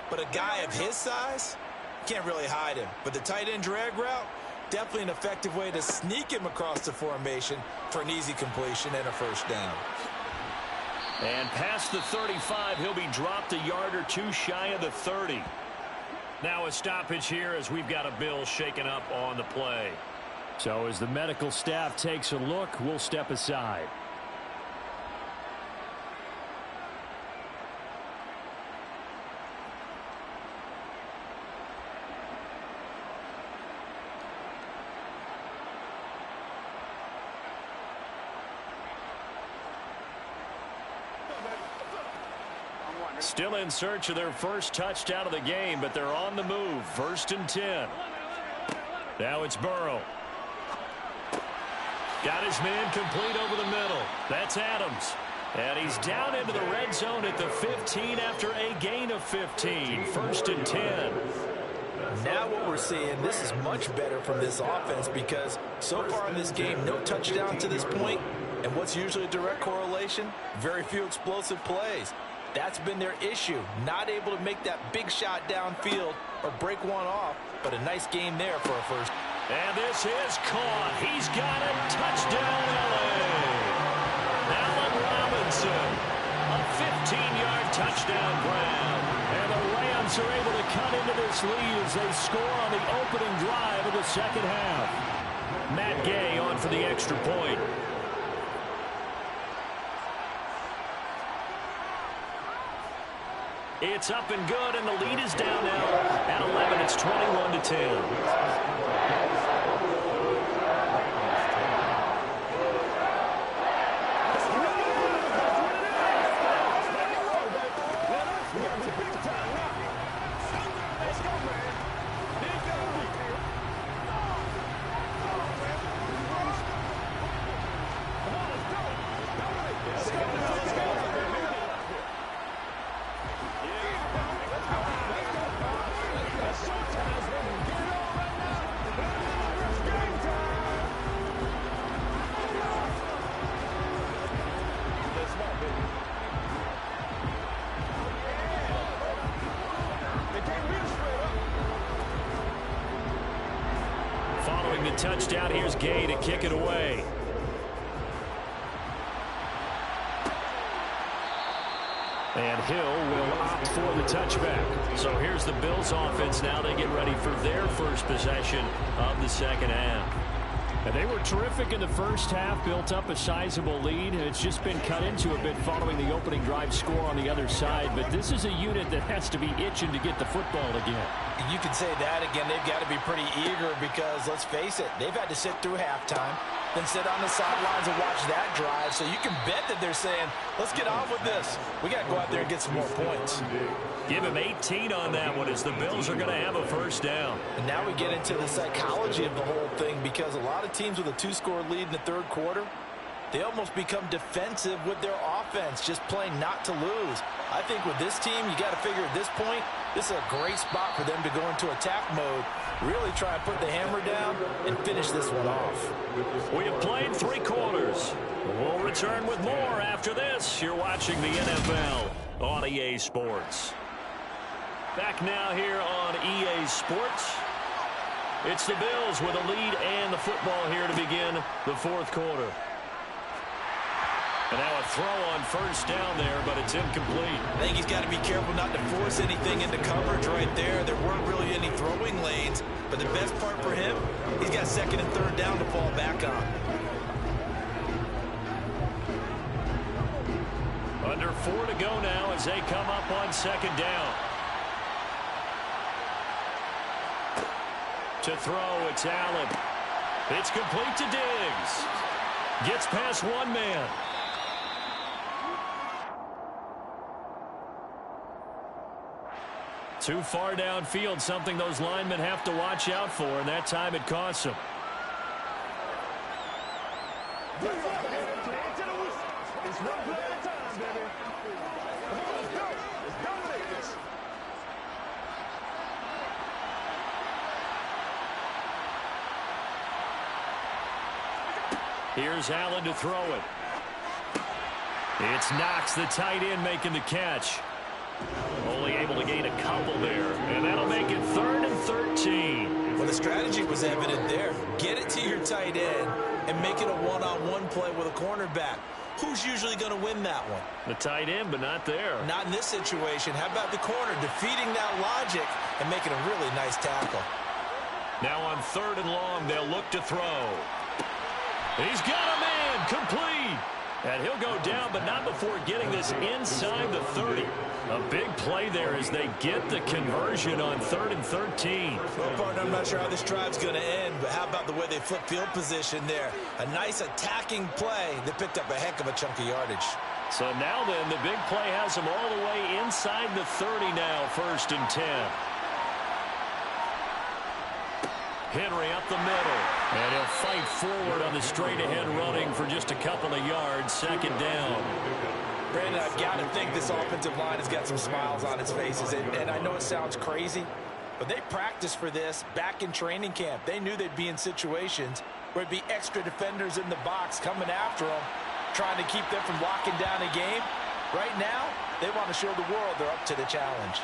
but a guy of his size can't really hide him. But the tight end drag route, definitely an effective way to sneak him across the formation for an easy completion and a first down. And past the 35, he'll be dropped a yard or 2 shy of the 30. Now a stoppage here as we've got a Bill shaken up on the play. So as the medical staff takes a look, we'll step aside. Still in search of their first touchdown of the game, but they're on the move. 1st and 10. Now it's Burrow. Got his man complete over the middle. That's Adams. And he's down into the red zone at the 15 after a gain of 15. 1st and 10. Now what we're seeing, this is much better from this offense because so far in this game, no touchdown to this point. And what's usually a direct correlation? Very few explosive plays. That's been their issue. Not able to make that big shot downfield or break one off, but a nice game there for a first. And this is caught. He's got it. Touchdown, L.A. Allen Robinson. A 15-yard touchdown grab. And the Rams are able to cut into this lead as they score on the opening drive of the second half. Matt Gay on for the extra point. It's up and good, and the lead is down now at 11. It's 21-10. touchdown. Here's Gay to kick it away. And Hill will opt for the touchback. So here's the Bills offense now. They get ready for their first possession of the second half. And they were terrific in the first half, built up a sizable lead, and it's just been cut into a bit following the opening drive score on the other side. But this is a unit that has to be itching to get the football again. You can say that again. They've got to be pretty eager because, let's face it, they've had to sit through halftime, then sit on the sidelines and watch that drive. So you can bet that they're saying, let's get on with this. We got to go out there and get some more points. Give him 18 on that one as the Bills are going to have a first down. And now we get into the psychology of the whole thing because a lot of teams with a two-score lead in the third quarter, they almost become defensive with their offense, just playing not to lose. I think with this team, you got to figure at this point, this is a great spot for them to go into attack mode, really try and put the hammer down and finish this one off. We have played 3 quarters. We'll return with more after this. You're watching the NFL on EA Sports. Back now here on EA Sports. It's the Bills with a lead and the football here to begin the fourth quarter. And now a throw on first down there, but it's incomplete. I think he's got to be careful not to force anything into coverage right there. There weren't really any throwing lanes, but the best part for him, he's got second and third down to fall back on. Under 4 to go now as they come up on second down. To throw, it's Allen. It's complete to Diggs. Gets past one man. Too far downfield, something those linemen have to watch out for, and that time it costs them. It's one play at a time, baby. Come on, let's go. Let's dominate this. Here's Allen to throw it. It's Knox, the tight end, making the catch. Only able to gain a couple there, and that'll make it 3rd and 13. Well, the strategy was evident there. Get it to your tight end and make it a one-on-one play with a cornerback. Who's usually going to win that one? The tight end, but not there. Not in this situation. How about the corner defeating that logic and making a really nice tackle? Now on 3rd and long, they'll look to throw. He's got a man, complete. And he'll go down, but not before getting this inside the 30. A big play there as they get the conversion on 3rd and 13. Well, partner, I'm not sure how this drive's going to end, but how about the way they flip field position there? A nice attacking play that picked up a heck of a chunk of yardage. So now then, the big play has them all the way inside the 30 now, 1st and 10. Henry up the middle, and he'll fight forward on the straight-ahead running for just a couple of yards, 2nd down. Brandon, I've got to think this offensive line has got some smiles on its faces, and I know it sounds crazy, but they practiced for this back in training camp. They knew they'd be in situations where it'd be extra defenders in the box coming after them, trying to keep them from locking down a game. Right now, they want to show the world they're up to the challenge.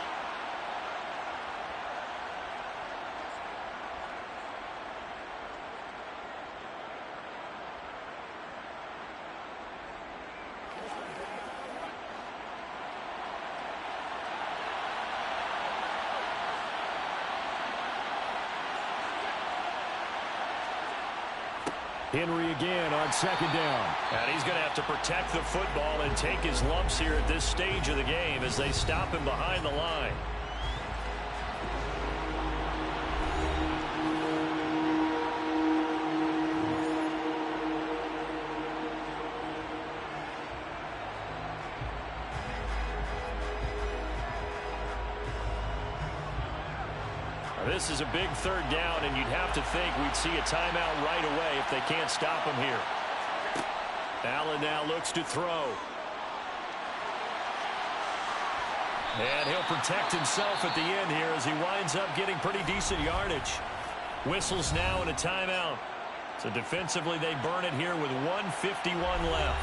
Henry again on 2nd down. And he's going to have to protect the football and take his lumps here at this stage of the game as they stop him behind the line. This is a big 3rd down, and you'd have to think we'd see a timeout right away if they can't stop him here. Allen now looks to throw. And he'll protect himself at the end here as he winds up getting pretty decent yardage. Whistles now and a timeout. So defensively they burn it here with 1:51 left.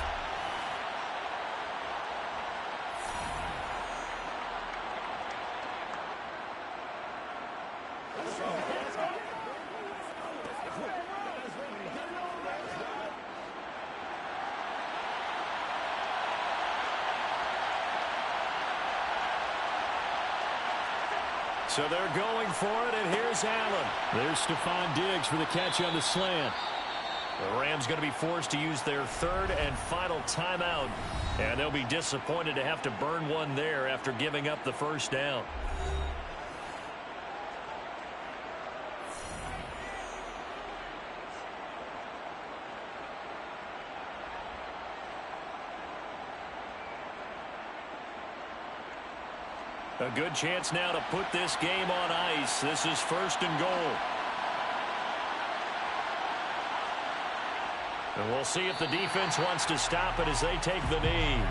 So they're going for it, and here's Allen. There's Stephon Diggs for the catch on the slant. The Rams going to be forced to use their third and final timeout, and they'll be disappointed to have to burn one there after giving up the first down. A good chance now to put this game on ice. This is 1st and goal. And we'll see if the defense wants to stop it as they take the knee.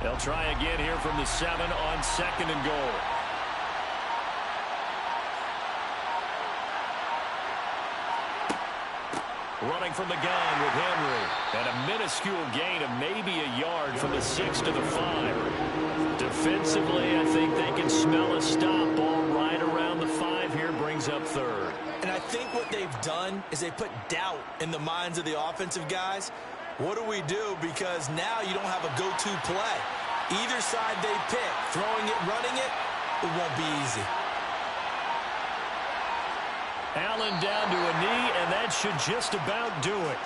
They'll try again here from the 7 on 2nd and goal. Running from the gun with Henry. And a minuscule gain of maybe a yard from the 6 to the 5. Defensively, I think they can smell a stop. Ball right around the 5 here, brings up 3rd. And I think what they've done is they put doubt in the minds of the offensive guys. What do we do? Because now you don't have a go-to play. Either side they pick, throwing it, running it, it won't be easy. Allen down to a knee, and that should just about do it.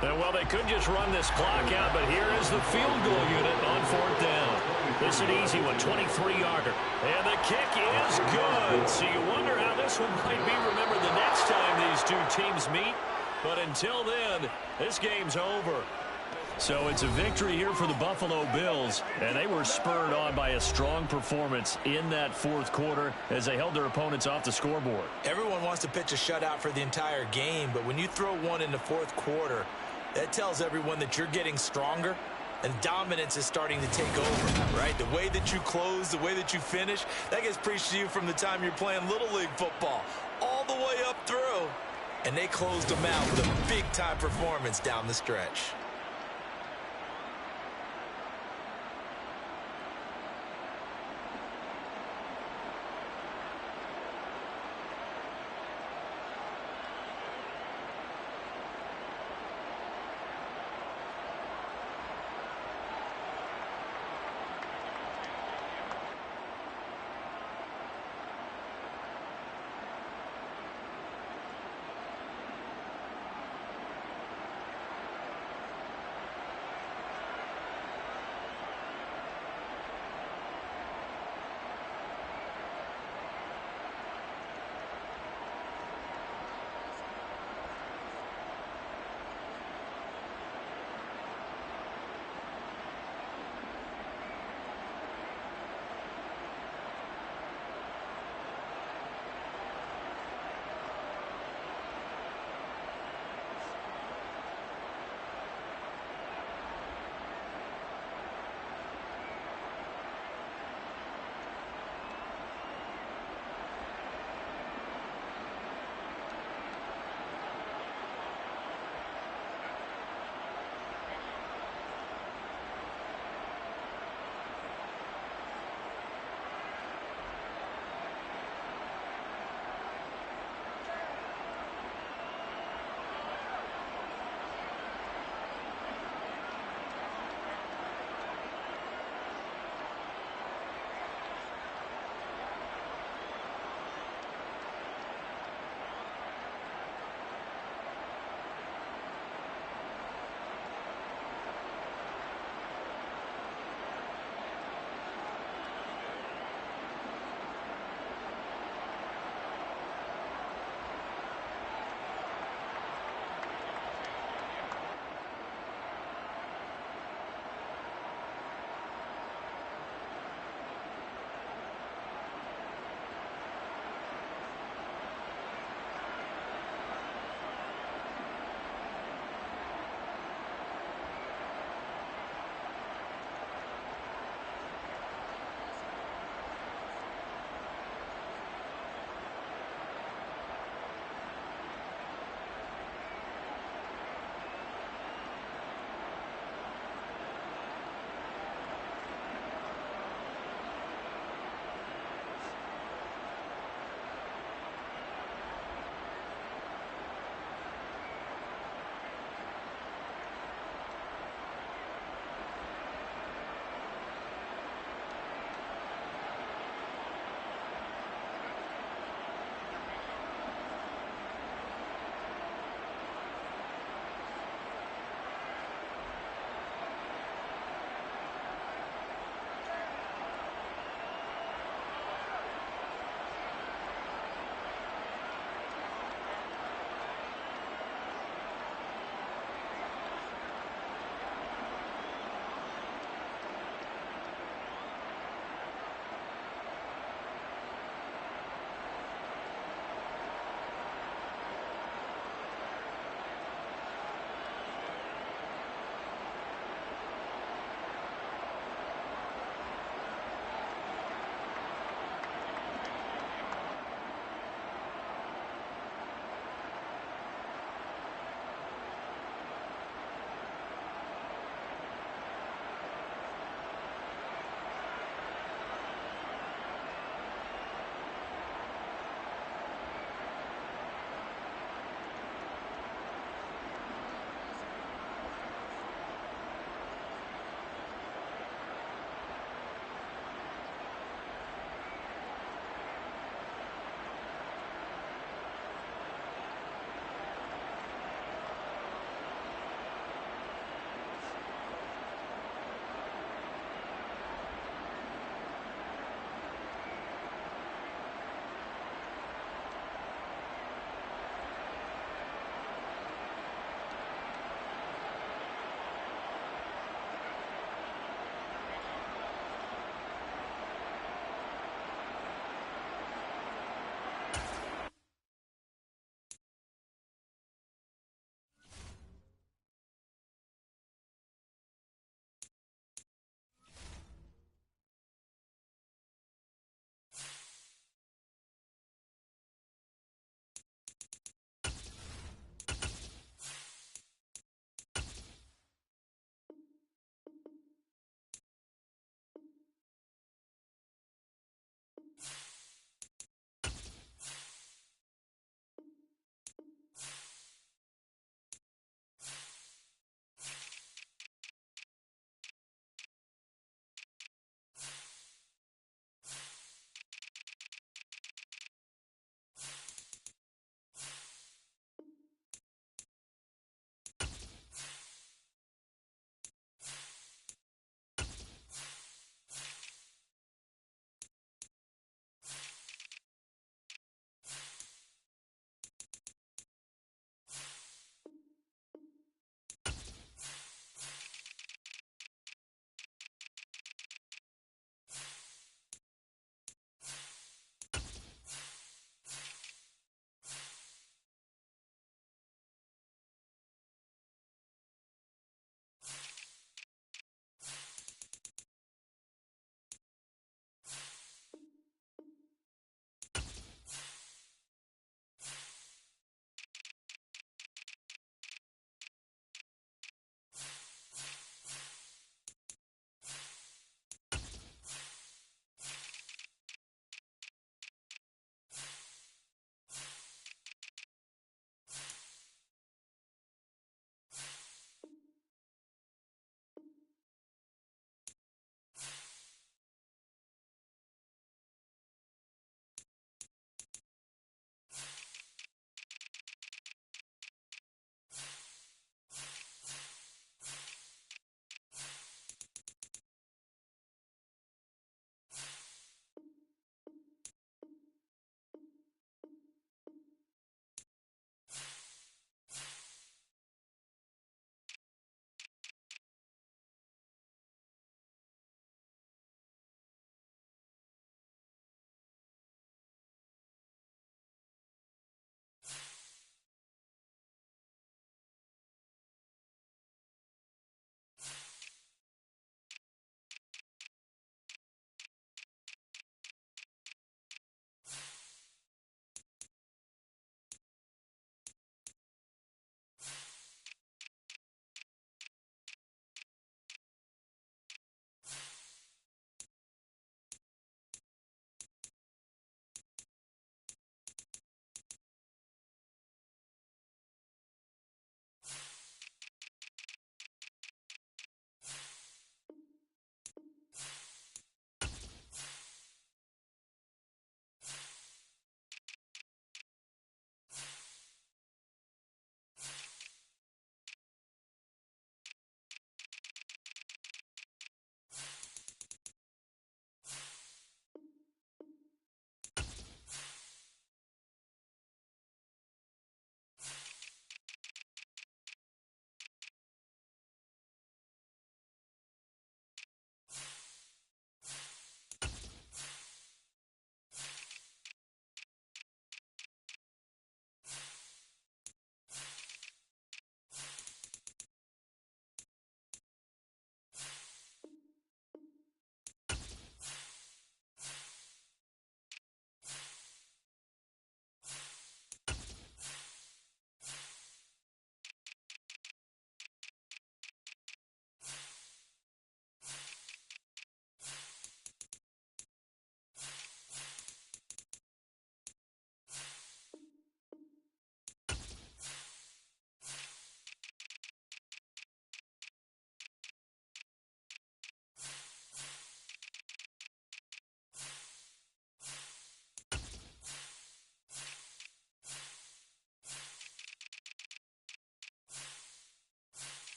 And well, they could just run this clock out, but here is the field goal unit on 4th down. This is an easy one, 23-yarder. And the kick is good. So you wonder how this one might be remembered the next time these two teams meet. But until then, this game's over. So it's a victory here for the Buffalo Bills, and they were spurred on by a strong performance in that 4th quarter as they held their opponents off the scoreboard. Everyone wants to pitch a shutout for the entire game, but when you throw one in the 4th quarter, that tells everyone that you're getting stronger and dominance is starting to take over, right? The way that you close, the way that you finish, that gets preached to you from the time you're playing Little League football all the way up through. And they closed them out with a big-time performance down the stretch.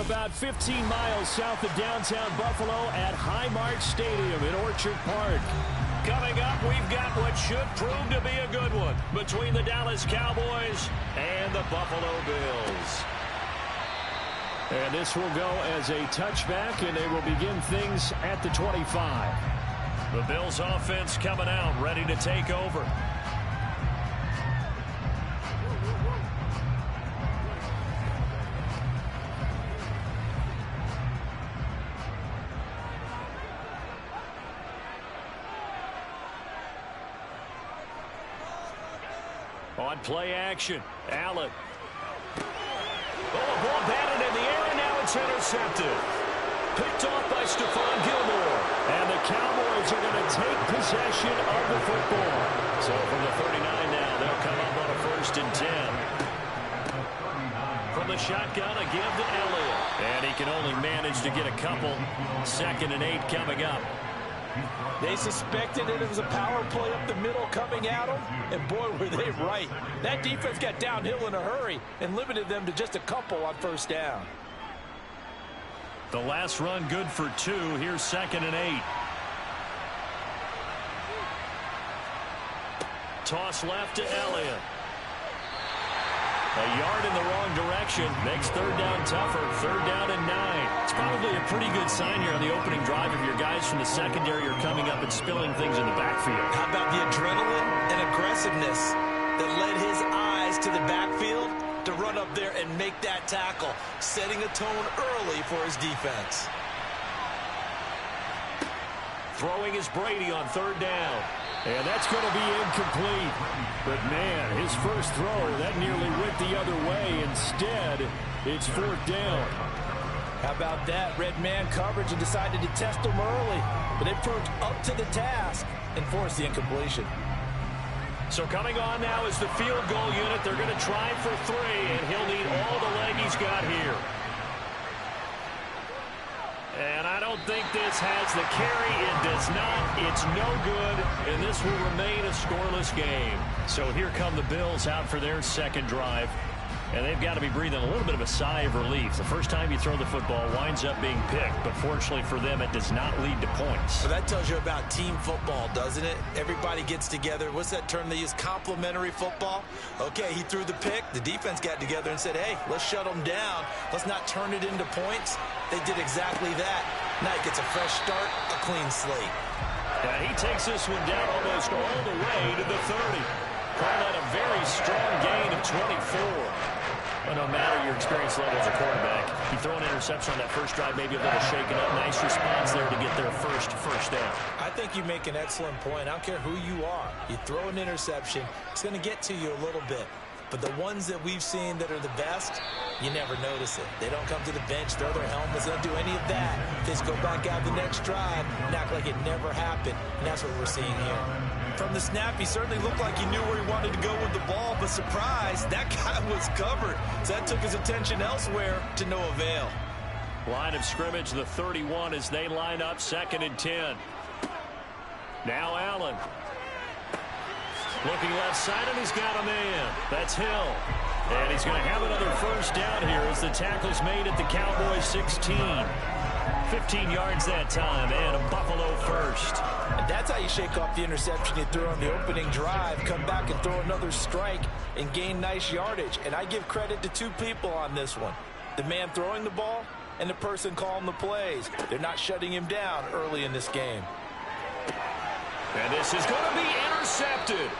about 15 miles south of downtown Buffalo at Highmark Stadium in Orchard Park. Coming up, we've got what should prove to be a good one between the Dallas Cowboys and the Buffalo Bills. And this will go as a touchback, and they will begin things at the 25. The Bills offense coming out, ready to take over. On play action, Allen. Oh, a ball batted in the air, and now it's intercepted. Picked off by Stephon Gilmore. And the Cowboys are going to take possession of the football. So from the 39 now, they'll come up on a 1st and 10. From the shotgun, a give to Elliott. And he can only manage to get a couple. 2nd and 8 coming up. They suspected that it was a power play up the middle coming at them, and boy, were they right. That defense got downhill in a hurry and limited them to just a couple on 1st down. The last run good for 2. Here's 2nd and 8. Toss left to Elliott. A yard in the wrong direction. Makes 3rd down tougher. 3rd down and 9. It's probably a pretty good sign here on the opening drive if your guys from the secondary are coming up and spilling things in the backfield. How about the adrenaline and aggressiveness that led his eyes to the backfield to run up there and make that tackle, setting a tone early for his defense. Throwing is Brady on 3rd down. And that's going to be incomplete. But, man, his first throw, that nearly went the other way. Instead, it's 4th down. How about that? Red man coverage and decided to test him early. But it proved up to the task and forced the incompletion. So coming on now is the field goal unit. They're going to try for 3, and he'll need all the leg he's got here. And I don't think this has the carry. It does not. It's no good, and this will remain a scoreless game. So here come the Bills out for their 2nd drive. And they've got to be breathing a little bit of a sigh of relief. The first time you throw the football winds up being picked, but fortunately for them, it does not lead to points. So that tells you about team football, doesn't it? Everybody gets together. What's that term they use? Complementary football? Okay, he threw the pick. The defense got together and said, hey, let's shut them down. Let's not turn it into points. They did exactly that. Knight gets a fresh start, a clean slate. And he takes this one down almost all the way to the 30. Call that a very strong gain of 24. Well, no matter your experience level as a quarterback, you throw an interception on that first drive, maybe a little shaken up. Nice response there to get their first down. I think you make an excellent point. I don't care who you are. You throw an interception, it's going to get to you a little bit. But the ones that we've seen that are the best, you never notice it. They don't come to the bench, throw their helmets, they don't do any of that. They just go back out the next drive and act like it never happened. And that's what we're seeing here. From the snap, he certainly looked like he knew where he wanted to go with the ball, but surprise, that guy was covered. So that took his attention elsewhere to no avail. Line of scrimmage, the 31 as they line up, 2nd and 10. Now Allen. Looking left side, and he's got a man. That's Hill. And he's going to have another first down here as the tackle's made at the Cowboys 16. 15 yards that time, and a Buffalo first. And that's how you shake off the interception you threw on the opening drive, come back and throw another strike and gain nice yardage. And I give credit to 2 people on this one. The man throwing the ball and the person calling the plays. They're not shutting him down early in this game. And this is going to be intercepted.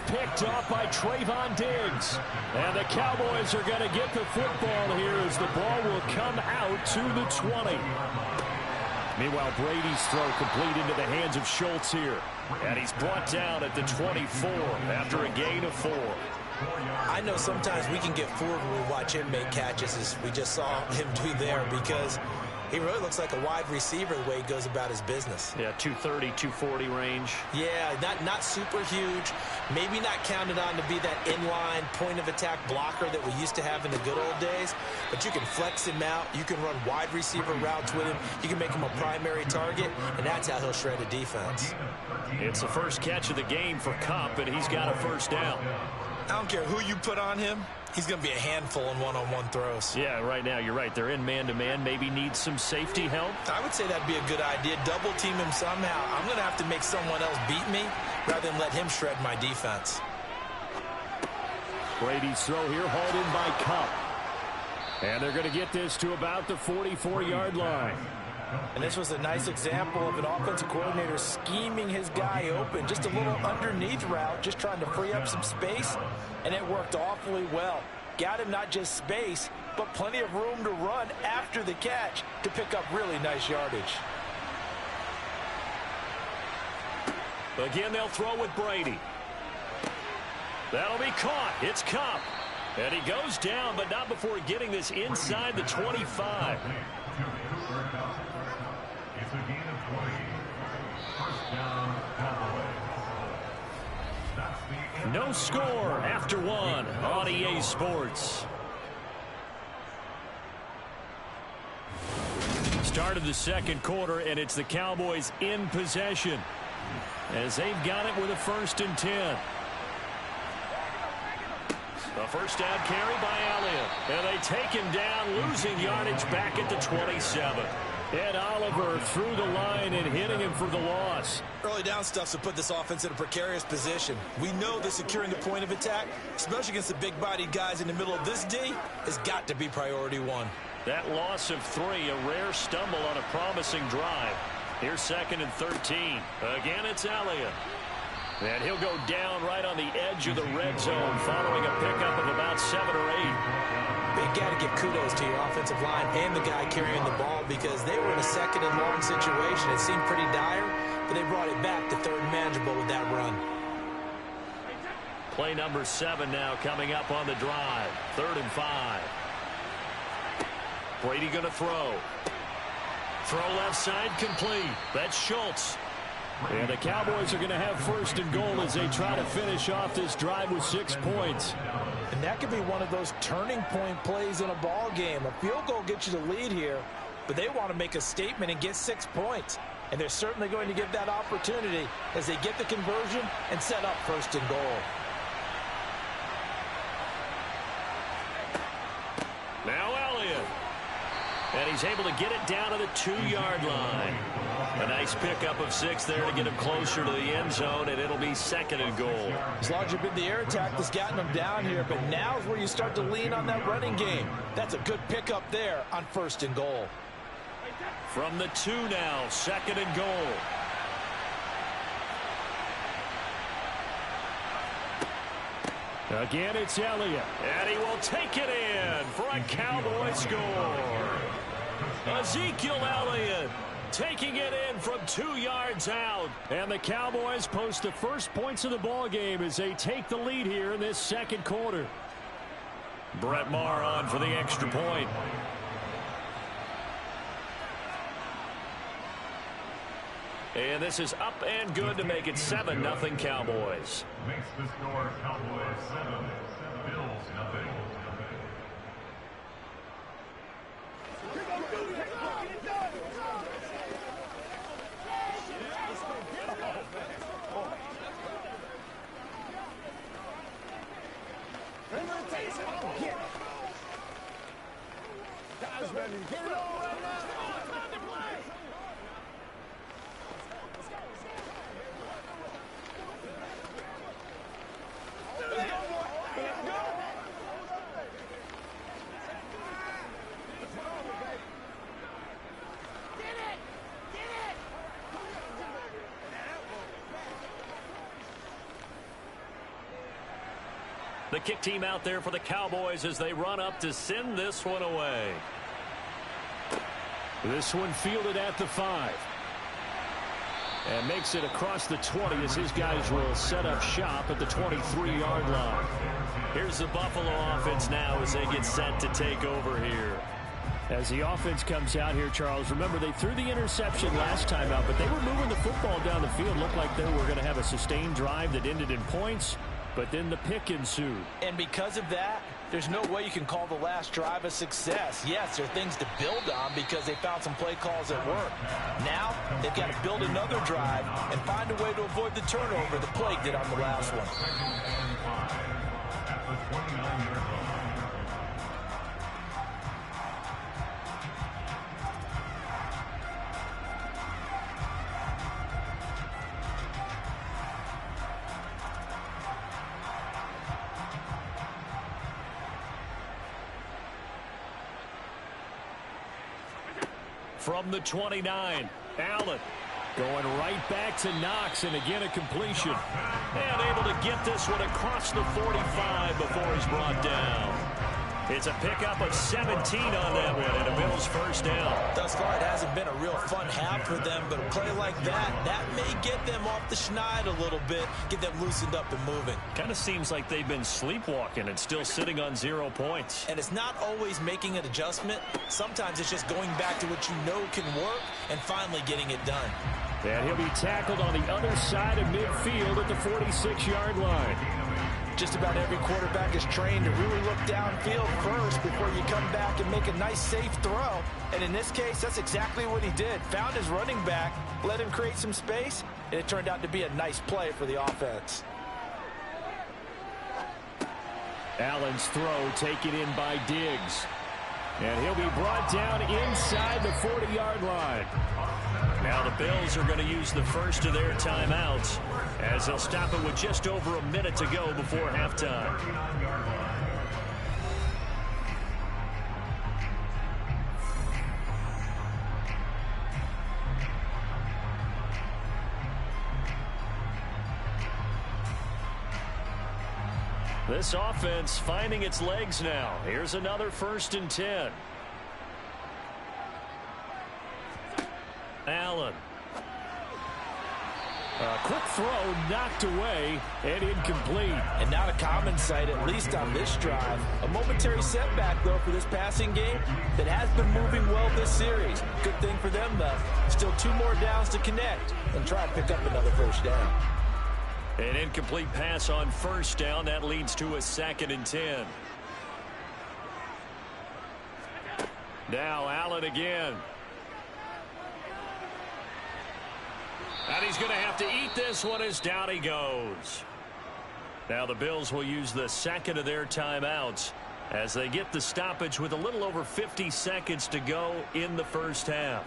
Picked off by Trayvon Diggs. And the Cowboys are going to get the football here as the ball will come out to the 20. Meanwhile, Brady's throw complete into the hands of Schultz here. And he's brought down at the 24 after a gain of 4. I know sometimes we can get fooled when we watch him make catches, as we just saw him do there, because he really looks like a wide receiver the way he goes about his business. Yeah, 230, 240 range. Yeah, not super huge. Maybe not counted on to be that inline point-of-attack blocker that we used to have in the good old days. But you can flex him out. You can run wide receiver routes with him. You can make him a primary target, and that's how he'll shred a defense. It's the first catch of the game for Kupp, and he's got a first down. I don't care who you put on him. He's going to be a handful in one-on-one throws. Yeah, right now you're right. They're in man-to-man. Maybe need some safety help. I would say that'd be a good idea. Double team him somehow. I'm going to have to make someone else beat me rather than let him shred my defense. Brady's throw here hauled in by Cup. And they're going to get this to about the 44-yard line. And this was a nice example of an offensive coordinator scheming his guy open. Just a little underneath route, just trying to free up some space, and it worked awfully well. Got him not just space, but plenty of room to run after the catch to pick up really nice yardage. Again, they'll throw with Brady. That'll be caught. It's Cup. And he goes down, but not before getting this inside the 25. It's a gain of 20. First down, Cowboys. That's the end. No score after one on EA Sports. Start of the second quarter, and it's the Cowboys in possession as they've got it with a 1st and 10. A first down carry by Elliott. And they take him down, losing yardage back at the 27. Ed Oliver through the line and hitting him for the loss. Early down stuff to put this offense in a precarious position. We know that securing the point of attack, especially against the big-bodied guys in the middle of this D, has got to be priority one. That loss of 3, a rare stumble on a promising drive. Here's 2nd and 13. Again, it's Elliott. And he'll go down right on the edge of the red zone following a pickup of about 7 or 8. Big got to give kudos to your offensive line and the guy carrying the ball because they were in a 2nd and long situation. It seemed pretty dire, but they brought it back to 3rd and manageable with that run. Play number 7 now coming up on the drive. 3rd and 5. Brady going to throw. Throw left side complete. That's Schultz. And the Cowboys are going to have 1st and goal as they try to finish off this drive with 6 points. And that could be one of those turning point plays in a ball game. A field goal gets you the lead here, but they want to make a statement and get 6 points. And they're certainly going to give that opportunity as they get the conversion and set up 1st and goal. Now Elliott. And he's able to get it down to the 2-yard line. A nice pickup of 6 there to get him closer to the end zone, and it'll be 2nd and goal. As long as you've been the air attack that's gotten them down here, but now is where you start to lean on that running game. That's a good pickup there on 1st and goal. From the 2 now, 2nd and goal. Again, it's Elliott, and he will take it in for a Cowboy score. Ezekiel Elliott taking it in from 2 yards out. And the Cowboys post the first points of the ball game as they take the lead here in this 2nd quarter. Brett Maher on for the extra point. And this is up and good to make it 7-0 Cowboys. Makes the score Cowboys 7, Bills 0. Guys ready to get it on right now. The kick team out there for the Cowboys as they run up to send this one away. This one fielded at the 5. And makes it across the 20 as his guys will set up shop at the 23-yard line. Here's the Buffalo offense now as they get set to take over here. As the offense comes out here, Charles, remember they threw the interception last time out, but they were moving the football down the field. Looked like they were going to have a sustained drive that ended in points, but then the pick ensued. And because of that, there's no way you can call the last drive a success. Yes, there are things to build on because they found some play calls that work. Now, they've got to build another drive and find a way to avoid the turnover the play did on the last one. the 29-yard line. From the 29, Allen going right back to Knox, and again a completion. And able to get this one across the 45 before he's brought down. It's a pickup of 17 on that one, and a Bills first down. Thus far, it hasn't been a real fun half for them, but a play like that may get them off the schneid a little bit, get them loosened up and moving. Kind of seems like they've been sleepwalking and still sitting on 0 points. And it's not always making an adjustment. Sometimes it's just going back to what you know can work and finally getting it done. And he'll be tackled on the other side of midfield at the 46-yard line. Just about every quarterback is trained to really look downfield first before you come back and make a nice, safe throw. And in this case, that's exactly what he did. Found his running back, let him create some space, and it turned out to be a nice play for the offense. Allen's throw taken in by Diggs. And he'll be brought down inside the 40-yard line. Now the Bills are going to use the first of their timeouts as they'll stop it with just over a minute to go before halftime. This offense finding its legs now. Here's another 1st and 10. Allen. A quick throw knocked away and incomplete. And not a common sight, at least on this drive. A momentary setback, though, for this passing game that has been moving well this series. Good thing for them, though. Still 2 more downs to connect and try to pick up another first down. An incomplete pass on 1st down. That leads to a 2nd and 10. Now Allen again. And he's going to have to eat this one as down he goes. Now the Bills will use the 2nd of their timeouts as they get the stoppage with a little over 50 seconds to go in the first half.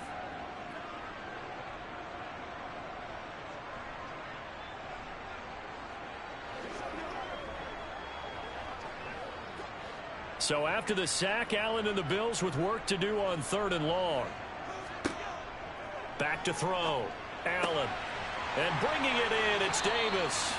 So after the sack, Allen and the Bills with work to do on 3rd and long. Back to throw. Allen. And bringing it in, it's Davis.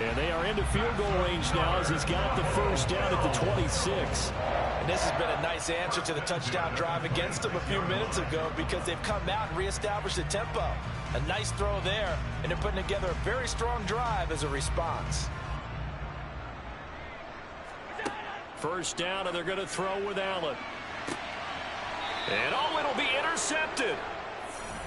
And they are into field goal range now as he's got the first down at the 26. And this has been a nice answer to the touchdown drive against them a few minutes ago because they've come out and reestablished the tempo. A nice throw there, and they're putting together a very strong drive as a response. First down, and they're going to throw with Allen. And it'll be intercepted.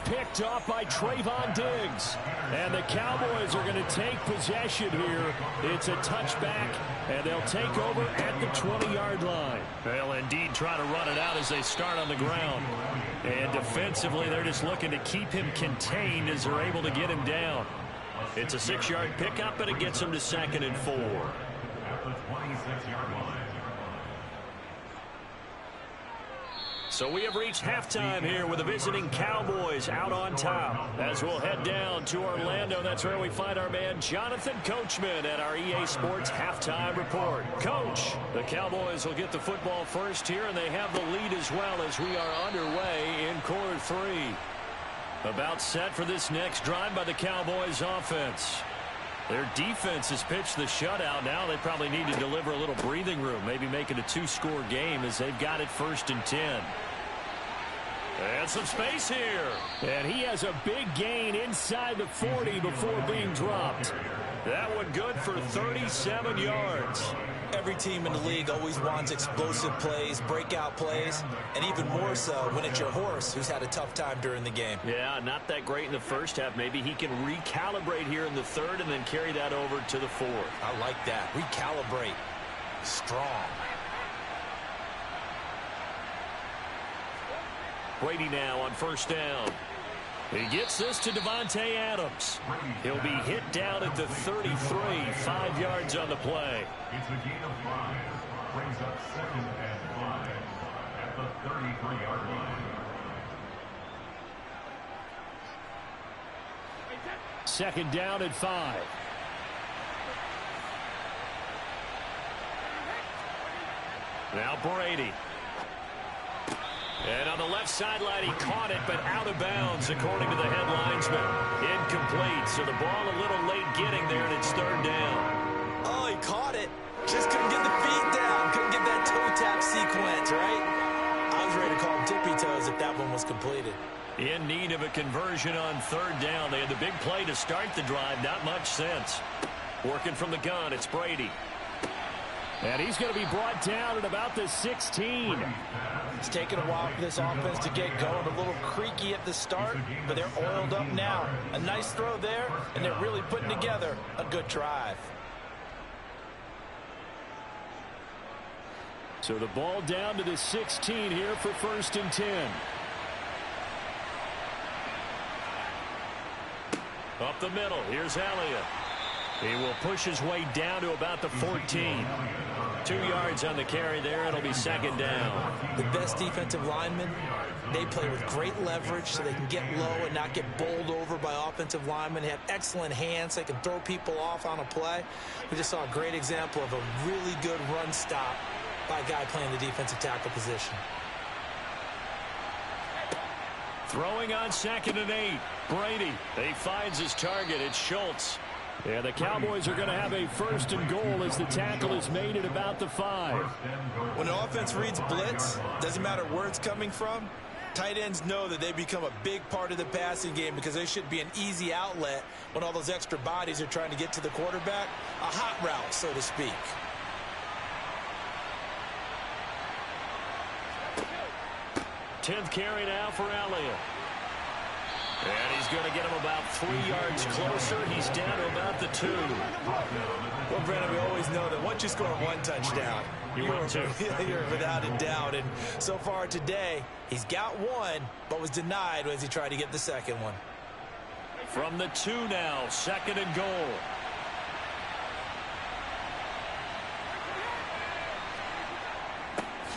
Picked off by Trayvon Diggs. And the Cowboys are going to take possession here. It's a touchback, and they'll take over at the 20-yard line. They'll indeed try to run it out as they start on the ground. And defensively, they're just looking to keep him contained as they're able to get him down. It's a 6-yard pickup, and it gets him to 2nd and 4. At the 26-yard line. So we have reached halftime here with the visiting Cowboys out on top. As we'll head down to Orlando, that's where we find our man Jonathan Coachman at our EA Sports Halftime Report. Coach, the Cowboys will get the football first here, and they have the lead as well as we are underway in quarter 3. About set for this next drive by the Cowboys offense. Their defense has pitched the shutout. Now they probably need to deliver a little breathing room, maybe make it a 2-score game as they've got it 1st and 10. And some space here. And he has a big gain inside the 40 before being dropped. That one good for 37 yards. Every team in the league always wants explosive plays, breakout plays, and even more so when it's your horse who's had a tough time during the game. Yeah, not that great in the first half. Maybe he can recalibrate here in the 3rd and then carry that over to the 4th. I like that. Recalibrate. Strong. Brady now on 1st down. He gets this to Davante Adams. He'll be hit down at the 33, 5 yards on the play. It's a gain of 5. Brings up 2nd and 5 at the 33-yard line. 2nd down at 5. Now Brady. And on the left sideline, he caught it, but out of bounds, according to the head linesman. Incomplete, so the ball a little late getting there, and it's 3rd down. Oh, he caught it. Just couldn't get the feet down. Couldn't get that toe tap sequence, right? I was ready to call him tippy toes if that one was completed. In need of a conversion on 3rd down. They had the big play to start the drive. Not much sense. Working from the gun, it's Brady. And he's going to be brought down at about the 16. It's taken a while for this offense to get going. A little creaky at the start, but they're oiled up now. A nice throw there, and they're really putting together a good drive. So the ball down to the 16 here for 1st and 10. Up the middle, here's Elliott. He will push his way down to about the 14. 2 yards on the carry there. It'll be 2nd down. The best defensive linemen, they play with great leverage so they can get low and not get bowled over by offensive linemen. They have excellent hands. They can throw people off on a play. We just saw a great example of a really good run stop by a guy playing the defensive tackle position. Throwing on 2nd and 8. Brady. He finds his target. It's Schultz. Yeah, the Cowboys are going to have a 1st and goal as the tackle is made at about the 5. When an offense reads blitz, doesn't matter where it's coming from, tight ends know that they become a big part of the passing game because they should be an easy outlet when all those extra bodies are trying to get to the quarterback. A hot route, so to speak. Tenth carry now for Elliott. And he's going to get him about 3 yards closer. He's down to about the 2. Well, Brandon, we always know that once you score one touchdown, you're without a doubt. And so far today, he's got one, but was denied as he tried to get the 2nd one. From the 2 now, 2nd and goal.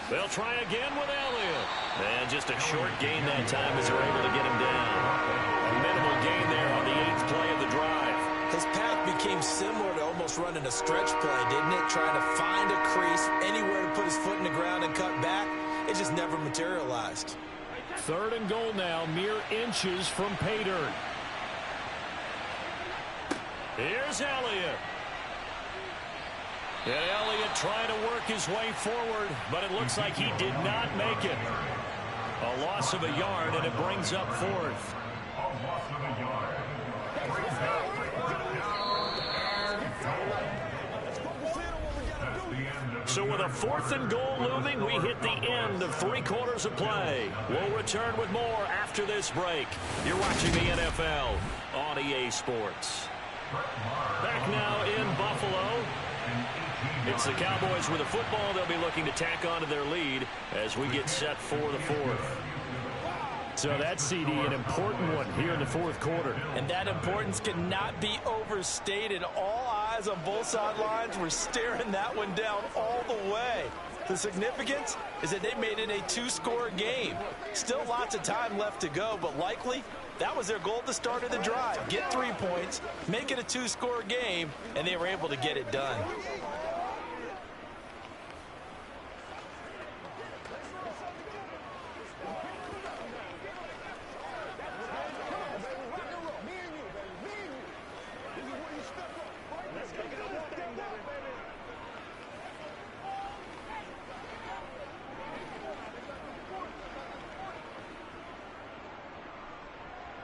They'll try again with Elliott. And just a short gain that time as they're able to get him down. A minimal gain there on the 8th play of the drive. His path became similar to almost running a stretch play, didn't it? Trying to find a crease, anywhere to put his foot in the ground and cut back. It just never materialized. 3rd and goal now, mere inches from pay dirt. Here's Elliott. And Elliott trying to work his way forward, but it looks like he did not make it. A loss of a yard, and it brings up 4th. So with a 4th and goal looming, we hit the end of 3 quarters of play. We'll return with more after this break. You're watching the NFL on EA Sports. Back now in Buffalo. It's the Cowboys with the football. They'll be looking to tack on to their lead as we get set for the 4th. So that's, CD, an important one here in the 4th quarter. And that importance cannot be overstated. All eyes on both sidelines were staring that one down all the way. The significance is that they made it a 2-score game. Still lots of time left to go, but likely that was their goal at the start of the drive. Get 3 points, make it a 2-score game, and they were able to get it done.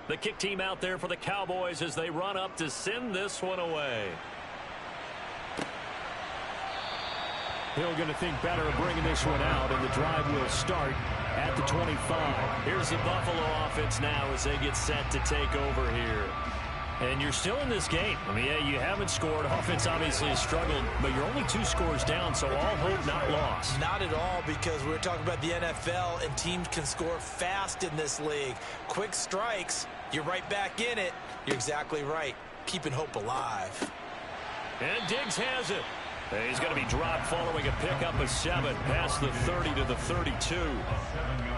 The kick team out there for the Cowboys as they run up to send this one away. Hill going to think better of bringing this one out, and the drive will start at the 25. Here's the Buffalo offense now as they get set to take over here. And you're still in this game. I mean, yeah, you haven't scored. Offense obviously has struggled, but you're only 2 scores down, so all hope not lost. Not at all, because we're talking about the NFL, and teams can score fast in this league. Quick strikes, you're right back in it. You're exactly right. Keeping hope alive. And Diggs has it. He's going to be dropped following a pickup of 7 past the 30 to the 32.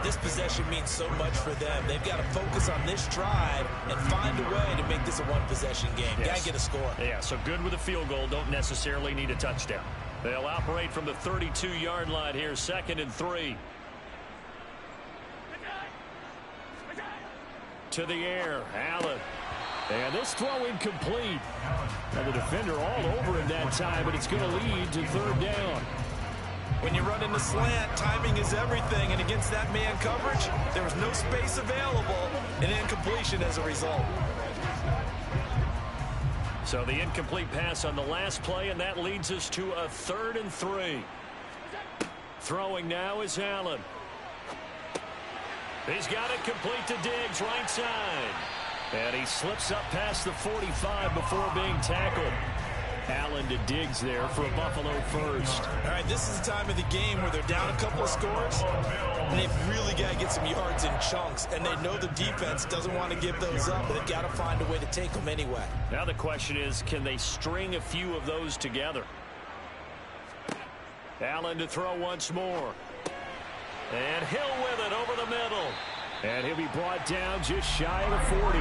This possession means so much for them. They've got to focus on this drive and find a way to make this a one-possession game. Yes. Got to get a score. Yeah, so good with a field goal. Don't necessarily need a touchdown. They'll operate from the 32-yard line here, 2nd and 3. To the air, Allen. And this throw incomplete. And the defender all over him that time, but it's going to lead to 3rd down. When you run in the slant, timing is everything. And against that man coverage, there was no space available. An incompletion as a result. So the incomplete pass on the last play, and that leads us to a 3rd and 3. Throwing now is Allen. He's got it complete to Diggs, right side. And he slips up past the 45 before being tackled. Allen to Diggs there for a Buffalo first. All right, this is the time of the game where they're down a couple of scores, and they've really got to get some yards in chunks, and they know the defense doesn't want to give those up, but they've got to find a way to take them anyway. Now the question is, can they string a few of those together? Allen to throw once more. And Hill with it over the middle. And he'll be brought down just shy of the 40.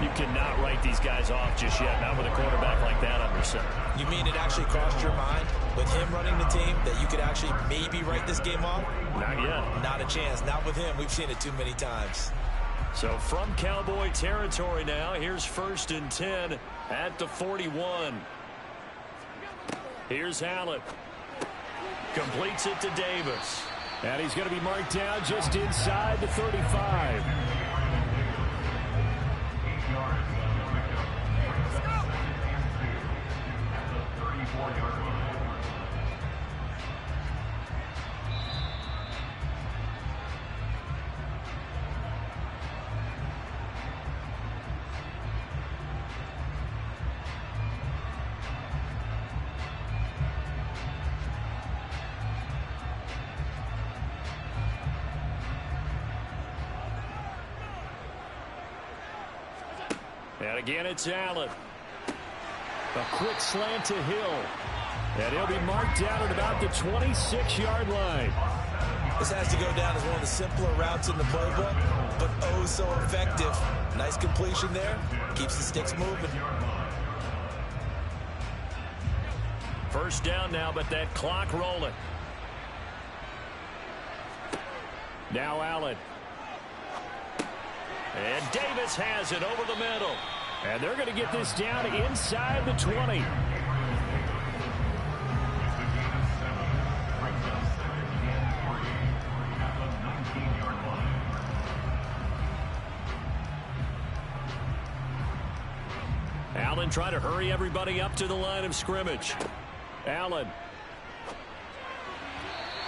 You cannot write these guys off just yet, not with a quarterback like that under center. You mean it actually crossed your mind with him running the team that you could actually maybe write this game off? Not yet. Not a chance. Not with him. We've seen it too many times. So from Cowboy territory now, here's 1st and 10 at the 41. Here's Allen. Completes it to Davis. And he's going to be marked down just inside the 35. And again, it's Allen. A quick slant to Hill. And he'll be marked down at about the 26-yard line. This has to go down as one of the simpler routes in the playbook, but oh so effective. Nice completion there. Keeps the sticks moving. 1st down now, but that clock rolling. Now Allen. And Davis has it over the middle. And they're going to get this down inside the 20. Allen trying to hurry everybody up to the line of scrimmage. Allen.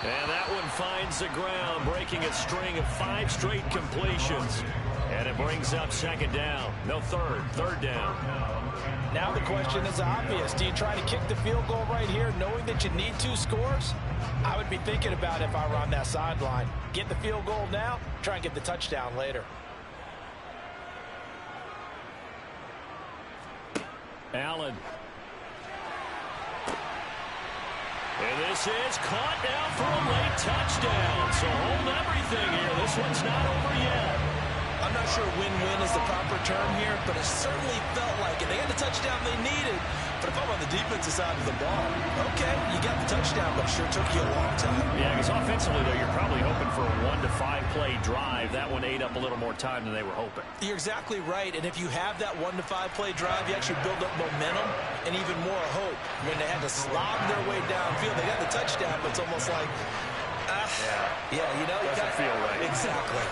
And that one finds the ground, breaking a string of 5 straight completions. And it brings up 2nd down. No, 3rd down. Now the question is obvious. Do you try to kick the field goal right here knowing that you need 2 scores? I would be thinking about it if I were on that sideline. Get the field goal now, try and get the touchdown later. Allen. And this is caught now for a late touchdown. So hold everything here. This one's not over yet. I'm not sure win-win is the proper term here, but it certainly felt like it. They had the touchdown they needed, but if I'm on the defensive side of the ball, okay, you got the touchdown, but it sure took you a long time. Yeah, because offensively, though, you're probably hoping for a 1 to 5 play drive. That one ate up a little more time than they were hoping. You're exactly right, and if you have that 1 to 5 play drive, you actually build up momentum and even more hope. When they had to slog their way downfield, they got the touchdown, but it's almost like, yeah, you know, doesn't feel right. Exactly.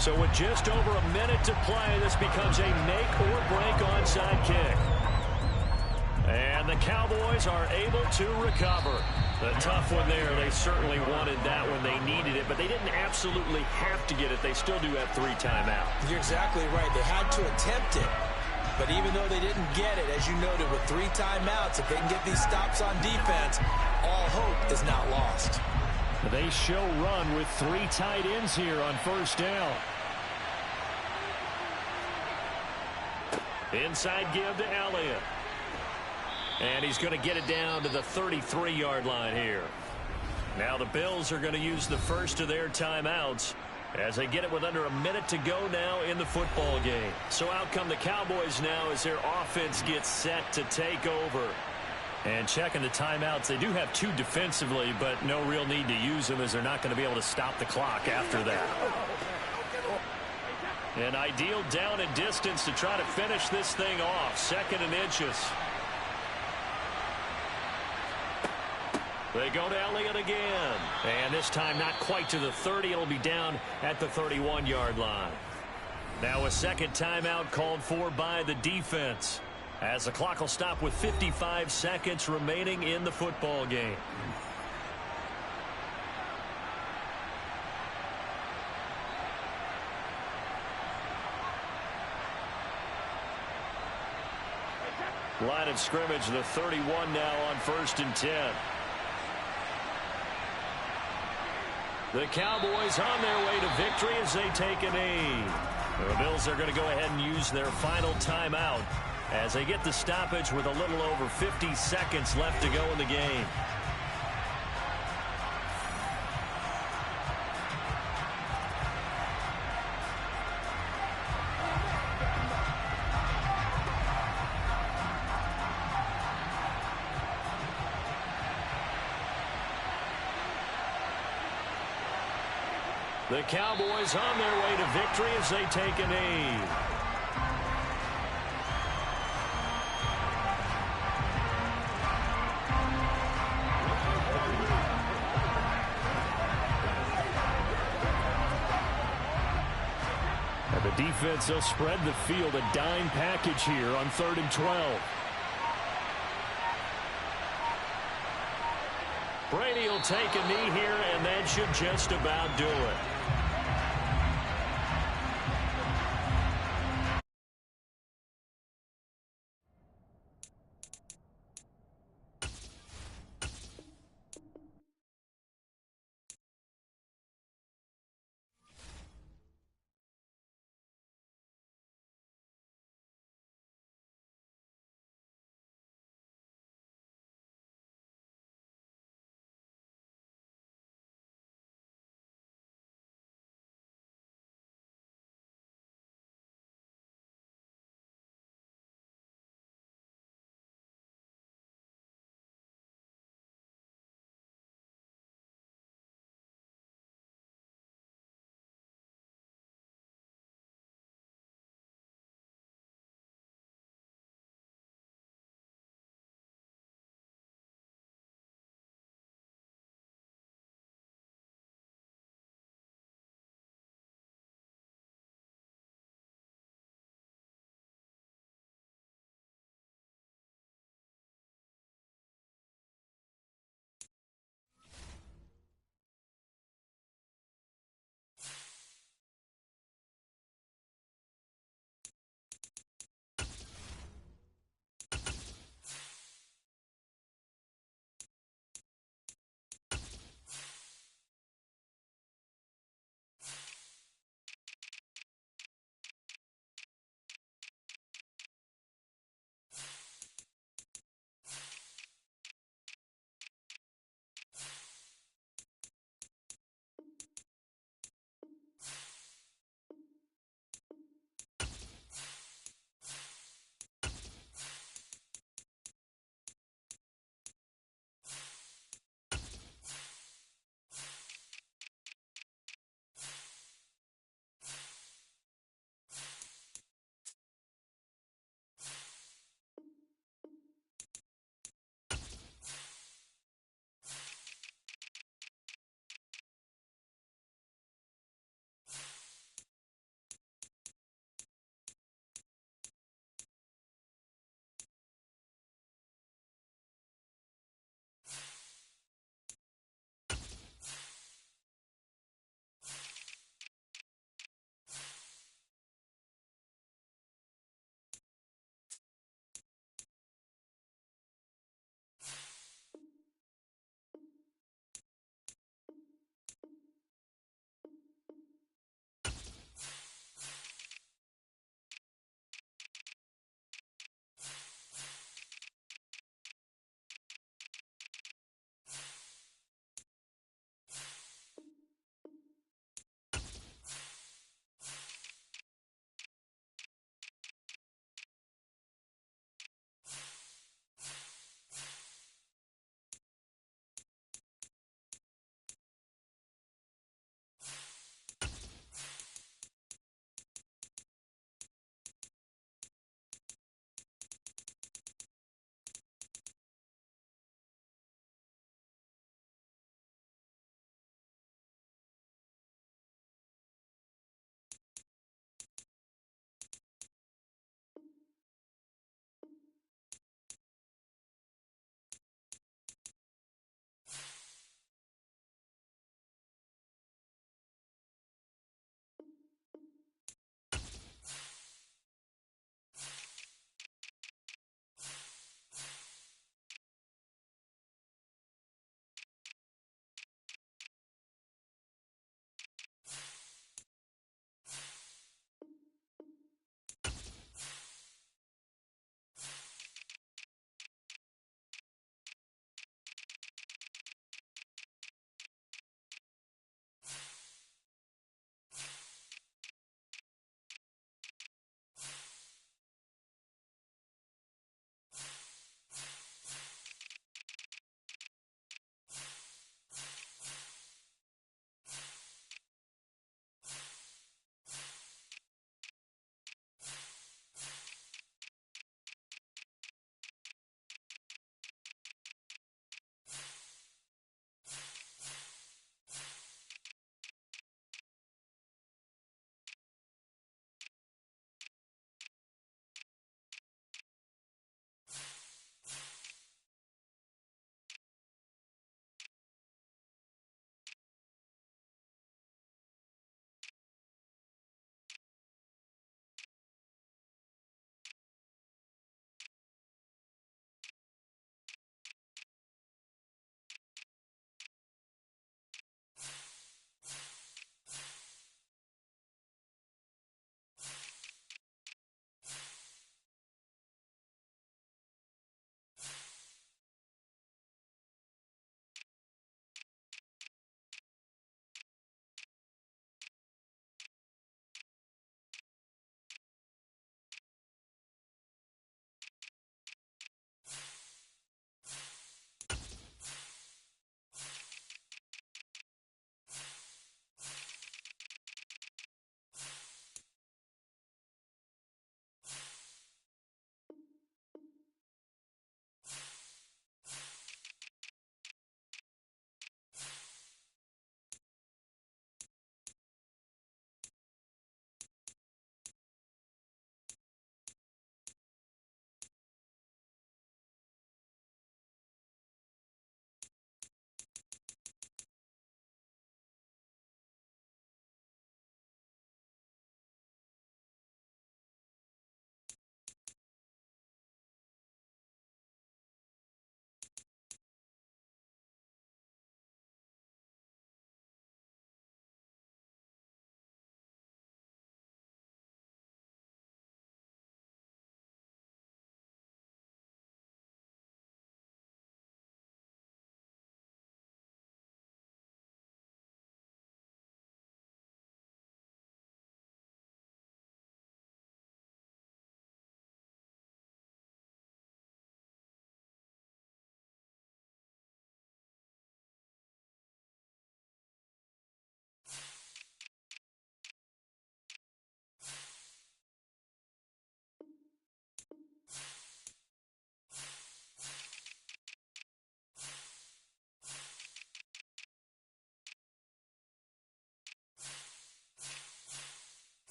So with just over a minute to play, this becomes a make-or-break onside kick. And the Cowboys are able to recover. The tough one there. They certainly wanted that when they needed it, but they didn't absolutely have to get it. They still do have 3 timeouts. You're exactly right. They had to attempt it. But even though they didn't get it, as you noted, with 3 timeouts, if they can get these stops on defense, all hope is not lost. They show run with 3 tight ends here on first down. Inside give to Elliott. And he's going to get it down to the 33-yard line here. Now the Bills are going to use the first of their timeouts as they get it with under a minute to go now in the football game. So out come the Cowboys now as their offense gets set to take over. And checking the timeouts, they do have 2 defensively, but no real need to use them as they're not going to be able to stop the clock after that. An ideal down and distance to try to finish this thing off. 2nd and inches. They go to Elliott again. And this time not quite to the 30. It'll be down at the 31-yard line. Now a second timeout called for by the defense, as the clock will stop with 55 seconds remaining in the football game. Line of scrimmage, the 31 now on 1st and 10. The Cowboys on their way to victory as they take a knee. The Bills are going to go ahead and use their final timeout as they get the stoppage with a little over 50 seconds left to go in the game. The Cowboys on their way to victory as they take a knee. And the defense will spread the field, a dime package here on 3rd and 12. Brady will take a knee here, and that should just about do it.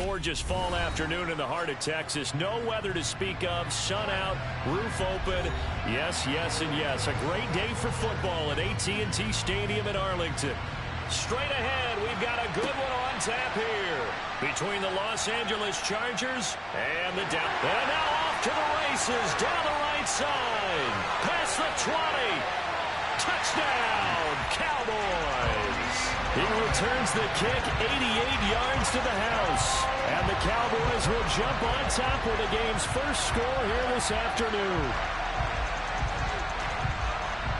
gorgeous fall afternoon in the heart of Texas. No weather to speak of. Sun out, roof open. Yes, yes, and yes. A great day for football at AT&T Stadium in Arlington. Straight ahead, we've got a good one on tap here between the Los Angeles Chargers and the down. And now off to the races down the right side. Past the 20. Touchdown, Cowboys. He returns the kick 88 yards to the house. And the Cowboys will jump on top with the game's first score here this afternoon.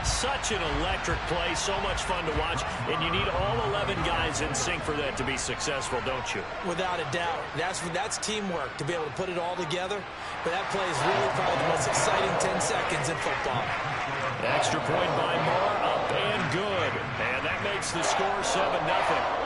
Such an electric play, so much fun to watch, and you need all 11 guys in sync for that to be successful, don't you? Without a doubt. That's teamwork to be able to put it all together. But that play is really probably the most exciting 10 seconds in football. Extra point by Moore, up and good. And that makes the score 7-0.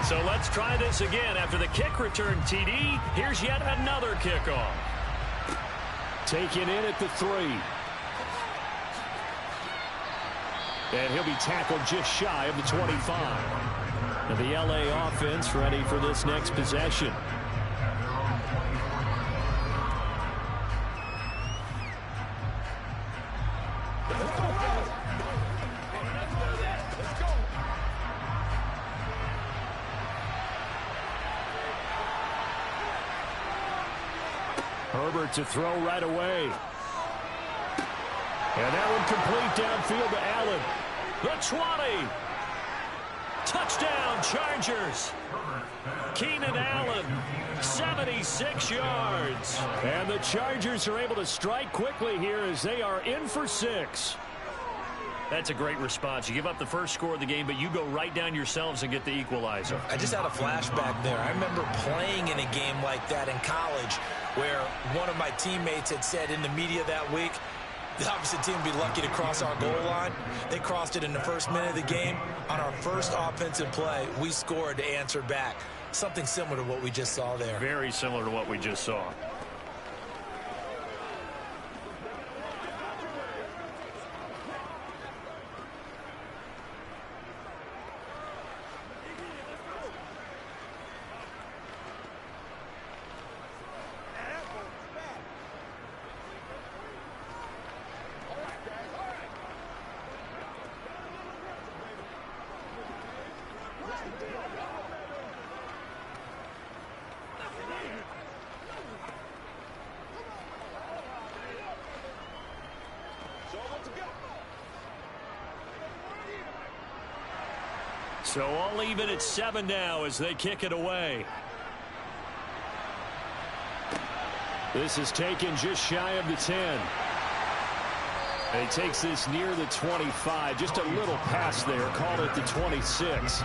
So let's try this again. After the kick return, TD, here's yet another kickoff. Taken in at the 3. And he'll be tackled just shy of the 25. And the LA offense ready for this next possession. Herbert to throw right away. And that one complete downfield to Allen. The 20. Touchdown, Chargers. Keenan Allen, 76 yards. And the Chargers are able to strike quickly here as they are in for 6. That's a great response. You give up the first score of the game, but you go right down yourselves and get the equalizer. I just had a flashback there. I remember playing in a game like that in college where one of my teammates had said in the media that week, the opposite team would be lucky to cross our goal line. They crossed it in the first minute of the game. On our first offensive play, we scored to answer back. Something similar to what we just saw there. Very similar to what we just saw. So all even at 7 now as they kick it away. This is taken just shy of the 10. And he takes this near the 25. Just a little pass there. Call it the 26.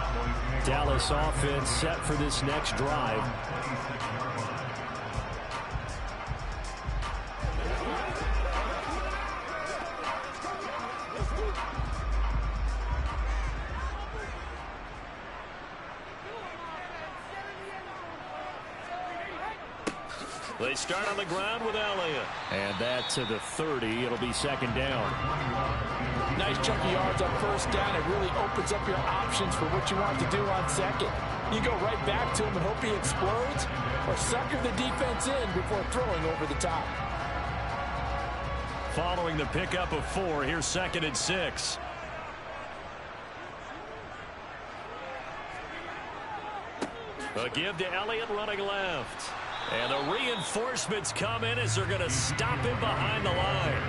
Dallas offense set for this next drive. They start on the ground with Elliott. And that to the 30. It'll be second down. Nice chunk of yards on first down. It really opens up your options for what you want to do on second. You go right back to him and hope he explodes, or sucker the defense in before throwing over the top. Following the pickup of 4, here's second and 6. A give to Elliott running left. And the reinforcements come in as they're going to stop him behind the line.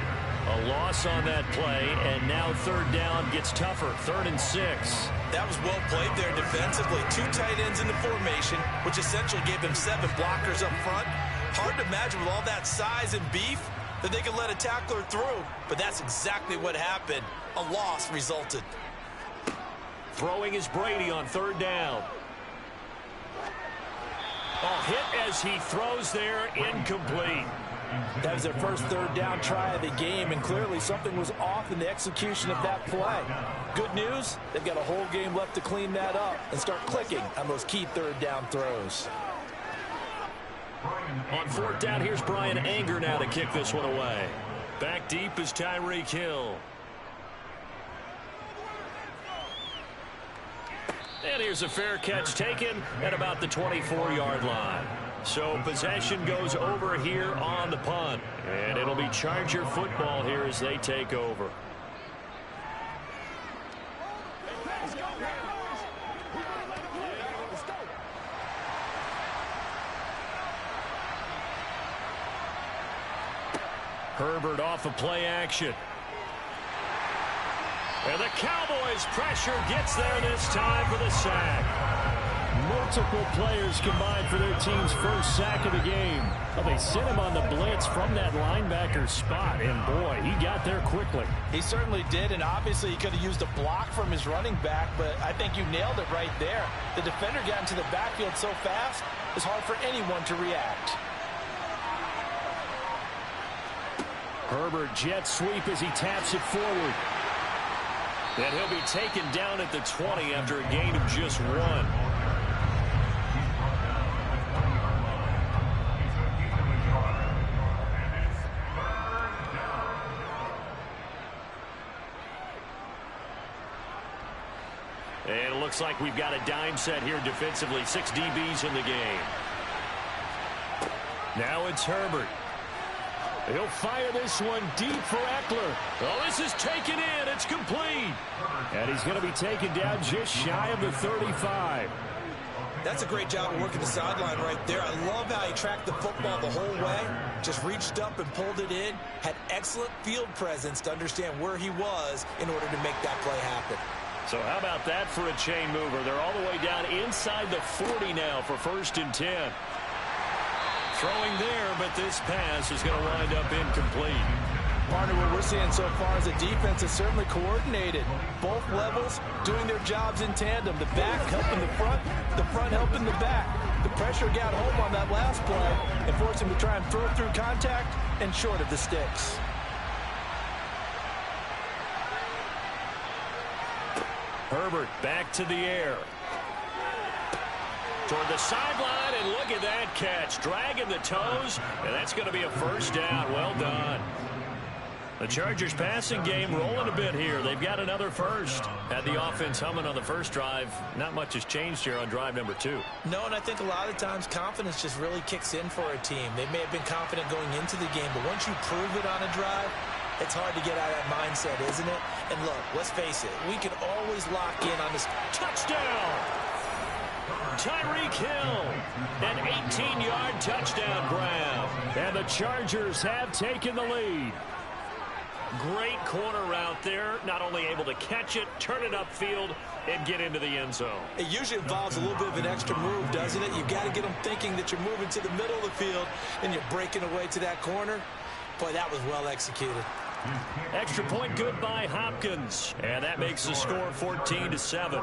A loss on that play, and now third down gets tougher. 3rd and 6. That was well played there defensively. 2 tight ends in the formation, which essentially gave him 7 blockers up front. Hard to imagine with all that size and beef, that they could let a tackler through, but that's exactly what happened. A loss resulted. Throwing is Brady on 3rd down. A hit as he throws there, incomplete. That was their first 3rd down try of the game, and clearly something was off in the execution of that play. Good news, they've got a whole game left to clean that up and start clicking on those key 3rd down throws. On 4th down, here's Brian Anger now to kick this one away. Back deep is Tyreek Hill. And here's a fair catch taken at about the 24-yard line. So possession goes over here on the punt. And it'll be Charger football here as they take over. Herbert off of play action. And the Cowboys' pressure gets there this time for the sack. Multiple players combined for their team's first sack of the game. Well, they sent him on the blitz from that linebacker spot, and boy, he got there quickly. He certainly did, and obviously he could have used a block from his running back, but I think you nailed it right there. The defender got into the backfield so fast, it's hard for anyone to react. Herbert jet sweep as he taps it forward. And he'll be taken down at the 20 after a gain of just 1. And it looks like we've got a dime set here defensively. 6 DBs in the game. Now it's Herbert. He'll fire this one deep for Eckler. Oh, this is taken in. It's complete. And he's going to be taken down just shy of the 35. That's a great job of working the sideline right there. I love how he tracked the football the whole way. Just reached up and pulled it in. Had excellent field presence to understand where he was in order to make that play happen. So how about that for a chain mover? They're all the way down inside the 40 now for 1st and 10. Throwing there, but this pass is going to wind up incomplete. Partner, what we're seeing so far is a defense is certainly coordinated. Both levels doing their jobs in tandem. The back helping the front helping the back. The pressure got home on that last play and forced him to try and throw through contact and short of the sticks. Herbert back to the air. Toward the sideline, and look at that catch. Dragging the toes, and that's going to be a 1st down. Well done. The Chargers passing game rolling a bit here. They've got another 1st. Had the offense humming on the first drive. Not much has changed here on drive number 2. No, and I think a lot of times confidence just really kicks in for a team. They may have been confident going into the game, but once you prove it on a drive, it's hard to get out of that mindset, isn't it? And look, let's face it, we can always lock in on this. Touchdown! Tyreek Hill, an 18-yard touchdown grab. And the Chargers have taken the lead. Great corner route there. Not only able to catch it, turn it upfield, and get into the end zone. It usually involves a little bit of an extra move, doesn't it? You've got to get them thinking that you're moving to the middle of the field and you're breaking away to that corner. Boy, that was well executed. Extra point good by Hopkins. And that makes the score 14-7.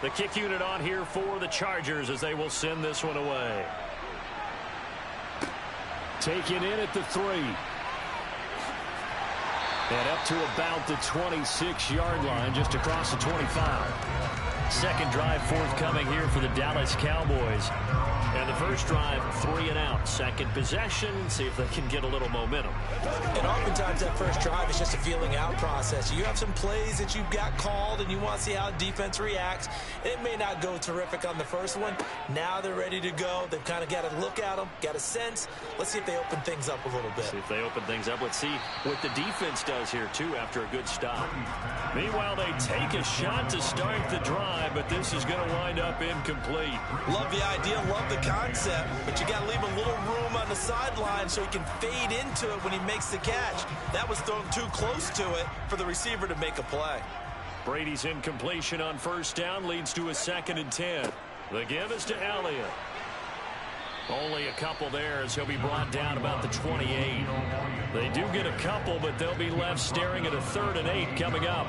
The kick unit on here for the Chargers as they will send this one away. Taken in at the 3. And up to about the 26-yard line, just across the 25. Second drive forthcoming here for the Dallas Cowboys. And the first drive, 3 and out. Second possession, see if they can get a little momentum. And oftentimes that first drive is just a feeling out process. You have some plays that you've got called and you want to see how defense reacts. It may not go terrific on the first one. Now they're ready to go. They've kind of got to look at them, got a sense. Let's see if they open things up a little bit. See if they open things up. Let's see what the defense does here, too, after a good stop. Meanwhile, they take a shot to start the drive, but this is going to wind up incomplete. Love the idea, love the concept, but you got to leave a little room on the sideline so he can fade into it when he makes the catch. That was thrown too close to it for the receiver to make a play. Brady's incompletion on first down leads to a 2nd and 10. The give is to Elliott. Only a couple there as he'll be brought down about the 28. They do get a couple, but they'll be left staring at a 3rd and 8 coming up.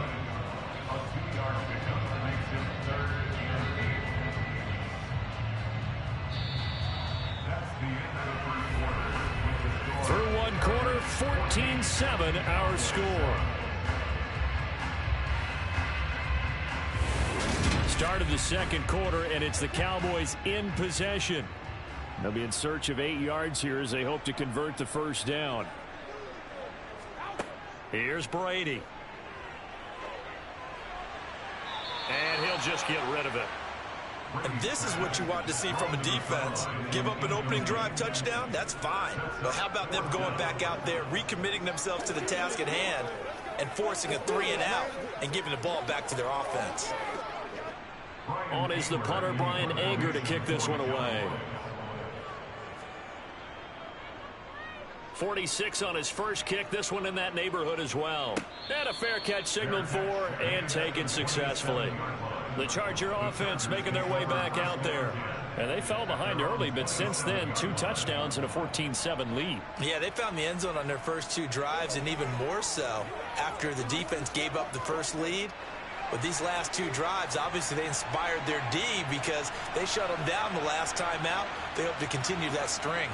Through one quarter, 14-7 our score. Start of the second quarter, and it's the Cowboys in possession. They'll be in search of 8 yards here as they hope to convert the first down. Here's Brady. And he'll just get rid of it. And this is what you want to see from a defense. Give up an opening drive touchdown, that's fine. But how about them going back out there, recommitting themselves to the task at hand, and forcing a 3 and out, and giving the ball back to their offense. On is the punter, Brian Ager, to kick this one away. 46 on his first kick. This one in that neighborhood as well. And a fair catch signaled for and taken successfully. The Charger offense making their way back out there. And they fell behind early, but since then, 2 touchdowns and a 14-7 lead. Yeah, they found the end zone on their first 2 drives, and even more so after the defense gave up the first lead. But these last 2 drives, obviously they inspired their D because they shut them down the last time out. They hope to continue that string.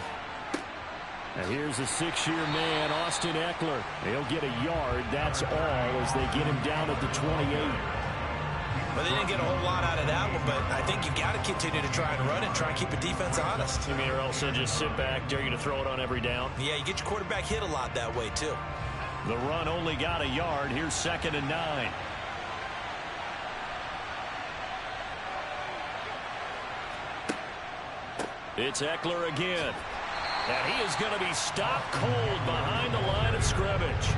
And here's a 6-year man, Austin Eckler. He'll get a yard, that's all, as they get him down at the 28. Well, they didn't get a whole lot out of that one, but I think you got to continue to try and run and try and keep a defense honest. You mean or else they'll just sit back, dare you to throw it on every down? Yeah, you get your quarterback hit a lot that way, too. The run only got a yard. Here's 2nd and 9. It's Eckler again. And he is going to be stopped cold behind the line of scrimmage.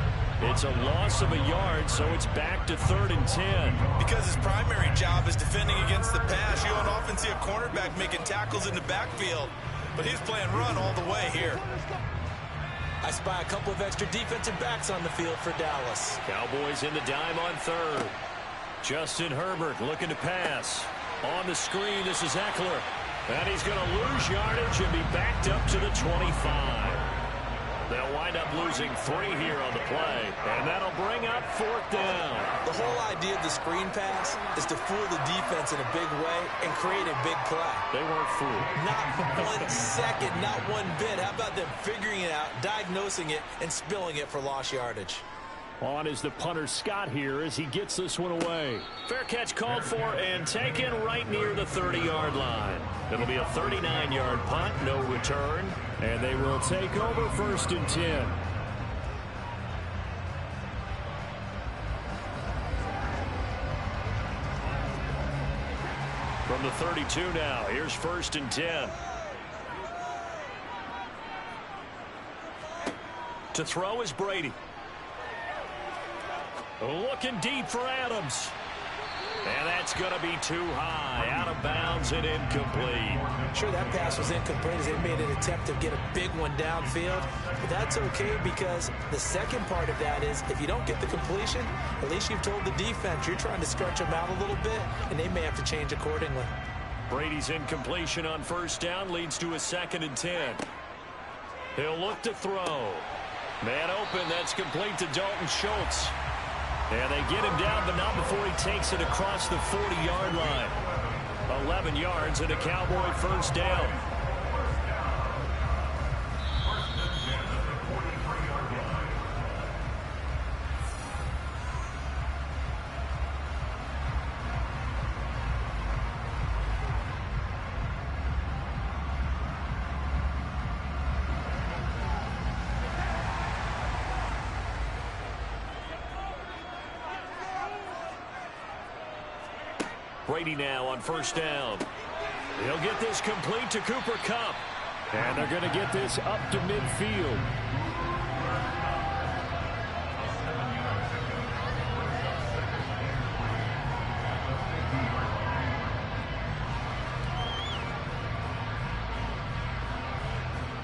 It's a loss of a yard, so it's back to 3rd and 10. Because his primary job is defending against the pass, you don't often see a cornerback making tackles in the backfield. But he's playing run all the way here. I spy a couple of extra defensive backs on the field for Dallas. Cowboys in the dime on 3rd. Justin Herbert looking to pass. On the screen, this is Eckler. And he's going to lose yardage and be backed up to the 25. They'll wind up losing 3 here on the play. And that'll bring up 4th down. The whole idea of the screen pass is to fool the defense in a big way and create a big play. They weren't fooled. Not 1 second, not 1 bit. How about them figuring it out, diagnosing it, and spilling it for lost yardage? On is the punter Scott here as he gets this one away. Fair catch called for and taken right near the 30-yard line. It'll be a 39-yard punt, no return, and they will take over 1st and 10. From the 32 now, here's 1st and 10. To throw is Brady. Looking deep for Adams. And that's going to be too high. Out of bounds and incomplete. Sure, that pass was incomplete as they made an attempt to get a big one downfield. But that's okay because the second part of that is if you don't get the completion, at least you've told the defense you're trying to stretch them out a little bit, and they may have to change accordingly. Brady's incompletion on 1st down leads to a 2nd and 10. He'll look to throw. Man open, that's complete to Dalton Schultz. And they get him down, but not before he takes it across the 40-yard line. 11 yards and a Cowboy 1st down. Brady now on first down. He'll get this complete to Cooper Kupp. And they're going to get this up to midfield.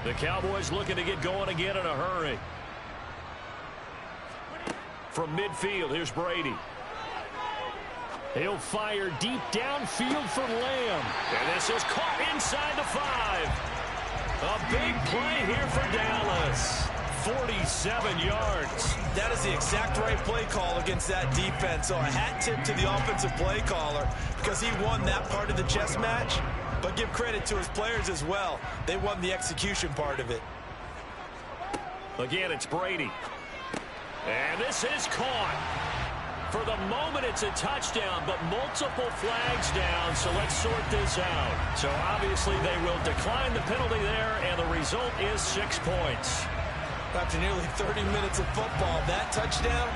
The Cowboys looking to get going again in a hurry. From midfield, here's Brady. He'll fire deep downfield for Lamb. And this is caught inside the 5. A big play here for Dallas. 47 yards. That is the exact right play call against that defense. So a hat tip to the offensive play caller because he won that part of the chess match. But give credit to his players as well. They won the execution part of it. Again, it's Brady. And this is caught. For the moment, it's a touchdown, but multiple flags down, so let's sort this out. So obviously they will decline the penalty there, and the result is 6 points. After nearly 30 minutes of football, that touchdown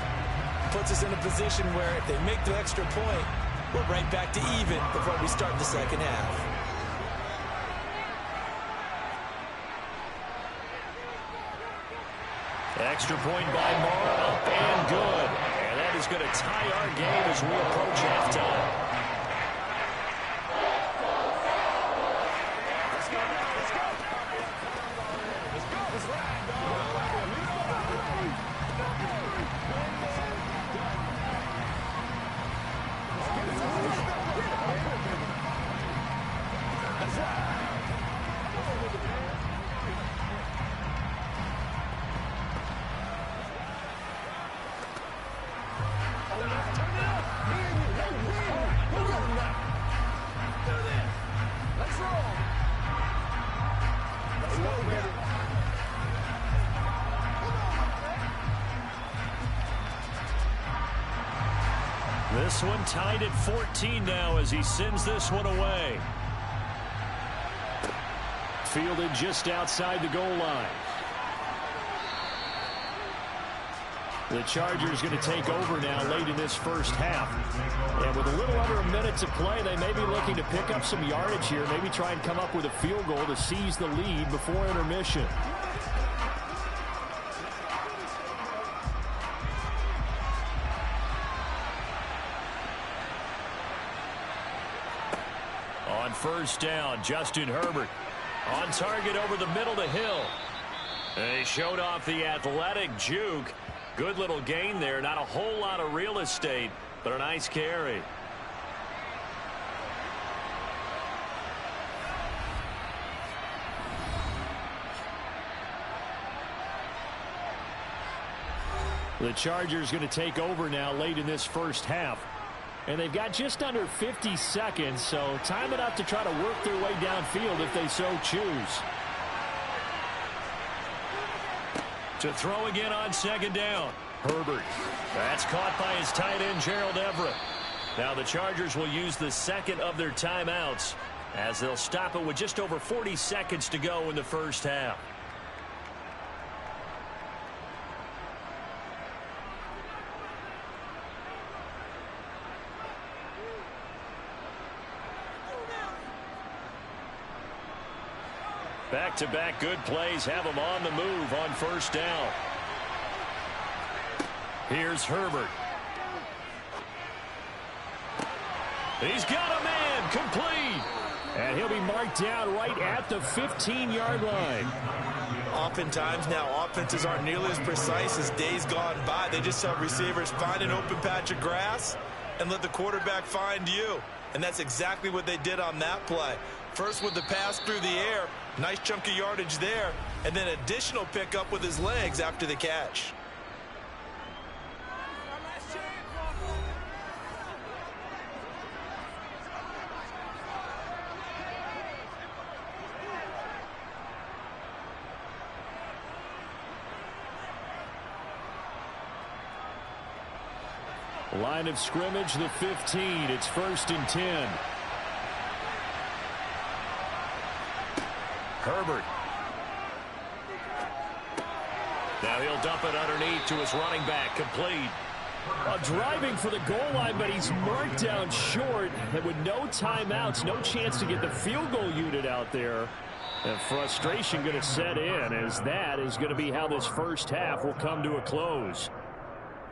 puts us in a position where if they make the extra point, we're right back to even before we start the second half. Extra point by Morrow, up and good. And that is going to tie our game as we approach halftime. Let's go. Let's go. Let's go. Let's ride, That's right. This one tied at 14 now as he sends this one away. Fielded just outside the goal line. The Chargers going to take over now late in this first half. And with a little under a minute to play, they may be looking to pick up some yardage here, maybe try and come up with a field goal to seize the lead before intermission. On first down, Justin Herbert on target over the middle to Hill. And he showed off the athletic juke. Good little gain there. Not a whole lot of real estate, but a nice carry. The Chargers going to take over now late in this first half. And they've got just under 50 seconds, so time enough to try to work their way downfield if they so choose. To throw again on second down. Herbert. That's caught by his tight end, Gerald Everett. Now the Chargers will use the second of their timeouts as they'll stop it with just over 40 seconds to go in the first half. Back-to-back good plays have him on the move on first down. Here's Herbert. He's got a man complete. And he'll be marked down right at the 15-yard line. Oftentimes now offenses aren't nearly as precise as days gone by. They just have receivers find an open patch of grass and let the quarterback find you. And that's exactly what they did on that play. First with the pass through the air, nice chunk of yardage there, and then additional pickup with his legs after the catch. Line of scrimmage, the 15. It's 1st and 10. Herbert. Now he'll dump it underneath to his running back, complete. Driving for the goal line, but he's marked down short. And with no timeouts, no chance to get the field goal unit out there. And frustration going to set in, as that is going to be how this first half will come to a close.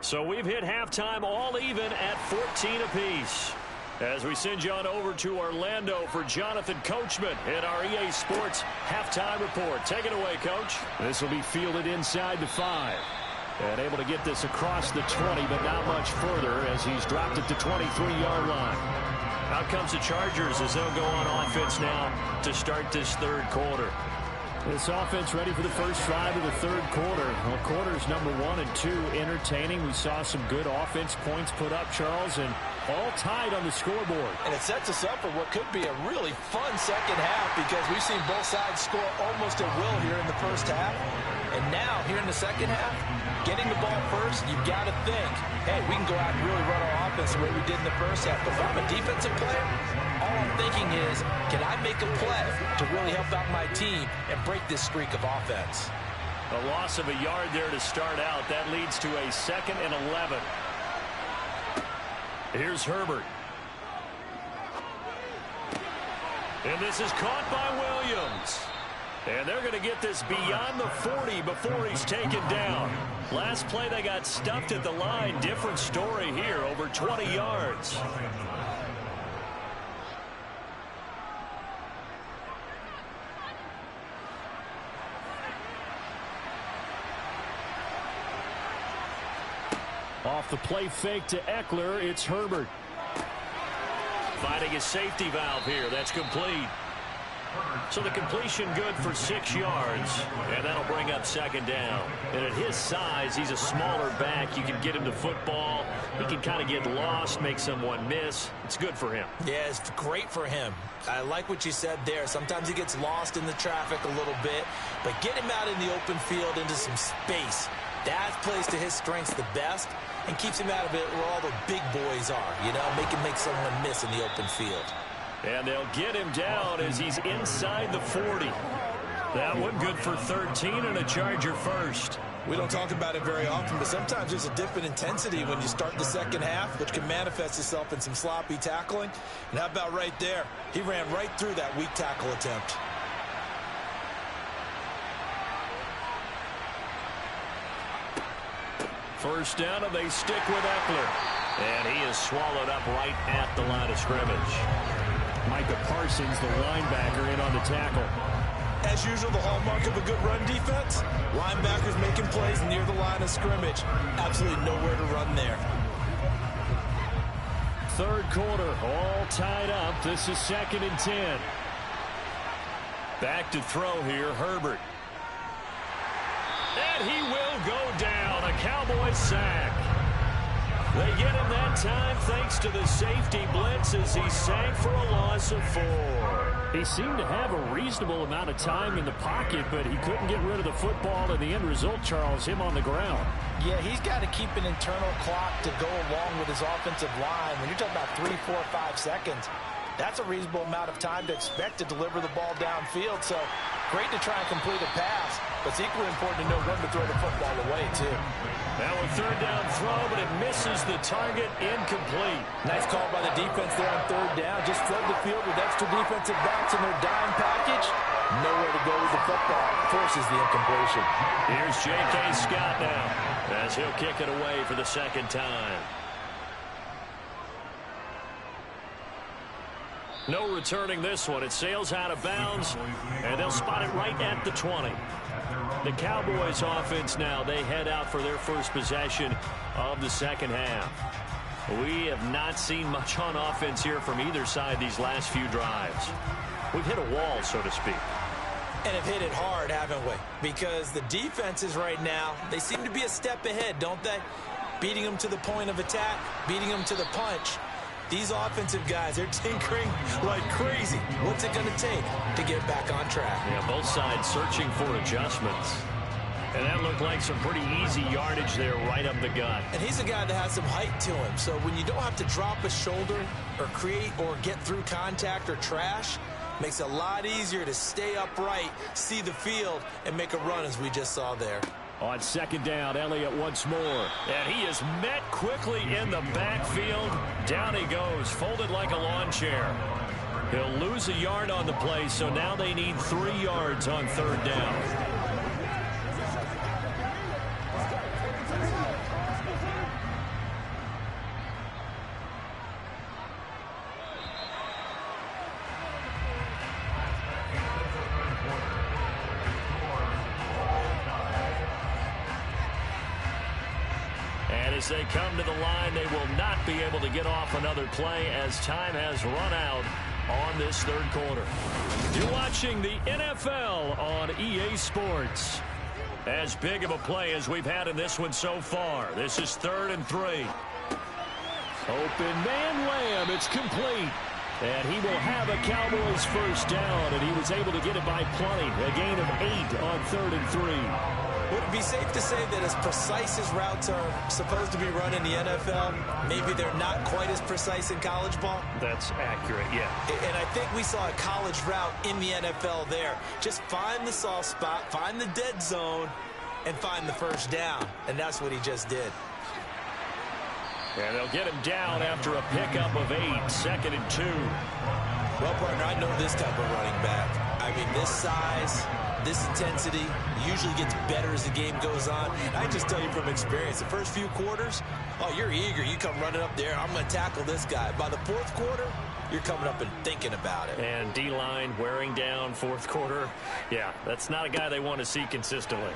So we've hit halftime all even at 14 apiece. As we send you on over to Orlando for Jonathan Coachman in our EA Sports halftime report. Take it away, Coach. This will be fielded inside the 5. And able to get this across the 20, but not much further as he's dropped it to 23-yard line. Out comes the Chargers as they'll go on offense now to start this third quarter. This offense ready for the first drive of the third quarter. Well, quarters number 1 and 2 entertaining. We saw some good offense points put up, Charles, and all tied on the scoreboard. And it sets us up for what could be a really fun second half, because we've seen both sides score almost at will here in the first half. And now, here in the second half, getting the ball first, you've got to think, hey, we can go out and really run our offense the way we did in the first half. But if I'm a defensive player, all I'm thinking is, can I make a play to really help out my team and break this streak of offense? A loss of a yard there to start out. That leads to a 2nd and 11. Here's Herbert. And this is caught by Williams. And they're going to get this beyond the 40 before he's taken down. Last play, they got stuffed at the line. Different story here, over 20 yards. Off the play fake to Eckler, it's Herbert. Finding a safety valve here. That's complete. So the completion good for 6 yards, and that'll bring up 2nd down. And at his size, he's a smaller back. You can get him the football. He can kind of get lost, make someone miss. It's good for him. Yeah, it's great for him. I like what you said there. Sometimes he gets lost in the traffic a little bit, but get him out in the open field into some space. That plays to his strengths the best and keeps him out of it where all the big boys are, you know, make someone miss in the open field. And they'll get him down as he's inside the 40. That one good for 13 and a Charger first. We don't talk about it very often, but sometimes there's a dip in intensity when you start the second half, which can manifest itself in some sloppy tackling. And how about right there? He ran right through that weak tackle attempt. First down, and they stick with Eckler. And he is swallowed up right at the line of scrimmage. Micah Parsons, the linebacker, in on the tackle. As usual, the hallmark of a good run defense, linebackers making plays near the line of scrimmage. Absolutely nowhere to run there. Third quarter, all tied up. This is 2nd and 10. Back to throw here, Herbert. And he will go down. A Cowboys sack. They get him that time thanks to the safety blitz as he sank for a loss of 4. He seemed to have a reasonable amount of time in the pocket, but he couldn't get rid of the football, and the end result, Charles, him on the ground. Yeah, he's got to keep an internal clock to go along with his offensive line. When you're talking about 3, 4, 5 seconds, that's a reasonable amount of time to expect to deliver the ball downfield. So great to try and complete a pass, but it's equally important to know when to throw the football away, too. Now a third down throw, but it misses the target, incomplete. Nice call by the defense there on third down. Just flood the field with extra defensive backs in their dime package. Nowhere to go with the football. Forces the incompletion. Here's J.K. Scott now as he'll kick it away for the second time. No returning this one. It sails out of bounds, and they'll spot it right at the 20. The Cowboys offense now, they head out for their first possession of the second half. We have not seen much on offense here from either side these last few drives. We've hit a wall, so to speak. And have hit it hard, haven't we? Because the defenses right now, they seem to be a step ahead, don't they? Beating them to the point of attack, beating them to the punch. These offensive guys, they're tinkering like crazy. What's it going to take to get back on track? Yeah, both sides searching for adjustments. And that looked like some pretty easy yardage there right up the gut. And he's a guy that has some height to him. So when you don't have to drop a shoulder or create or get through contact or trash, makes it a lot easier to stay upright, see the field, and make a run as we just saw there. On second down, Elliott once more. And he is met quickly in the backfield. Down he goes, folded like a lawn chair. He'll lose a yard on the play, so now they need 3 yards on third down. As they come to the line, they will not be able to get off another play as time has run out on this third quarter. You're watching the NFL on EA Sports. As big of a play as we've had in this one so far. This is 3rd and 3. Open man Lamb. It's complete. And he will have a Cowboys first down, and he was able to get it by plenty. A gain of 8 on 3rd and 3. Would it be safe to say that as precise as routes are supposed to be run in the NFL, maybe they're not quite as precise in college ball? That's accurate, yeah. And I think we saw a college route in the NFL there. Just find the soft spot, find the dead zone, and find the first down. And that's what he just did. And they'll get him down after a pickup of 8, 2nd and 2. Well, partner, I know this type of running back. I mean, this size, this intensity usually gets better as the game goes on. And I just tell you from experience, the first few quarters, oh, you're eager. You come running up there. I'm going to tackle this guy. By the 4th quarter, you're coming up and thinking about it. And D-line wearing down 4th quarter. Yeah, that's not a guy they want to see consistently.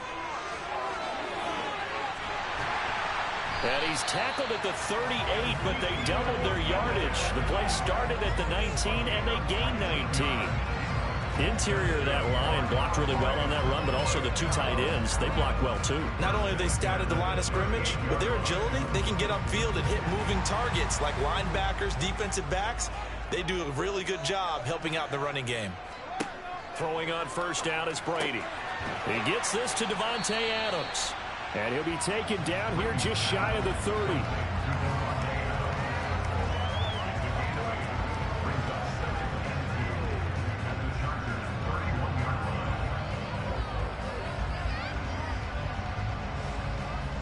And he's tackled at the 38, but they doubled their yardage. The play started at the 19, and they gained 19. Interior of that line blocked really well on that run, but also the 2 tight ends, they blocked well too. Not only have they scouted the line of scrimmage, but their agility, they can get upfield and hit moving targets like linebackers, defensive backs. They do a really good job helping out the running game. Throwing on first down is Brady. He gets this to Devontae Adams. And he'll be taken down here just shy of the 30.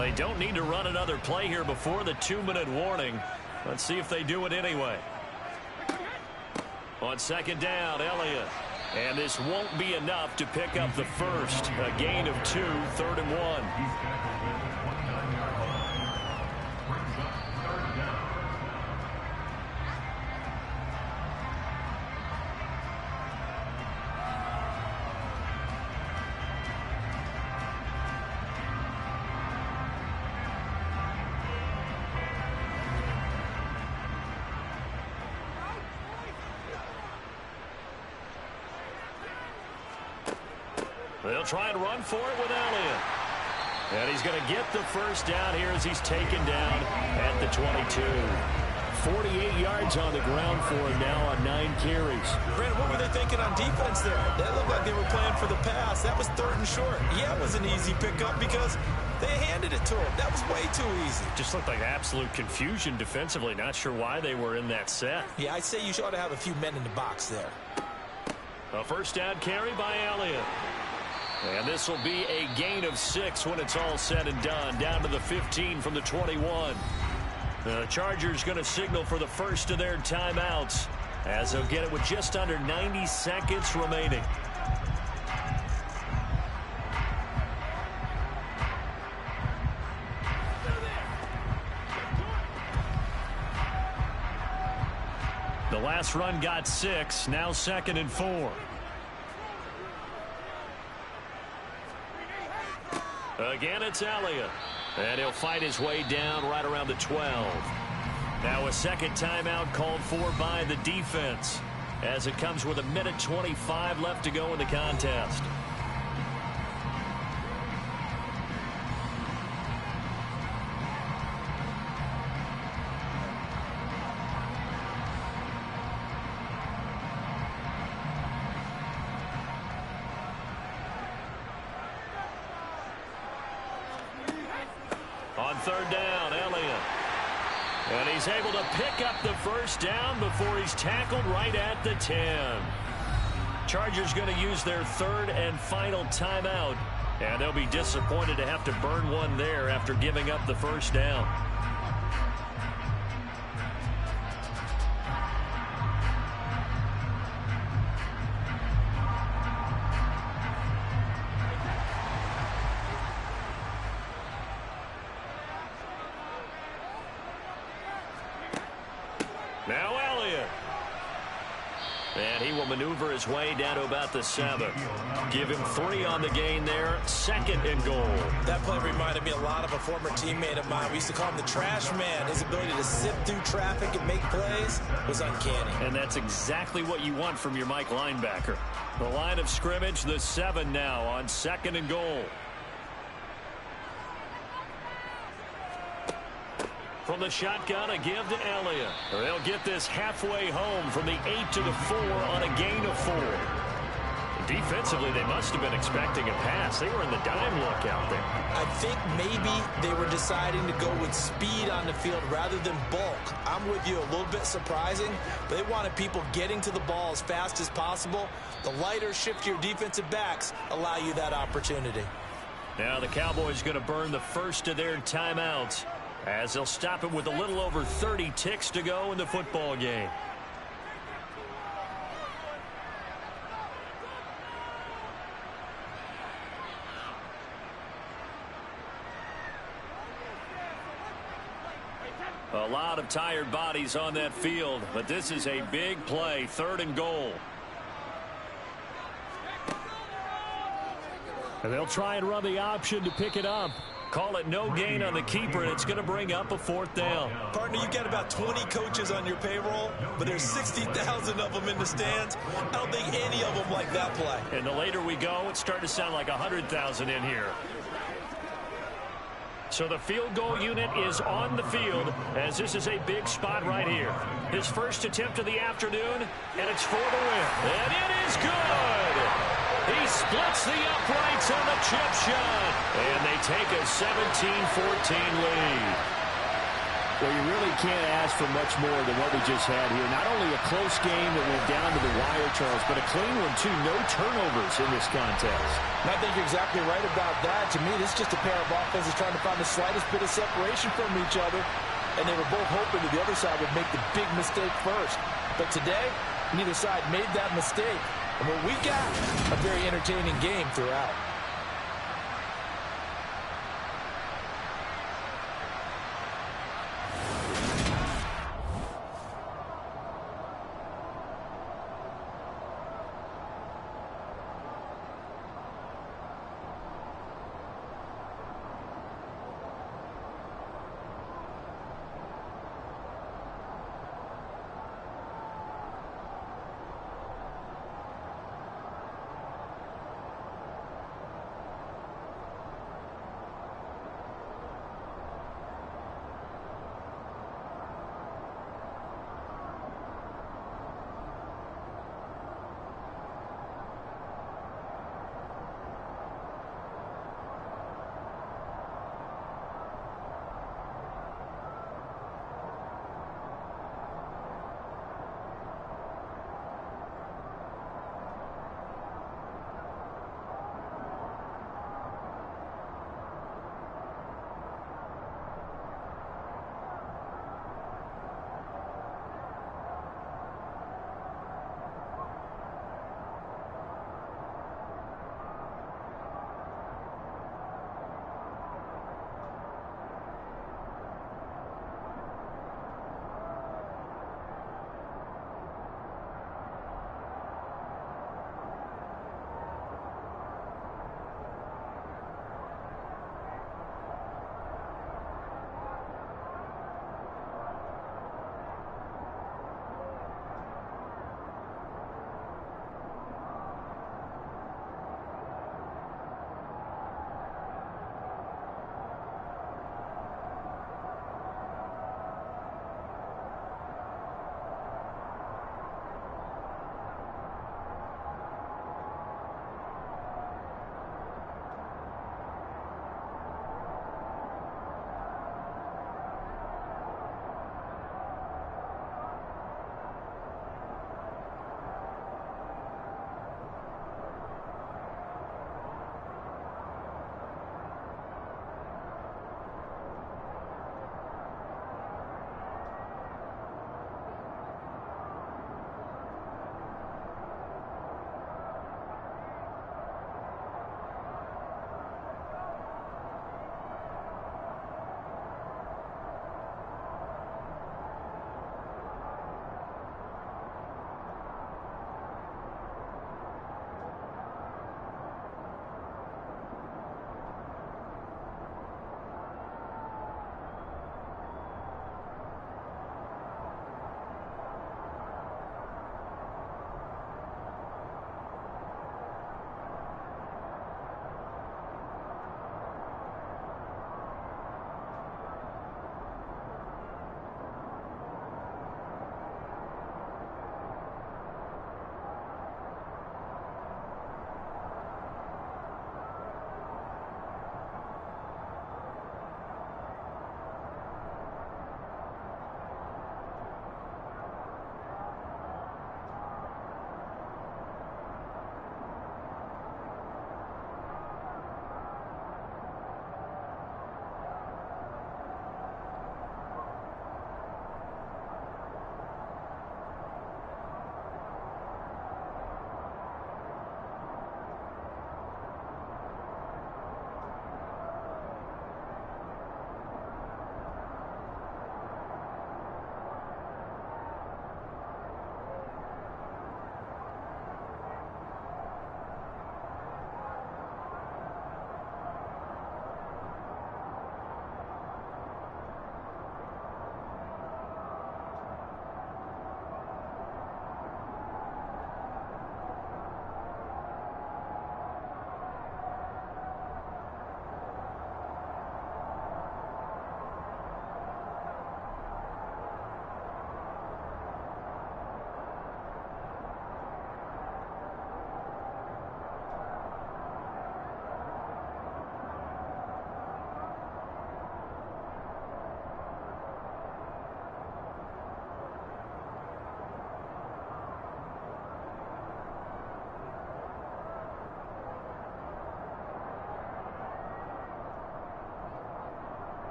They don't need to run another play here before the 2-minute warning. Let's see if they do it anyway. On second down, Elliott. And this won't be enough to pick up the first. A gain of 2, 3rd and 1. They'll try and run for it with Elliott. And he's going to get the first down here as he's taken down at the 22. 48 yards on the ground for him now on 9 carries. Brandon, what were they thinking on defense there? That looked like they were playing for the pass. That was 3rd and short. Yeah, it was an easy pickup because they handed it to him. That was way too easy. Just looked like absolute confusion defensively. Not sure why they were in that set. Yeah, I'd say you ought to have a few men in the box there. A first down carry by Elliott. And this will be a gain of 6 when it's all said and done. Down to the 15 from the 21. The Chargers going to signal for the first of their timeouts as they'll get it with just under 90 seconds remaining. The last run got 6. Now 2nd and 4. Again, it's Elliott. And he'll fight his way down right around the 12. Now a second timeout called for by the defense as it comes with 1:25 left to go in the contest. On third down, Elliott. And he's able to pick up the first down before he's tackled right at the 10. Chargers going to use their 3rd and final timeout And they'll be disappointed to have to burn one there after giving up the first down. Now Elliott. And he will maneuver his way down to about the 7. Give him 3 on the gain there. 2nd and goal. That play reminded me a lot of a former teammate of mine. We used to call him the trash man. His ability to sift through traffic and make plays was uncanny. And that's exactly what you want from your Mike linebacker. The line of scrimmage, the 7 now on 2nd and goal. From the shotgun, a give to Elliott. They'll get this halfway home from the 8 to the 4 on a gain of 4. Defensively, they must have been expecting a pass. They were in the dime look out there. I think maybe they were deciding to go with speed on the field rather than bulk. I'm with you, a little bit surprising. But they wanted people getting to the ball as fast as possible. The lighter, shiftier defensive backs allow you that opportunity. Now the Cowboys going to burn the first of their timeouts, as they'll stop it with a little over 30 ticks to go in the football game. A lot of tired bodies on that field, but this is a big play, 3rd and goal. And they'll try and run the option to pick it up. Call it no gain on the keeper, and it's going to bring up a 4th down. Partner, you got about 20 coaches on your payroll, but there's 60,000 of them in the stands. I don't think any of them like that play. And the later we go, it's starting to sound like 100,000 in here. So the field goal unit is on the field, as this is a big spot right here. His first attempt of the afternoon, and it's for the win. And it is good! He splits the uprights on the chip shot. And they take a 17-14 lead. Well, you really can't ask for much more than what we just had here. Not only a close game that went down to the wire, Charles, but a clean one, too. No turnovers in this contest. And I think you're exactly right about that. To me, this is just a pair of offenses trying to find the slightest bit of separation from each other. And they were both hoping that the other side would make the big mistake first. But today, neither side made that mistake. And what we got, a very entertaining game throughout.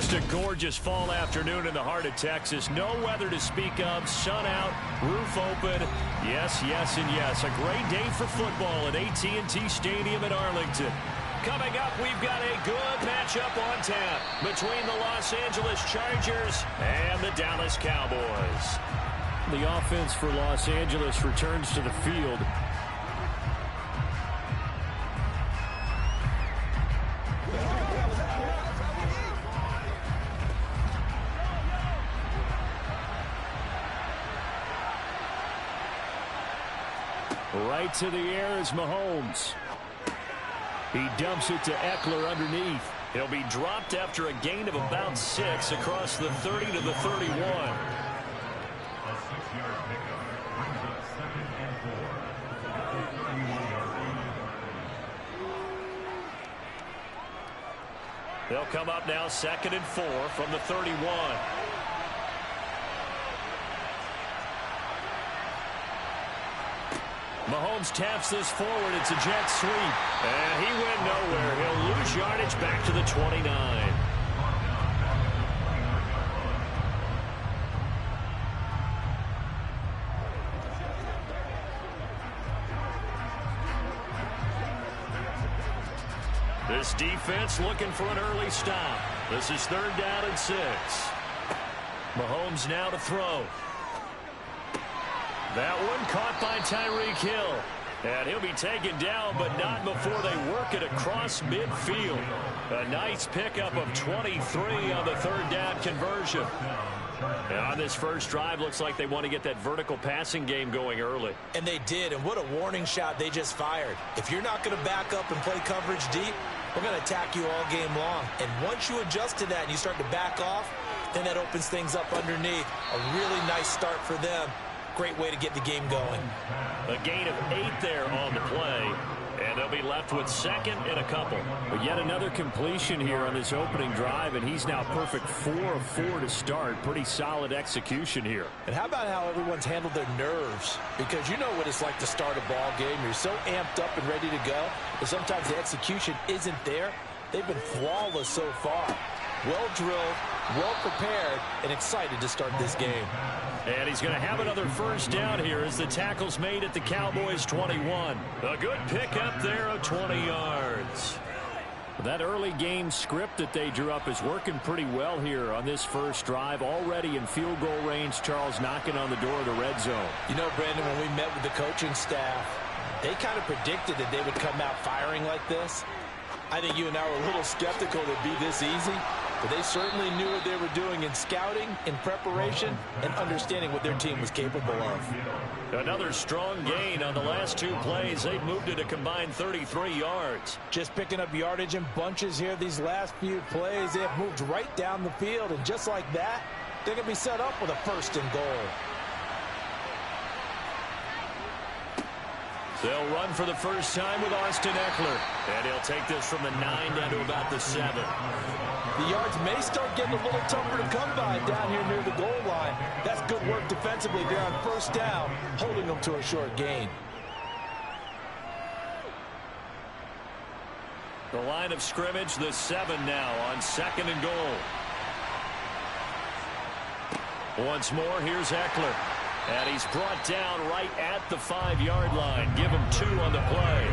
Just a gorgeous fall afternoon in the heart of Texas. No weather to speak of. Sun out, roof open. Yes, yes, and yes. A great day for football at AT&T Stadium in Arlington. Coming up, we've got a good matchup on tap between the Los Angeles Chargers and the Dallas Cowboys. The offense for Los Angeles returns to the field. Right to the air is Mahomes. He dumps it to Eckler underneath. He'll be dropped after a gain of about 6 across the 30 to the 31. A 6-yard pickup brings up 2nd and 4. At the 31-yard line. They'll come up now 2nd and 4 from the 31. Mahomes taps this forward. It's a jet sweep. And he went nowhere. He'll lose yardage back to the 29. This defense looking for an early stop. This is 3rd down and 6. Mahomes now to throw. That one caught by Tyreek Hill. And he'll be taken down, but not before they work it across midfield. A nice pickup of 23 on the 3rd down conversion. And on this first drive, looks like they want to get that vertical passing game going early. And they did, and what a warning shot they just fired. If you're not going to back up and play coverage deep, we're going to attack you all game long. And once you adjust to that and you start to back off, then that opens things up underneath. A really nice start for them. Great way to get the game going. A gain of 8 there on the play. And they'll be left with 2nd and a couple. But yet another completion here on this opening drive, and he's now perfect 4 of 4 to start. Pretty solid execution here. And how about how everyone's handled their nerves? Because you know what it's like to start a ball game. You're so amped up and ready to go, but sometimes the execution isn't there. They've been flawless so far. Well drilled, well prepared, and excited to start this game. And he's going to have another first down here as the tackle's made at the Cowboys' 21. A good pickup there of 20 yards. That early game script that they drew up is working pretty well here on this first drive. Already in field goal range, Charles knocking on the door of the red zone. You know, Brandon, when we met with the coaching staff, they kind of predicted that they would come out firing like this. I think you and I were a little skeptical that it'd be this easy. But they certainly knew what they were doing in scouting, in preparation, and understanding what their team was capable of. Another strong gain on the last 2 plays. They've moved it a combined 33 yards. Just picking up yardage in bunches here these last few plays. They have moved right down the field, and just like that, they're going to be set up with a 1st and goal. They'll run for the first time with Austin Eckler. And he'll take this from the 9 down to about the 7. The yards may start getting a little tougher to come by down here near the goal line. That's good work defensively there on 1st down, holding them to a short gain. The line of scrimmage, the 7 now on 2nd and goal. Once more, here's Eckler. And he's brought down right at the 5-yard line. Give him 2 on the play.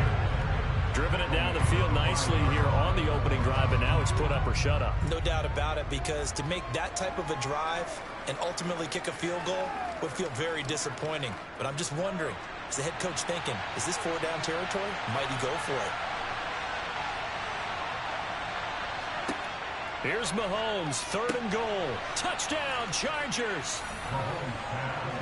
Driven it down the field nicely here on the opening drive, and now it's put up or shut up. No doubt about it, because to make that type of a drive and ultimately kick a field goal would feel very disappointing. But I'm just wondering, is the head coach thinking, is this 4-down territory? Might he go for it? Here's Mahomes, 3rd and goal. Touchdown, Chargers.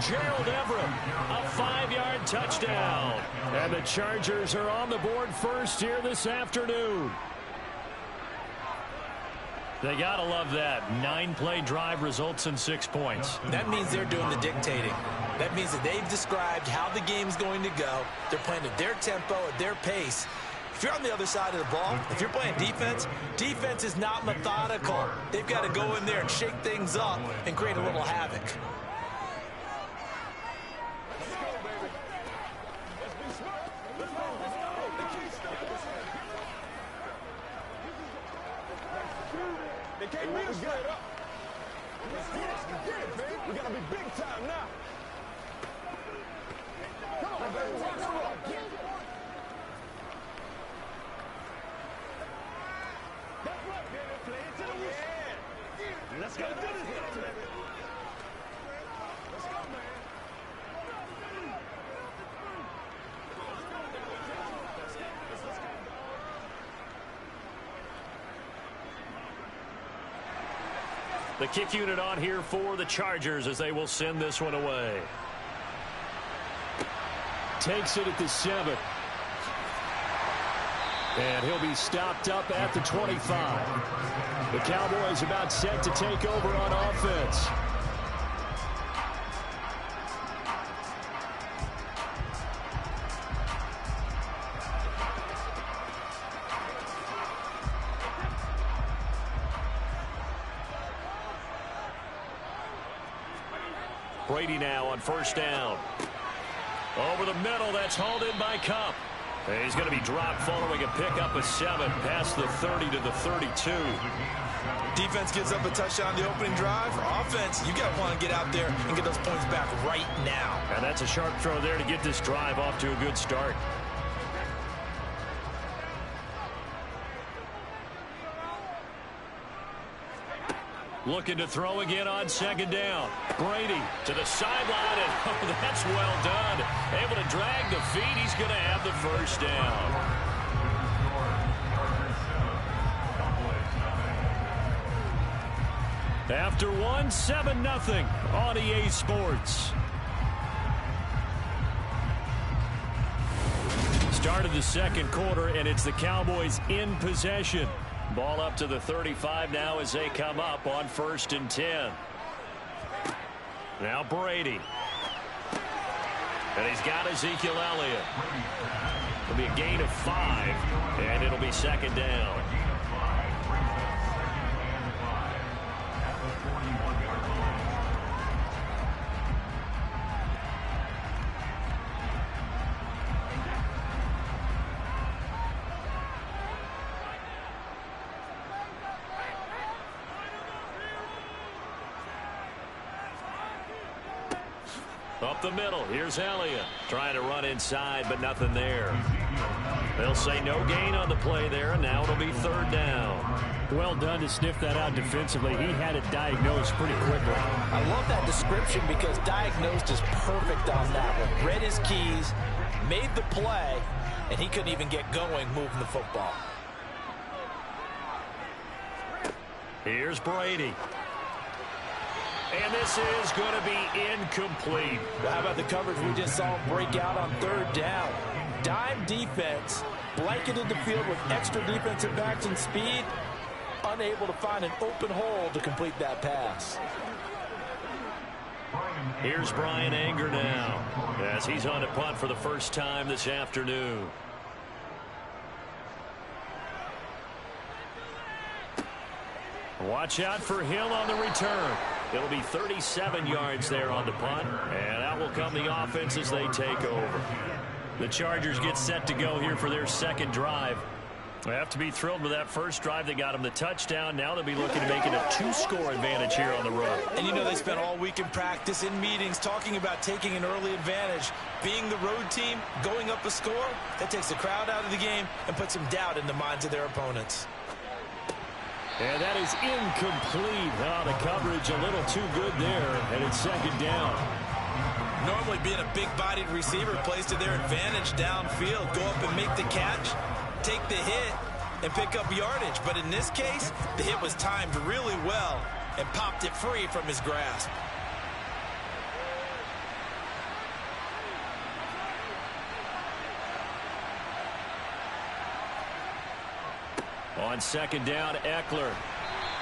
Gerald Everett, a 5-yard touchdown. And the Chargers are on the board first here this afternoon. They got to love that. 9-play drive results in 6 points. That means they're doing the dictating. That means that they've described how the game's going to go. They're playing at their tempo, at their pace. If you're on the other side of the ball, if you're playing defense, defense is not methodical. They've got to go in there and shake things up and create a little havoc. They can't beat us straight We gotta be big time now. Come on, baby. Come on. That's right, baby. Play it to the whistle. Let's go do this, baby. Let's go, man. The kick unit on here for the Chargers as they will send this one away. Takes it at the 7. And he'll be stopped up at the 25. The Cowboys about set to take over on offense. Brady now on first down. Over the middle, that's hauled in by Cup. And he's going to be dropped following a pickup of 7 past the 30 to the 32. Defense gives up a touchdown the opening drive. Offense, you got to want to get out there and get those points back right now. And that's a sharp throw there to get this drive off to a good start. Looking to throw again on second down. Brady to the sideline, and oh, that's well done. Able to drag the feet. He's going to have the first down. After 1, 7-0 on EA Sports. Start of the second quarter, and it's the Cowboys in possession. Ball up to the 35 now as they come up on 1st and 10. Now Brady. And he's got Ezekiel Elliott. It'll be a gain of 5, and it'll be second down. Up the middle, here's Elliott. Trying to run inside, but nothing there. They'll say no gain on the play there, and now it'll be 3rd down. Well done to sniff that out defensively. He had it diagnosed pretty quickly. I love that description because diagnosed is perfect on that one. Read his keys, made the play, and he couldn't even get going moving the football. Here's Brady. And this is going to be incomplete. How about the coverage we just saw him break out on 3rd down? Dime defense, blanketed the field with extra defensive backs and speed, unable to find an open hole to complete that pass. Here's Brian Anger now as he's on to punt for the first time this afternoon. Watch out for Hill on the return. It'll be 37 yards there on the punt, and out will come the offense as they take over. The Chargers get set to go here for their second drive. They have to be thrilled with that first drive. They got them the touchdown. Now they'll be looking to make it a 2-score advantage here on the road. And you know they spent all week in practice, in meetings, talking about taking an early advantage. Being the road team, going up a score, that takes the crowd out of the game and puts some doubt in the minds of their opponents. And that is incomplete. Oh, the coverage a little too good there, and it's second down. Normally being a big-bodied receiver plays to their advantage downfield. Go up and make the catch, take the hit, and pick up yardage. But in this case, the hit was timed really well and popped it free from his grasp. On second down, Eckler.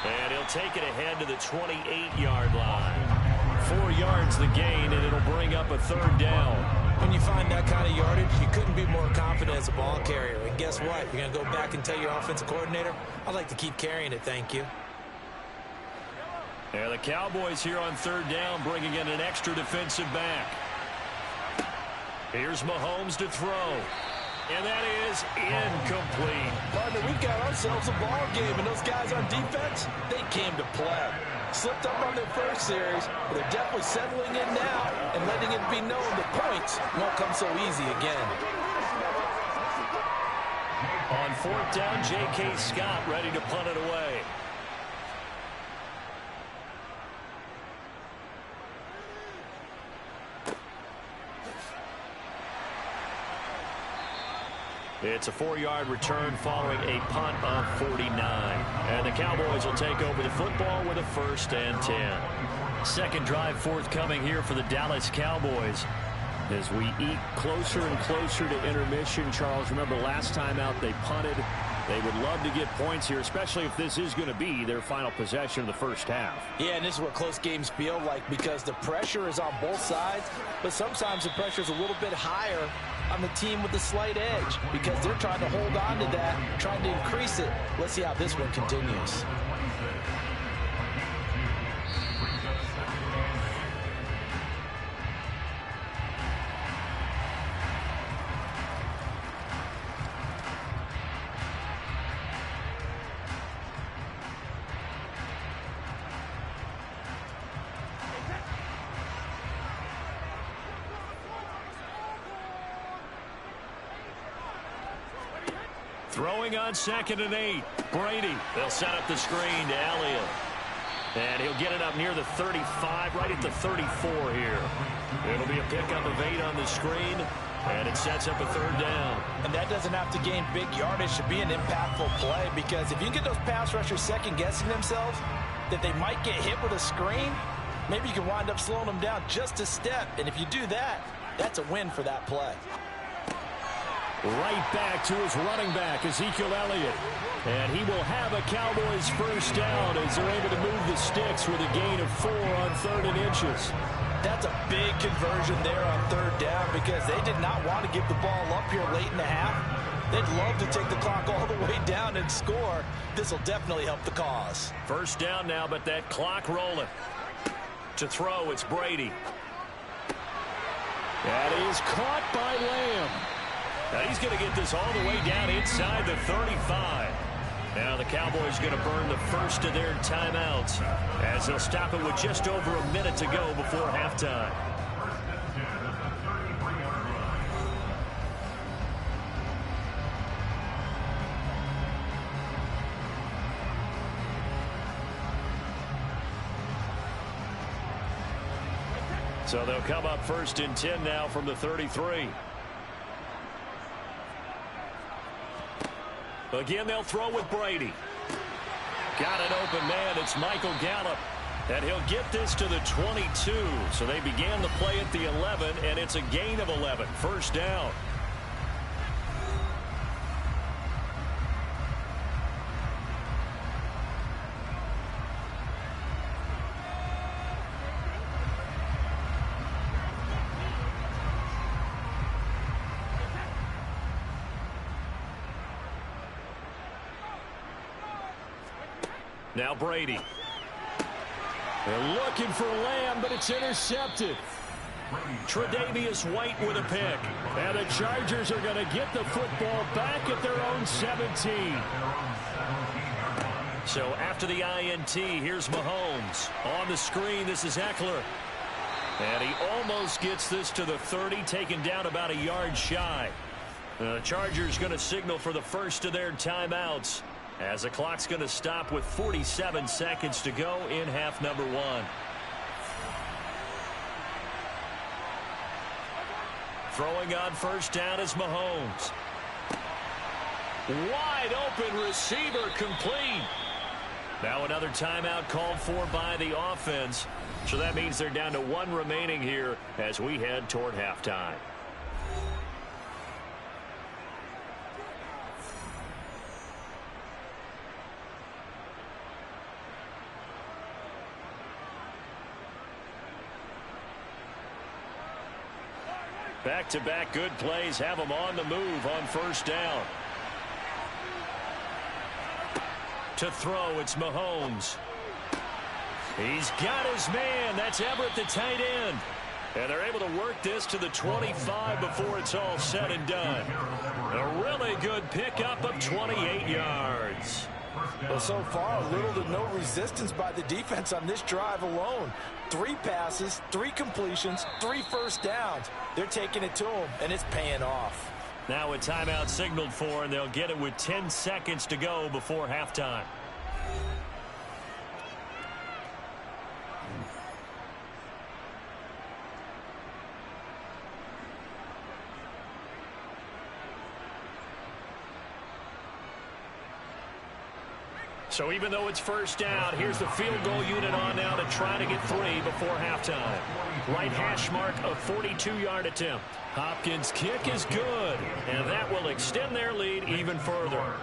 And he'll take it ahead to the 28-yard line. 4 yards the gain, and it'll bring up a 3rd down. When you find that kind of yardage, you couldn't be more confident as a ball carrier. And guess what? You're going to go back and tell your offensive coordinator, I'd like to keep carrying it, thank you. And the Cowboys here on 3rd down, bringing in an extra defensive back. Here's Mahomes to throw. And that is incomplete. Partner, we've got ourselves a ball game, and those guys on defense, they came to play. Slipped up on their first series, but they're definitely settling in now and letting it be known the points won't come so easy again. On fourth down, J.K. Scott ready to punt it away. It's a 4-yard return following a punt of 49. And the Cowboys will take over the football with a 1st and 10. Second drive forthcoming here for the Dallas Cowboys. As we eat closer and closer to intermission, Charles, remember last time out they punted. They would love to get points here, especially if this is going to be their final possession of the first half. Yeah, and this is what close games feel like because the pressure is on both sides, but sometimes the pressure is a little bit higher on the team with the slight edge because they're trying to hold on to that, trying to increase it. Let's see how this one continues. Throwing on 2nd and 8. Brady. They'll set up the screen to Elliott. And he'll get it up near the 35, right at the 34 here. It'll be a pickup of 8 on the screen, and it sets up a 3rd down. And that doesn't have to gain big yardage to be an impactful play because if you get those pass rushers second-guessing themselves that they might get hit with a screen, maybe you can wind up slowing them down just a step. And if you do that, that's a win for that play. Right back to his running back, Ezekiel Elliott. And he will have a Cowboys 1st down as they're able to move the sticks with a gain of 4 on 3rd and inches. That's a big conversion there on 3rd down because they did not want to give the ball up here late in the half. They'd love to take the clock all the way down and score. This will definitely help the cause. 1st down now, but that clock rolling. To throw, it's Brady. That is caught by Lamb. Now he's going to get this all the way down inside the 35. Now the Cowboys going to burn the first of their timeouts as they'll stop it with just over a minute to go before halftime. So they'll come up 1st and 10 now from the 33. Again, they'll throw with Brady. Got an open man. It's Michael Gallup. And he'll get this to the 22. So they began the play at the 11, and it's a gain of 11. 1st down. Now Brady. They're looking for Lamb, but it's intercepted. Tre'Davious White with a pick. And the Chargers are going to get the football back at their own 17. So after the INT, here's Mahomes. On the screen, this is Eckler. And he almost gets this to the 30, taken down about a yard shy. The Chargers going to signal for the first of their timeouts, as the clock's going to stop with 47 seconds to go in half number 1. Throwing on 1st down is Mahomes. Wide open receiver complete. Now another timeout called for by the offense. So that means they're down to 1 remaining here as we head toward halftime. Back-to-back good plays have them on the move on 1st down. To throw, it's Mahomes. He's got his man. That's Everett, the tight end. And they're able to work this to the 25 before it's all said and done. A really good pickup of 28 yards. Well, so far, little to no resistance by the defense on this drive alone. 3 passes, 3 completions, 3 first downs. They're taking it to them, and it's paying off. Now a timeout signaled for, and they'll get it with 10 seconds to go before halftime. So even though it's first down, here's the field goal unit on now to try to get 3 before halftime. Right hash mark, a 42-yard attempt. Hopkins' kick is good, and that will extend their lead even further.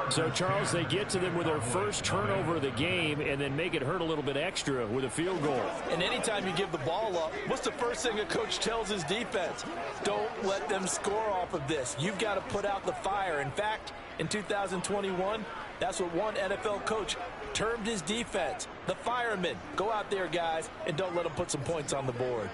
So, Charles, they get to them with their first turnover of the game and then make it hurt a little bit extra with a field goal. And anytime you give the ball up, what's the first thing a coach tells his defense? Don't let them score off of this. You've got to put out the fire. In fact, in 2021, that's what one NFL coach termed his defense, the firemen. Go out there, guys, and don't let them put some points on the board.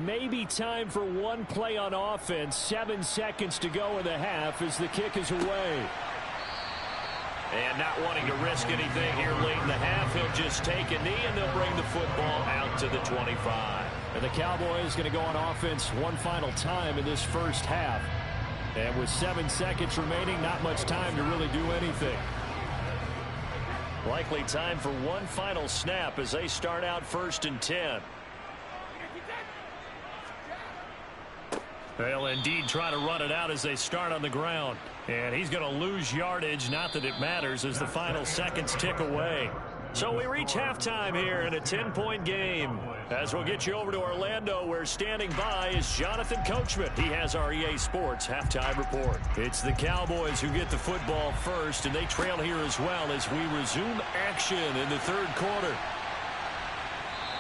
Maybe time for one play on offense. 7 seconds to go in the half as the kick is away. And not wanting to risk anything here late in the half, he'll just take a knee, and they'll bring the football out to the 25. And the Cowboys going to go on offense one final time in this first half. And with 7 seconds remaining, not much time to really do anything. Likely time for one final snap as they start out 1st and 10. They'll indeed try to run it out as they start on the ground. And he's going to lose yardage, not that it matters, as the final seconds tick away. So we reach halftime here in a 10-point game. As we'll get you over to Orlando, where standing by is Jonathan Coachman. He has our EA Sports halftime report. It's the Cowboys who get the football first, and they trail here as well as we resume action in the 3rd quarter.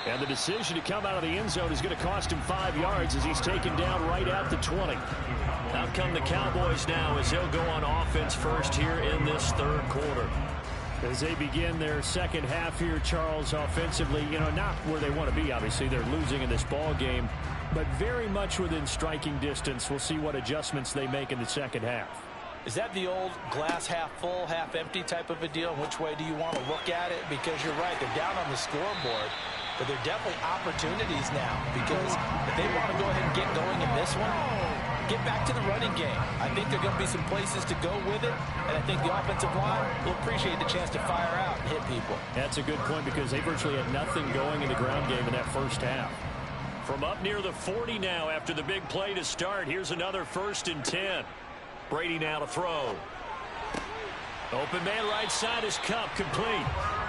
And the decision to come out of the end zone is going to cost him 5 yards as he's taken down right at the 20. Out come the Cowboys now as they'll go on offense first here in this 3rd quarter. As they begin their second half here, Charles, offensively, not where they want to be. Obviously, they're losing in this ball game, but very much within striking distance. We'll see what adjustments they make in the second half. Is that the old glass half full, half empty type of a deal? Which way do you want to look at it? Because you're right, they're down on the scoreboard. But there are definitely opportunities now, because if they want to go ahead and get going in this one, get back to the running game. I think there are going to be some places to go with it, and I think the offensive line will appreciate the chance to fire out and hit people. That's a good point, because they virtually had nothing going in the ground game in that first half. From up near the 40 now after the big play to start, here's another 1st and 10. Brady now to throw. Open man right side is Cup, complete.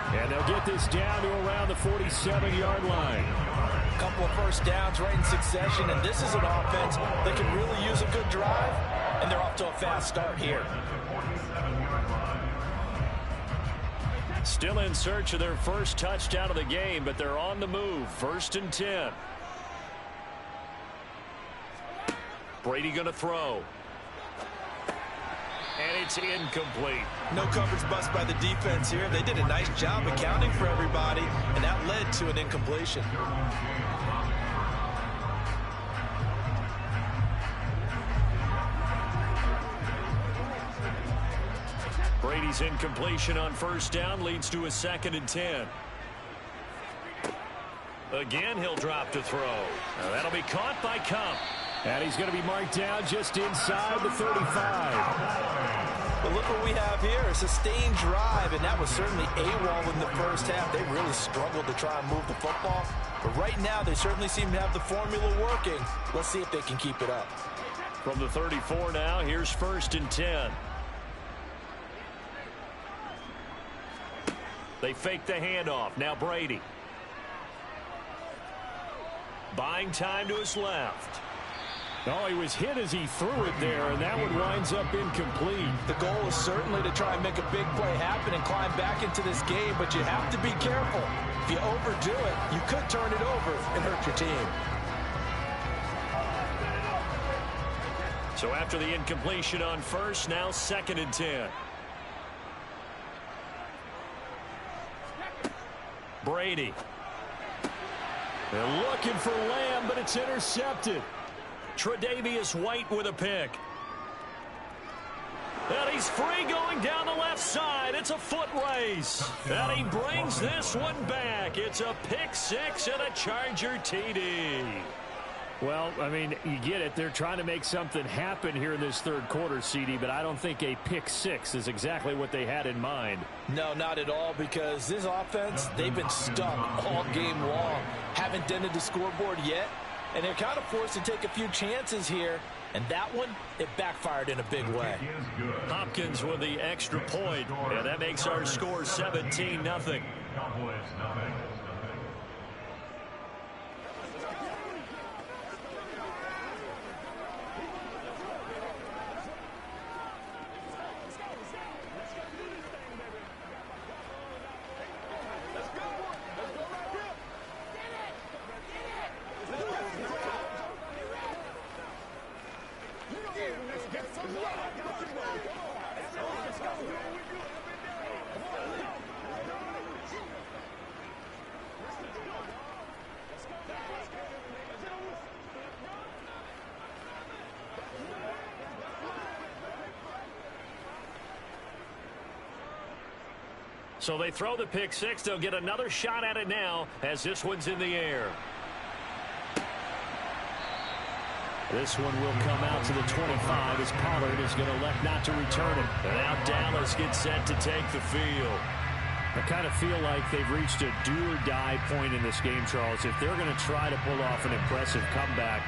And they'll get this down to around the 47-yard line. A couple of first downs right in succession, and this is an offense that can really use a good drive, and they're off to a fast start here. Still in search of their first touchdown of the game, but they're on the move. 1st and 10. Brady going to throw. And it's incomplete. No coverage bust by the defense here. They did a nice job accounting for everybody, and that led to an incompletion. Brady's incompletion on 1st down leads to a 2nd and 10. Again, he'll drop to throw. Now that'll be caught by Cup. And he's going to be marked down just inside the 35. But look what we have here, a sustained drive, and that was certainly AWOL in the first half. They really struggled to try and move the football. But right now, they certainly seem to have the formula working. Let's see if they can keep it up. From the 34 now, here's 1st and 10. They fake the handoff. Now Brady. Buying time to his left. Oh, he was hit as he threw it there, and that one winds up incomplete. The goal is certainly to try and make a big play happen and climb back into this game, but you have to be careful. If you overdo it, you could turn it over and hurt your team. So after the incompletion on first, now 2nd and 10. Brady. They're looking for Lamb, but it's intercepted. Tre'Davious White with a pick. And he's free going down the left side. It's a foot race. And he brings this one back. It's a pick six and a Charger TD. Well, I mean, you get it. They're trying to make something happen here in this third quarter, CD, but I don't think a pick six is exactly what they had in mind. No, not at all, because this offense, they've been stuck all game long. Haven't dented the scoreboard yet, and they're kind of forced to take a few chances here. And that one, it backfired in a big way. Hopkins with the extra point, and that makes our score 17-0. So they throw the pick six. They'll get another shot at it now as this one's in the air. This one will come out to the 25 as Pollard is going to elect not to return it. And now Dallas gets set to take the field. I kind of feel like they've reached a do-or-die point in this game, Charles. If they're going to try to pull off an impressive comeback,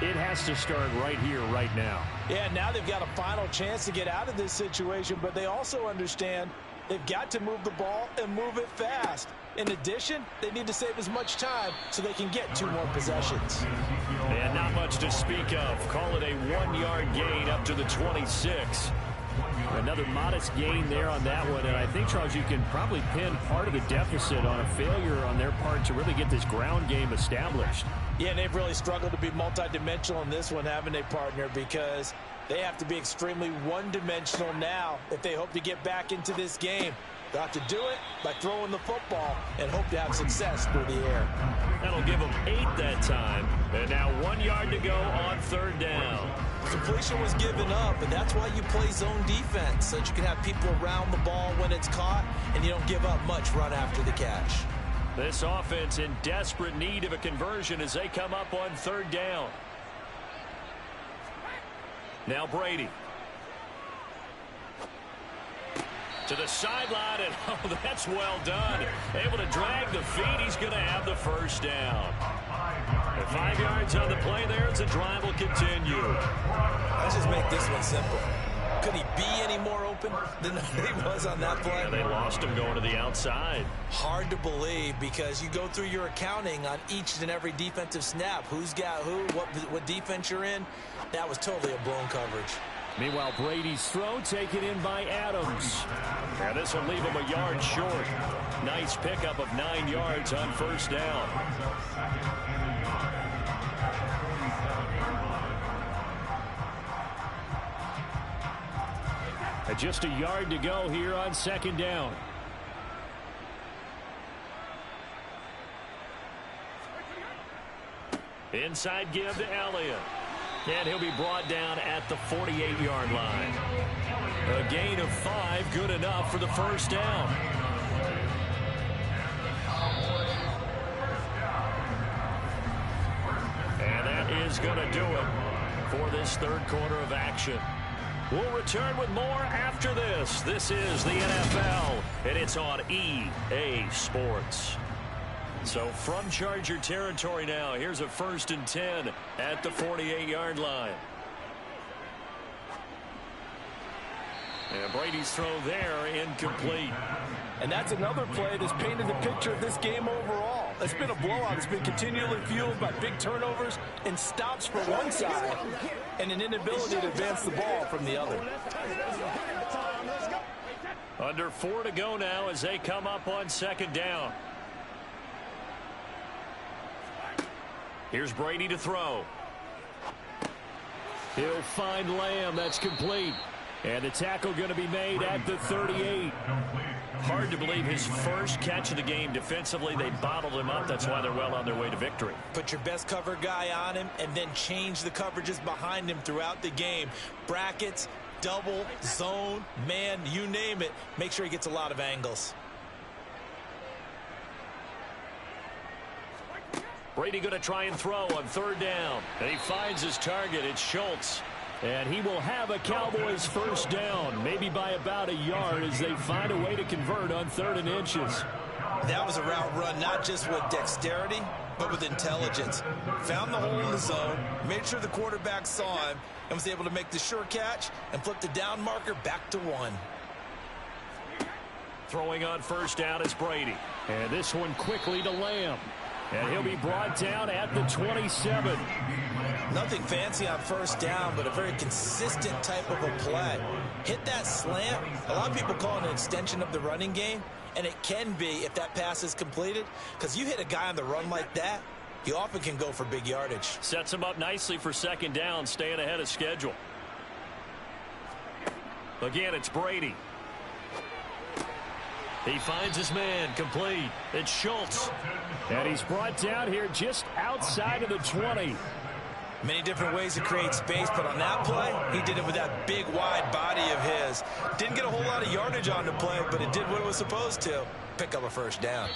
it has to start right here, right now. Yeah, now they've got a final chance to get out of this situation, but they also understand they've got to move the ball and move it fast. In addition, they need to save as much time so they can get 2 more possessions. And not much to speak of. Call it a 1-yard gain up to the 26. Another modest gain there on that one, and I think, Charles, you can probably pin part of the deficit on a failure on their part to really get this ground game established. Yeah, and they've really struggled to be multidimensional in this one, haven't they, partner? Because they have to be extremely one-dimensional now if they hope to get back into this game. They'll have to do it by throwing the football and hope to have success through the air. That'll give them 8 that time. And now 1 yard to go on 3rd down. Completion was given up, and that's why you play zone defense, so that you can have people around the ball when it's caught, and you don't give up much run after the catch. This offense in desperate need of a conversion as they come up on 3rd down. Now Brady. To the sideline, and oh, that's well done. Able to drag the feet. He's going to have the 1st down. And 5 yards on the play there as the drive will continue. Let's just make this one simple. Could he be any more open than he was on that play? Yeah, they lost him going to the outside. Hard to believe, because you go through your accounting on each and every defensive snap. Who's got who, what defense you're in. That was totally a blown coverage. Meanwhile, Brady's throw taken in by Adams. Yeah, this will leave him a yard short. Nice pickup of 9 yards on 1st down. Just a yard to go here on 2nd down. Inside give to Elliott. And he'll be brought down at the 48-yard line. A gain of 5, good enough for the 1st down. And that is going to do it for this 3rd quarter of action. We'll return with more after this. This is the NFL, and it's on EA Sports. So from Charger territory now, here's a 1st and 10 at the 48-yard line. And Brady's throw there incomplete. And that's another play that's painted the picture of this game overall. It's been a blowout. It's been continually fueled by big turnovers and stops for one side and an inability to advance the ball from the other. Under 4 to go now as they come up on 2nd down. Here's Brady to throw. He'll find Lamb. That's complete. And the tackle going to be made at the 38. Hard to believe his first catch of the game defensively. They bottled him up. That's why they're well on their way to victory. Put your best cover guy on him and then change the coverages behind him throughout the game. Brackets, double, zone, man, you name it. Make sure he gets a lot of angles. Brady going to try and throw on third down. And he finds his target. It's Schultz. And he will have a Cowboys first down, maybe by about a yard as they find a way to convert on 3rd and inches. That was a route run not just with dexterity, but with intelligence. Found the hole in the zone, made sure the quarterback saw him, and was able to make the sure catch and flip the down marker back to 1. Throwing on first down is Brady. And this one quickly to Lamb. And he'll be brought down at the 27. Nothing fancy on first down, but a very consistent type of a play. Hit that slant. A lot of people call it an extension of the running game, and it can be if that pass is completed, because you hit a guy on the run like that, he often can go for big yardage. Sets him up nicely for second down, staying ahead of schedule. Again, it's Brady. He finds his man, complete. It's Schultz. And he's brought down here just outside of the 20. Many different ways to create space, but on that play, he did it with that big, wide body of his. Didn't get a whole lot of yardage on the play, but it did what it was supposed to. Pick up a first down.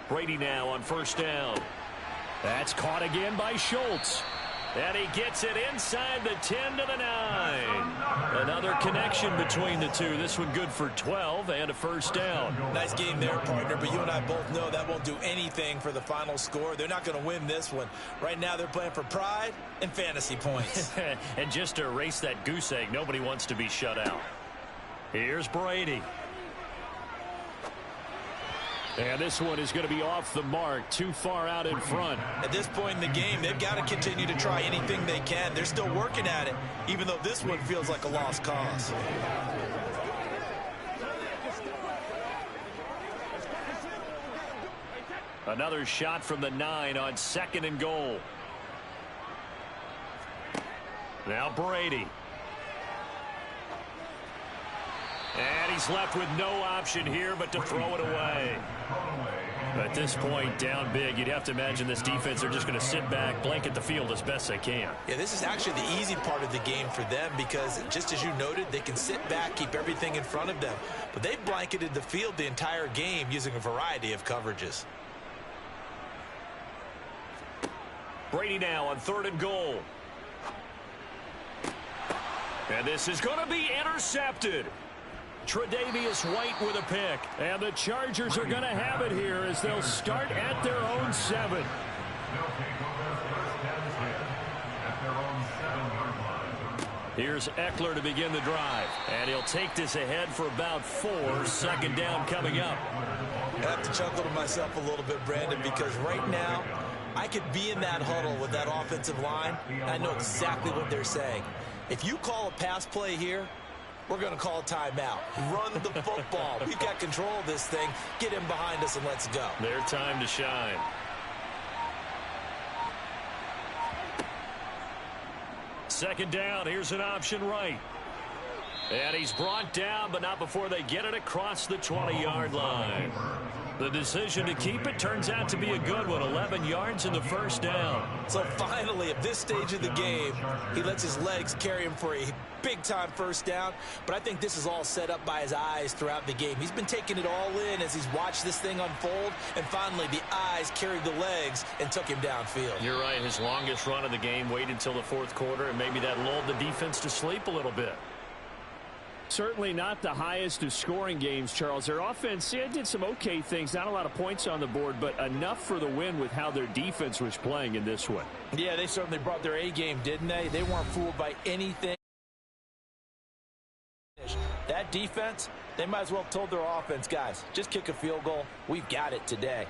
Brady now on first down. That's caught again by Schultz. And he gets it inside the 10 to the 9. Another connection between the two. This one good for 12 and a first down. Nice game there, partner, but you and I both know that won't do anything for the final score. They're not going to win this one. Right now they're playing for pride and fantasy points. And just to erase that goose egg, nobody wants to be shut out. Here's Brady. And this one is going to be off the mark, too far out in front. At this point in the game, they've got to continue to try anything they can. They're still working at it, even though this one feels like a lost cause. Another shot from the 9 on 2nd and goal. Now Brady. And he's left with no option here but to throw it away. At this point, down big, you'd have to imagine this defense are just going to sit back, blanket the field as best they can. Yeah, this is actually the easy part of the game for them because, just as you noted, they can sit back, keep everything in front of them. But they've blanketed the field the entire game using a variety of coverages. Brady now on 3rd and goal. And this is going to be intercepted. Tre'Davious White with a pick. And the Chargers are going to have it here as they'll start at their own 7. Here's Eckler to begin the drive. And he'll take this ahead for about 4. 2nd down coming up. I have to chuckle to myself a little bit, Brandon, because right now I could be in that huddle with that offensive line. I know exactly what they're saying. If you call a pass play here, we're going to call a timeout. Run the football. We've got control of this thing. Get him behind us and let's go. Their time to shine. Second down. Here's an option right. And he's brought down, but not before they get it across the 20-yard line. The decision to keep it turns out to be a good one. 11 yards in the first down. So finally, at this stage of the game, he lets his legs carry him for a big-time first down. But I think this is all set up by his eyes throughout the game. He's been taking it all in as he's watched this thing unfold. And finally, the eyes carried the legs and took him downfield. You're right. His longest run of the game waited until the 4th quarter, and maybe that lulled the defense to sleep a little bit. Certainly not the highest of scoring games, Charles. Their offense did some okay things. Not a lot of points on the board, but enough for the win with how their defense was playing in this one. Yeah, they certainly brought their A game, didn't they? They weren't fooled by anything. That defense, they might as well have told their offense, guys, just kick a field goal. We've got it today.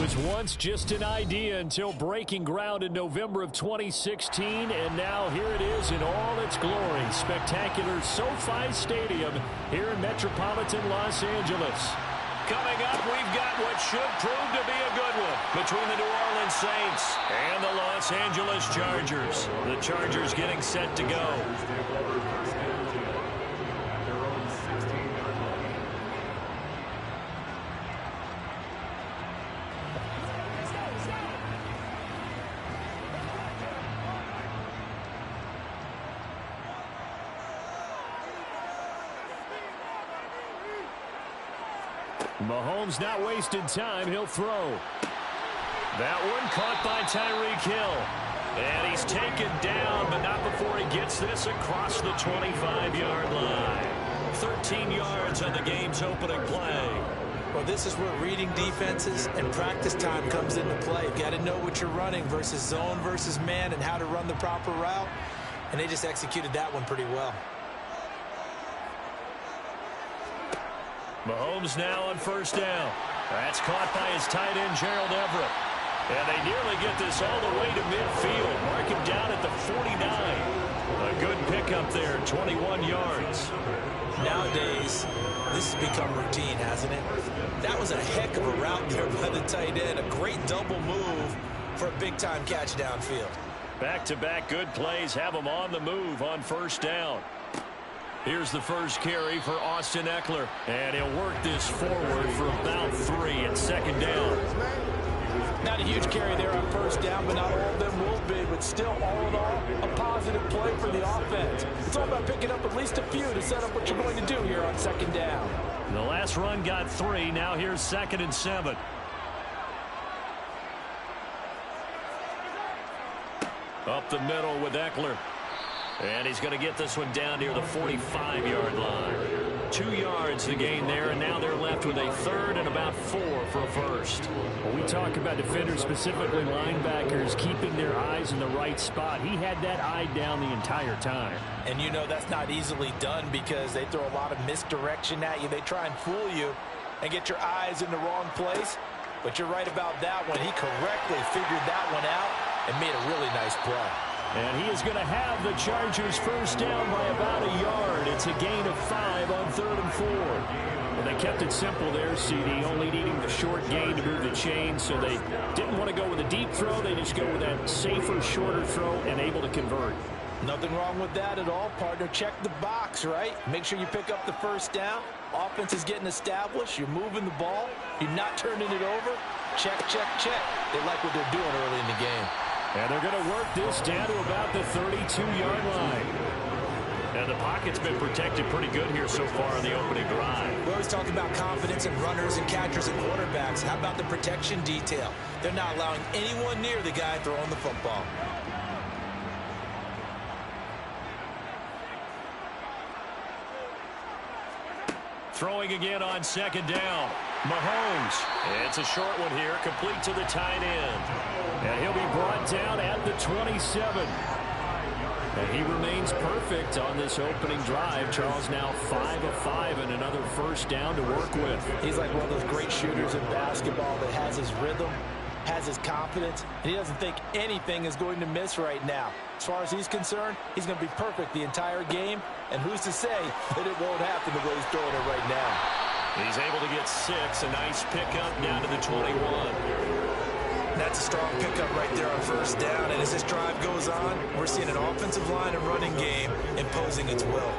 was once just an idea until breaking ground in November of 2016, and now here it is in all its glory. Spectacular SoFi Stadium here in metropolitan Los Angeles. Coming up, we've got what should prove to be a good one between the New Orleans Saints and the Los Angeles Chargers. The Chargers getting set to go. Mahomes not wasting time. He'll throw. That one caught by Tyreek Hill. And he's taken down, but not before he gets this across the 25-yard line. 13 yards on the game's opening play. Well, this is where reading defenses and practice time comes into play. You've got to know what you're running versus zone versus man and how to run the proper route. And they just executed that one pretty well. Mahomes now on first down. That's caught by his tight end, Gerald Everett. And they nearly get this all the way to midfield. Mark him down at the 49. A good pickup there, 21 yards. Nowadays, this has become routine, hasn't it? That was a heck of a route there by the tight end. A great double move for a big-time catch downfield. Back-to-back good plays have him on the move on first down. Here's the first carry for Austin Eckler. And he'll work this forward for about 3 at second down. Not a huge carry there on first down, but not all of them will be. But still, all in all, a positive play for the offense. It's all about picking up at least a few to set up what you're going to do here on second down. The last run got 3. Now here's 2nd and 7. Up the middle with Eckler. And he's going to get this one down near the 45-yard line. 2 yards the gain there, and now they're left with a 3rd and about 4 for a first. When we talk about defenders, specifically linebackers, keeping their eyes in the right spot. He had that eye down the entire time. And you know that's not easily done because they throw a lot of misdirection at you. They try and fool you and get your eyes in the wrong place. But you're right about that one. He correctly figured that one out and made a really nice play. And he is going to have the Chargers first down by about a yard. It's a gain of 5 on 3rd and 4. And they kept it simple there, CD, only needing the short gain to move the chain. So they didn't want to go with a deep throw. They just go with that safer, shorter throw and able to convert. Nothing wrong with that at all, partner. Check the box, right? Make sure you pick up the first down. Offense is getting established. You're moving the ball. You're not turning it over. Check, check, check. They like what they're doing early in the game. And they're going to work this down to about the 32-yard line. And the pocket's been protected pretty good here so far in the opening drive. We always talk about confidence in runners and catchers and quarterbacks. How about the protection detail? They're not allowing anyone near the guy throwing the football. Throwing again on second down. Mahomes. It's a short one here, complete to the tight end. And he'll be brought down at the 27. And he remains perfect on this opening drive. Charles now 5 of 5 and another first down to work with. He's like one of those great shooters in basketball that has his rhythm, has his confidence, and he doesn't think anything is going to miss right now. As far as he's concerned, he's going to be perfect the entire game, and who's to say that it won't happen the way he's throwing it right now. He's able to get 6, a nice pickup down to the 21. That's a strong pickup right there on first down, and as this drive goes on, we're seeing an offensive line and running game imposing its will.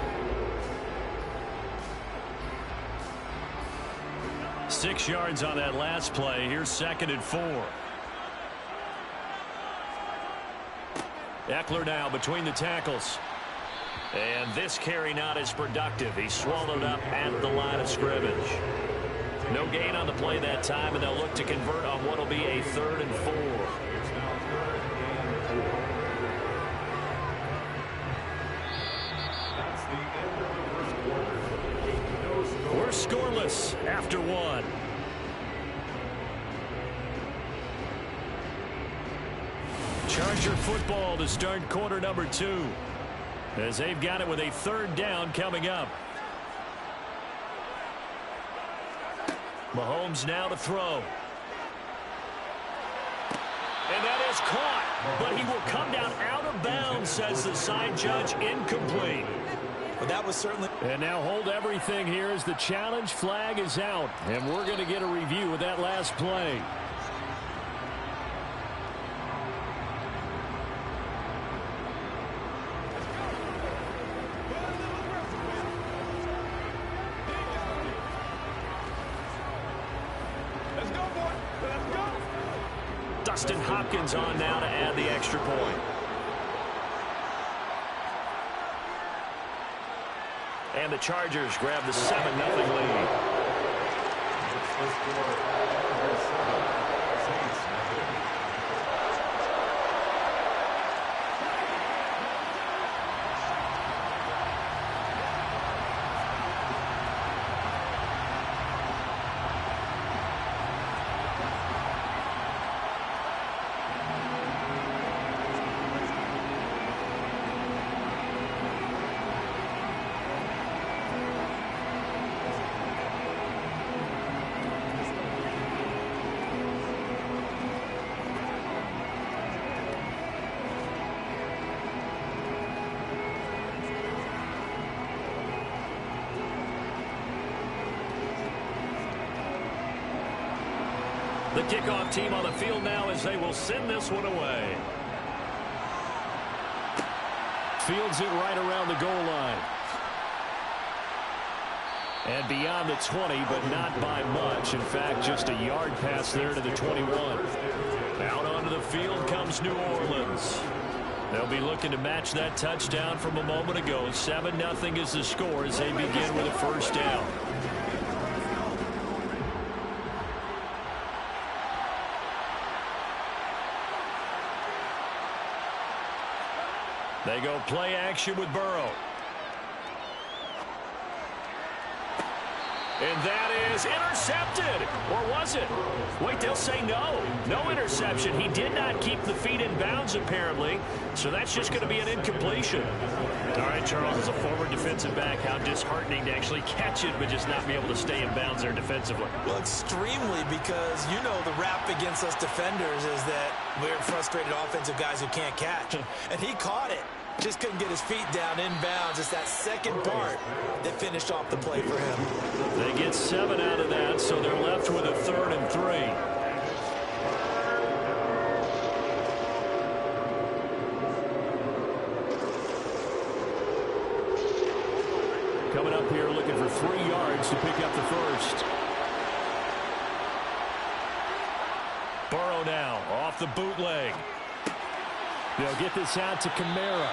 6 yards on that last play. Here's 2nd and 4. Eckler now between the tackles. And this carry not as productive. He's swallowed up at the line of scrimmage. No gain on the play that time, and they'll look to convert on what will be a 3rd and 4. We're scoreless after 1. Charger football to start quarter number 2. As they've got it with a 3rd down coming up. Mahomes now to throw. And that is caught, but he will come down out of bounds, says the side judge, incomplete. But that was certainly... And now hold everything here as the challenge flag is out. And we're going to get a review of that last play. Let's go, boy. Let's go. Dustin Hopkins on now to add the extra point. And the Chargers grab the 7-0 lead. The kickoff team on the field now as they will send this one away. Fields it right around the goal line. And beyond the 20, but not by much. In fact, just a yard pass there to the 21. Out onto the field comes New Orleans. They'll be looking to match that touchdown from a moment ago. 7-0 is the score as they begin with a first down. They go play action with Burrow. And that is intercepted. Or was it? Wait, they'll say no. No interception. He did not keep the feet in bounds, apparently. So that's just going to be an incompletion. All right, Charles, as a former defensive back, how disheartening to actually catch it, but just not be able to stay in bounds there defensively. Well, extremely, because you know the rap against us defenders is that we're frustrated offensive guys who can't catch. And he caught it. Just couldn't get his feet down in bounds. It's that second part that finished off the play for him. They get 7 out of that, so they're left with a 3rd and 3. Coming up here looking for 3 yards to pick up the first. Burrow now off the bootleg. They'll get this out to Kamara.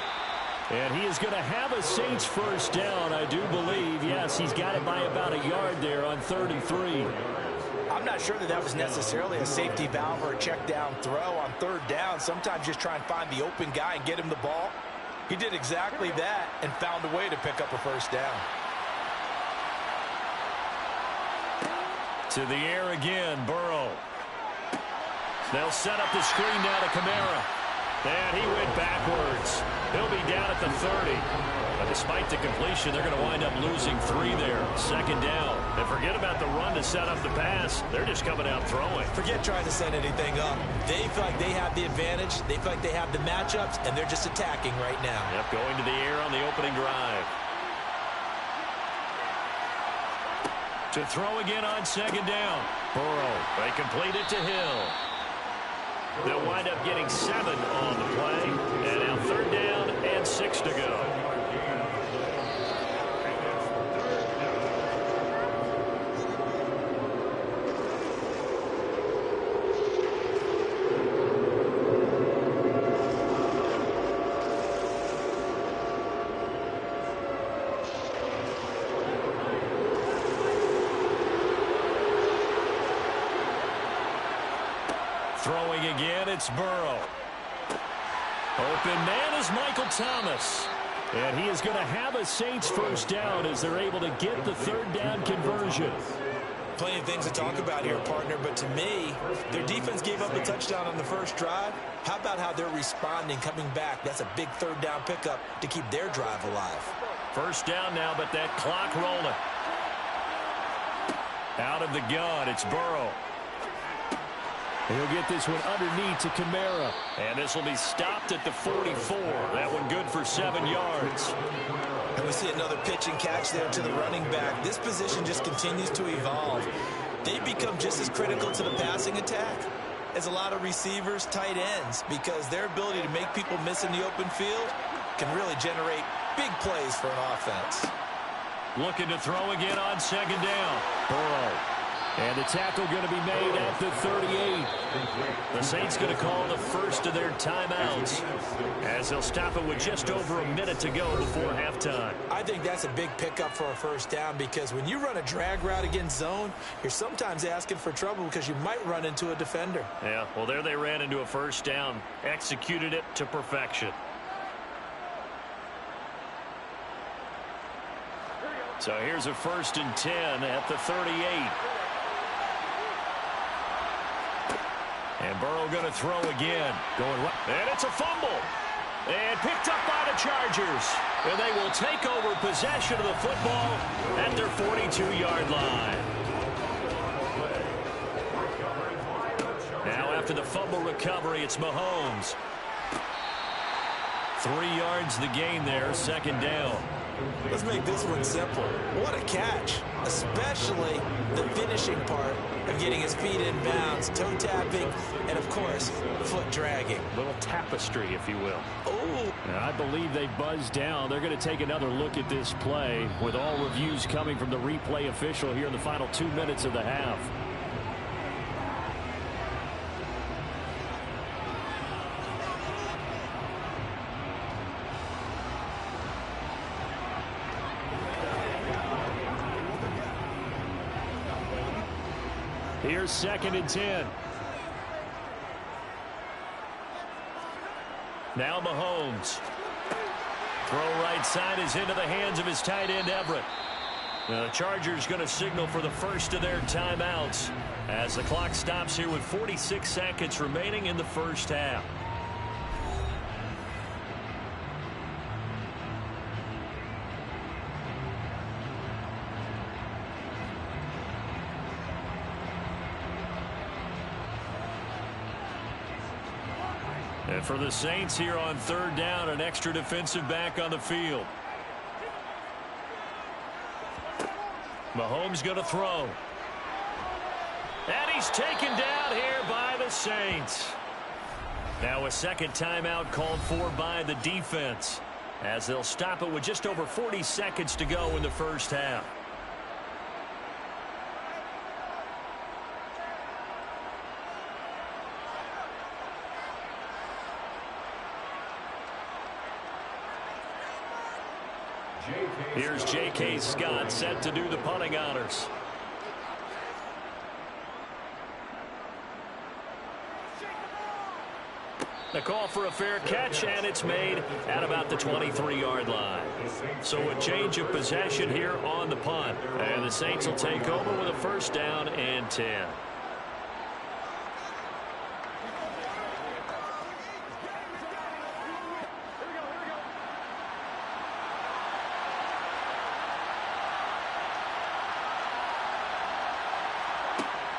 And he is going to have a Saints first down, I do believe. Yes, he's got it by about a yard there on 3rd and 3. I'm not sure that was necessarily a safety valve or a check down throw on 3rd down. Sometimes just try and find the open guy and get him the ball. He did exactly that and found a way to pick up a first down. To the air again, Burrow. They'll set up the screen now to Kamara. And he went backwards. He'll be down at the 30. But despite the completion, they're going to wind up losing 3 there. 2nd down. And forget about the run to set up the pass. They're just coming out throwing. Forget trying to set anything up. They feel like they have the advantage. They feel like they have the matchups, and they're just attacking right now. Yep, going to the air on the opening drive. To throw again on 2nd down. Burrow. They complete it to Hill. They'll wind up getting 7 on the play. And now 3rd down and 6 to go. Throwing again, it's Burrow. Open man is Michael Thomas. And he is going to have a Saints first down as they're able to get the 3rd down conversion. Plenty of things to talk about here, partner, but to me, their defense gave up a touchdown on the first drive. How about how they're responding, coming back? That's a big 3rd down pickup to keep their drive alive. First down now, but that clock rolling. Out of the gun, it's Burrow. He'll get this one underneath to Kamara. And this will be stopped at the 44. That one good for 7 yards. And we see another pitch and catch there to the running back. This position just continues to evolve. They become just as critical to the passing attack as a lot of receivers, tight ends, because their ability to make people miss in the open field can really generate big plays for an offense. Looking to throw again on 2nd down. Burrow. And the tackle going to be made at the 38. The Saints going to call the first of their timeouts as they'll stop it with just over a minute to go before halftime. I think that's a big pickup for a first down, because when you run a drag route against zone, you're sometimes asking for trouble because you might run into a defender. Yeah, well, there they ran into a first down, executed it to perfection. So here's a 1st and 10 at the 38. And Burrow going to throw again. And it's a fumble. And picked up by the Chargers. And they will take over possession of the football at their 42-yard line. Now after the fumble recovery, it's Mahomes. 3 yards the gain there, 2nd down. Let's make this one simple. What a catch, especially the finishing part of getting his feet in bounds, toe tapping, and of course, foot dragging. Little tapestry, if you will. Oh, I believe they buzzed down. They're going to take another look at this play with all reviews coming from the replay official here in the final 2 minutes of the half. Here's 2nd and 10. Now Mahomes. Throw right side is into the hands of his tight end, Everett. The Chargers going to signal for the first of their timeouts as the clock stops here with 46 seconds remaining in the first half. And for the Saints here on 3rd down, an extra defensive back on the field. Mahomes going to throw. And he's taken down here by the Saints. Now a 2nd timeout called for by the defense as they'll stop it with just over 40 seconds to go in the first half. Here's J.K. Scott set to do the punting honors. The call for a fair catch, and it's made at about the 23-yard line. So a change of possession here on the punt. And the Saints will take over with a 1st down and 10.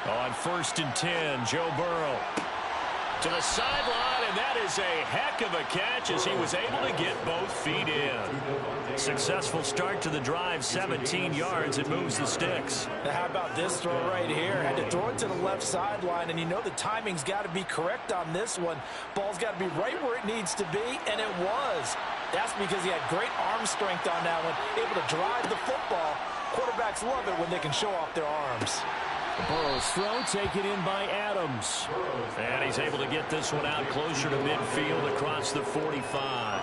On 1st and 10, Joe Burrow to the sideline, and that is a heck of a catch as he was able to get both feet in. Successful start to the drive, 17 yards. It moves the sticks. now how about this throw right here? Had to throw it to the left sideline, and you know the timing's got to be correct on this one. Ball's got to be right where it needs to be, and it was. That's because he had great arm strength on that one, able to drive the football. Quarterbacks love it when they can show off their arms. Burrow's throw taken in by Adams. And he's able to get this one out closer to midfield across the 45.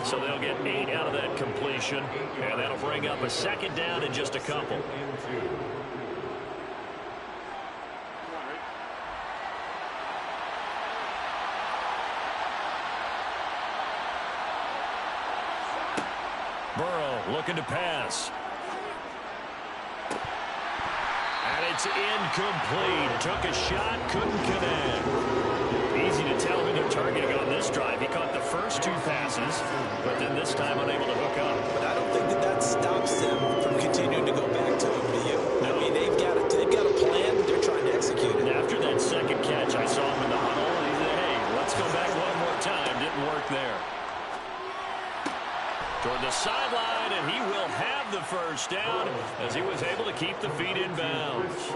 So they'll get 8 out of that completion, and that'll bring up a 2nd down in just a couple. Burrow looking to pass. And it's incomplete. Took a shot, couldn't connect. Easy to tell who they're targeting on this drive. He caught the first 2 passes, but then this time unable to hook up. But I don't think that stops them from continuing to go back to him, do you? I mean, they've got a plan. They're trying to execute it. And after that that second catch. I saw him in the huddle, and he said, hey, let's go back one more time. Didn't work there. Toward the sideline, and he will have the first down as he was able to keep the feet in bounds.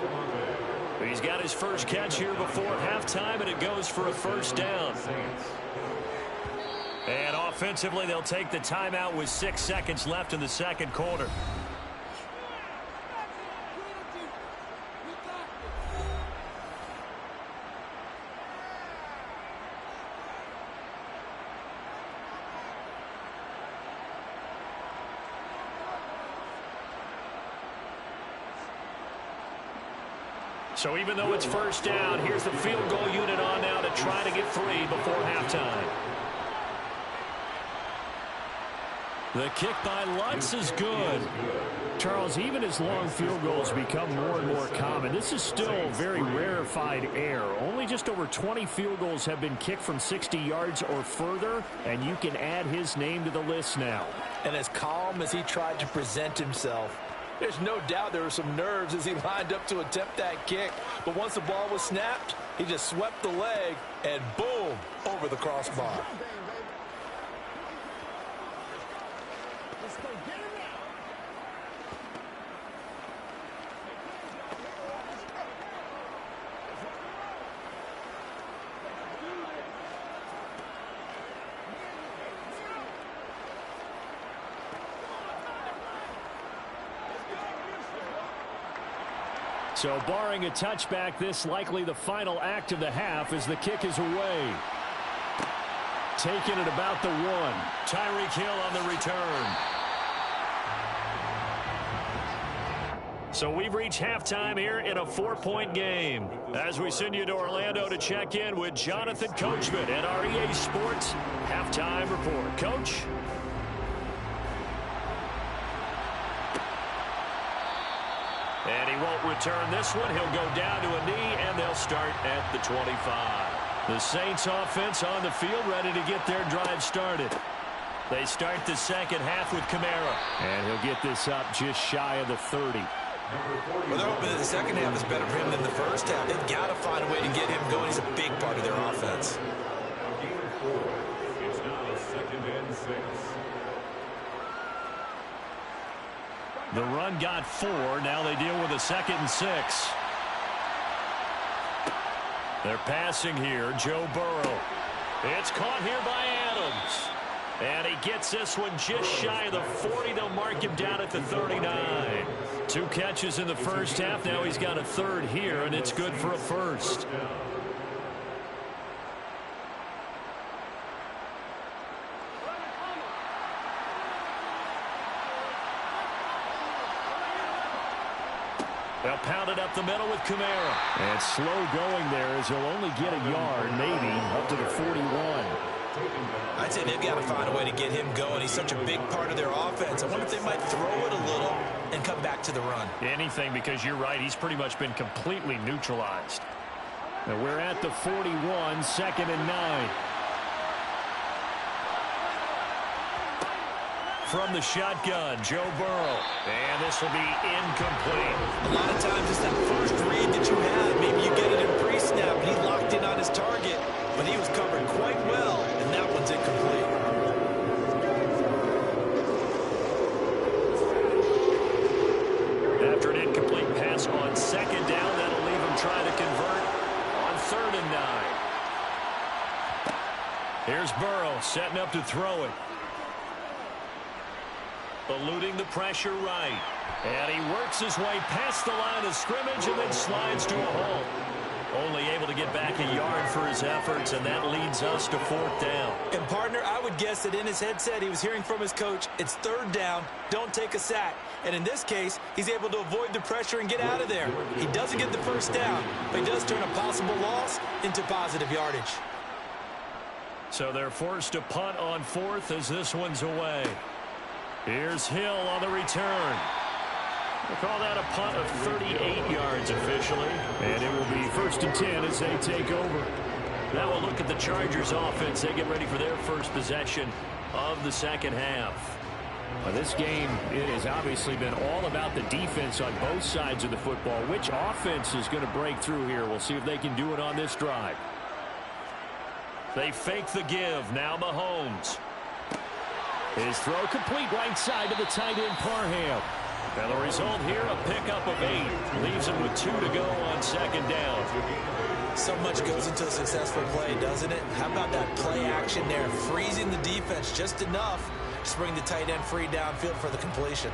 He's got his first catch here before halftime, and it goes for a first down. And offensively, they'll take the timeout with 6 seconds left in the second quarter. So even though it's first down, here's the field goal unit on now to try to get 3 before halftime. The kick by Lutz is good. Charles, even as long field goals become more and more common, this is still very rarefied air. Only just over 20 field goals have been kicked from 60 yards or further, and you can add his name to the list now. And as calm as he tried to present himself, there's no doubt there were some nerves as he lined up to attempt that kick. But once the ball was snapped, he just swept the leg and boom, over the crossbar. So barring a touchback, this likely the final act of the half as the kick is away. Taken at about the 1. Tyreek Hill on the return. So we've reached halftime here in a 4-point game. As we send you to Orlando to check in with Jonathan Coachman at our EA Sports Halftime Report. Coach? And he won't return this one. He'll go down to a knee, and they'll start at the 25. The Saints offense on the field, ready to get their drive started. They start the second half with Kamara. And he'll get this up just shy of the 30. Well, they're hoping that the second half is better for him than the first half. They've got to find a way to get him going. He's a big part of their offense. It's now 2nd and 6. The run got 4. Now they deal with a 2nd and 6. They're passing here. Joe Burrow. It's caught here by Adams. And he gets this one just shy of the 40. They'll mark him down at the 39. 2 catches in the first half. Now he's got a 3rd here, and it's good for a first. They'll pound it up the middle with Kamara. And slow going there as he'll only get a yard, maybe, up to the 41. I'd say they've got to find a way to get him going. He's such a big part of their offense. I wonder if they might throw it a little and come back to the run. Anything, because you're right, he's pretty much been completely neutralized. Now we're at the 41, 2nd and 9. From the shotgun, Joe Burrow. And this will be incomplete. A lot of times it's that first read that you have. Maybe you get it in pre-snap, and he locked in on his target, but he was covered quite well, and that one's incomplete. After an incomplete pass on 2nd down, that'll leave him trying to convert on 3rd and 9. Here's Burrow setting up to throw it. Eluding the pressure right. And he works his way past the line of scrimmage and then slides to a halt. Only able to get back a yard for his efforts, and that leads us to 4th down. And, partner, I would guess that in his headset he was hearing from his coach, it's 3rd down, don't take a sack. And in this case, he's able to avoid the pressure and get out of there. He doesn't get the first down, but he does turn a possible loss into positive yardage. So they're forced to punt on 4th as this one's away. Here's Hill on the return. We'll call that a punt of 38 yards officially. And it will be 1st and 10 as they take over. Now we'll look at the Chargers offense. They get ready for their first possession of the second half. Well, this game, it has obviously been all about the defense on both sides of the football. Which offense is going to break through here? We'll see if they can do it on this drive. They fake the give. Now Mahomes. His throw complete right side to the tight end Parham. And the result here, a pickup of 8. Leaves him with 2 to go on second down. So much goes into a successful play, doesn't it? How about that play action there? Freezing the defense just enough to bring the tight end free downfield for the completion.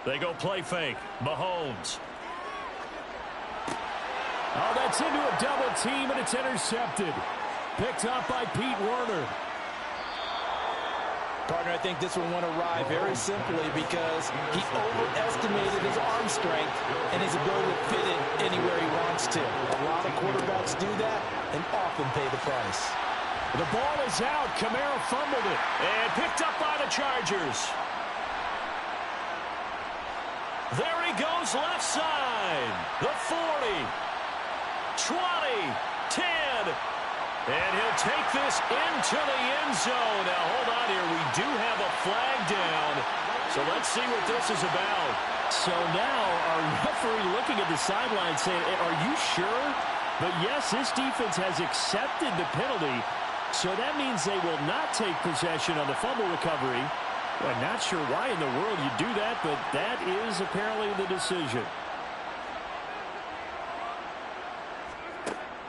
They go play fake. Mahomes. Oh, that's into a double team, and it's intercepted. Picked up by Pete Werner. Partner, I think this one went awry very simply because he overestimated his arm strength and his ability to fit it anywhere he wants to. A lot of quarterbacks do that and often pay the price. The ball is out. Kamara fumbled it. And picked up by the Chargers. There he goes left side. The 40. 20, 10, and he'll take this into the end zone. Now, hold on here. We do have a flag down, so let's see what this is about. So now our referee looking at the sideline saying, are you sure? But yes, this defense has accepted the penalty, so that means they will not take possession on the fumble recovery. I'm not sure why in the world you do that, but that is apparently the decision.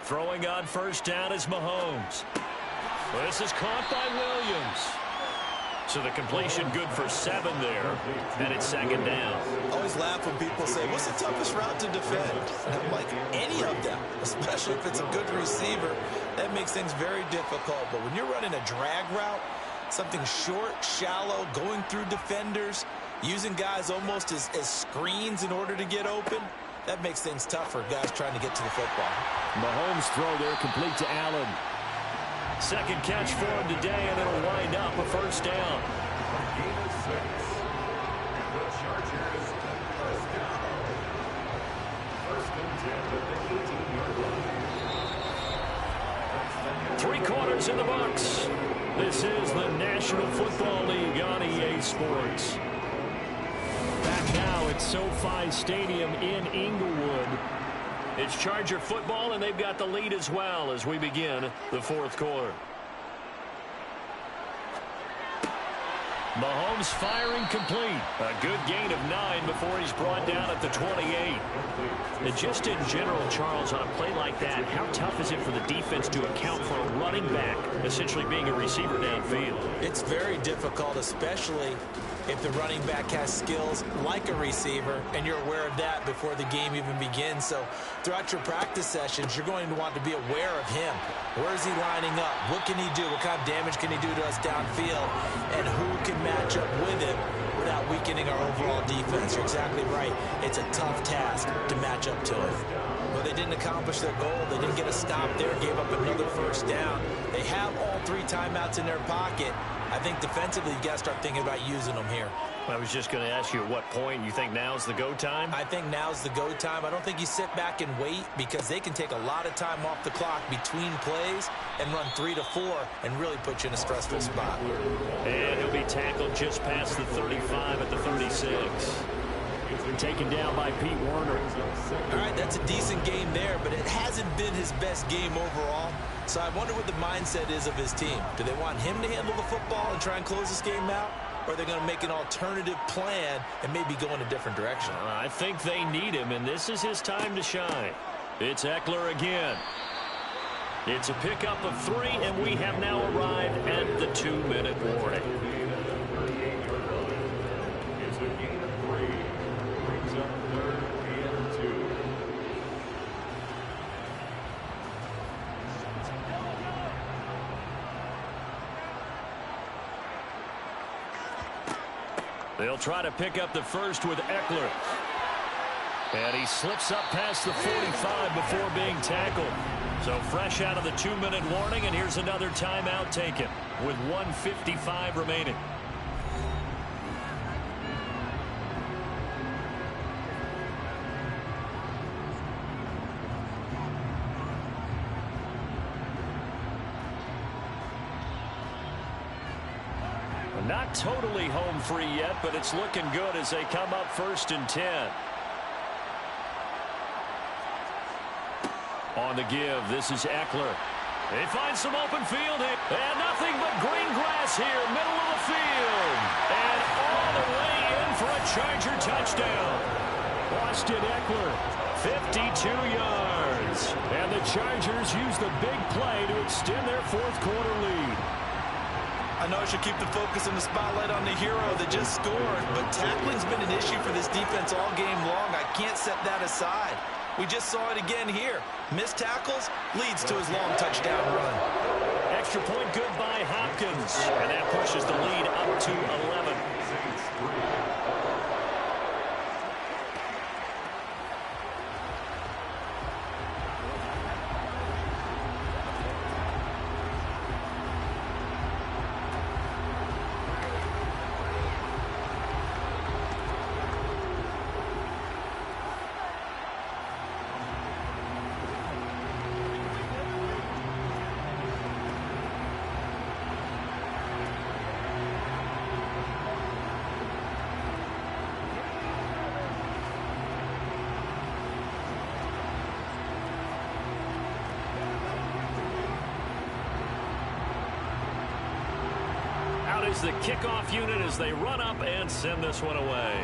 Throwing on first down is Mahomes. This is caught by Williams. So the completion good for 7 there. And it's second down. I always laugh when people say, what's the toughest route to defend? And I'm like, any of them, especially if it's a good receiver. That makes things very difficult. But when you're running a drag route, something short, shallow, going through defenders, using guys almost as screens in order to get open, that makes things tough for guys trying to get to the football. Mahomes' throw there complete to Allen. Second catch for him today, and it'll wind up a first down. Gain of 6. The Chargers first down. First and 10 at the 18-yard line. 3 quarters in the books. This is the National Football League on EA Sports. Back now at SoFi Stadium in Inglewood. It's Charger football, and they've got the lead as well as we begin the fourth quarter. Mahomes firing complete. A good gain of 9 before he's brought down at the 28. And just in general, Charles, on a play like that, how tough is it for the defense to account for a running back essentially being a receiver downfield? It's very difficult, especially if the running back has skills like a receiver, and you're aware of that before the game even begins. So throughout your practice sessions, you're going to want to be aware of him. Where is he lining up? What can he do? What kind of damage can he do to us downfield? And who can match up with him without weakening our overall defense? You're exactly right. It's a tough task to match up to him. But they didn't accomplish their goal. They didn't get a stop there, gave up another first down. They have all 3 timeouts in their pocket. I think defensively, you got to start thinking about using them here. I was just going to ask you at what point you think now's the go time? I think now's the go time. I don't think you sit back and wait, because they can take a lot of time off the clock between plays and run 3 to 4 and really put you in a stressful spot. And he'll be tackled just past the 35 at the 36. Taken down by Pete Werner. All right, that's a decent game there, but it hasn't been his best game overall. So I wonder what the mindset is of his team. Do they want him to handle the football and try and close this game out? Or are they going to make an alternative plan and maybe go in a different direction? I think they need him, and this is his time to shine. It's Eckler again. It's a pickup of 3, and we have now arrived at the 2-minute warning. It's a gain of 3. Brings up 3rd and 2. They'll try to pick up the first with Eckler. And he slips up past the 45 before being tackled. So fresh out of the 2-minute warning, and here's another timeout taken with 1:55 remaining. Not totally home free yet, but it's looking good as they come up 1st and 10. On the give, this is Eckler. They find some open field here. And nothing but green grass here, middle of the field. And all the way in for a Charger touchdown. Austin Eckler, 52 yards. And the Chargers use the big play to extend their 4th quarter lead. I know I should keep the focus and the spotlight on the hero that just scored, but tackling's been an issue for this defense all game long. I can't set that aside. We just saw it again here. Missed tackles leads to his long touchdown run. Extra point good by Hopkins. And that pushes the lead up to 11. Is the kickoff unit as they run up and send this one away.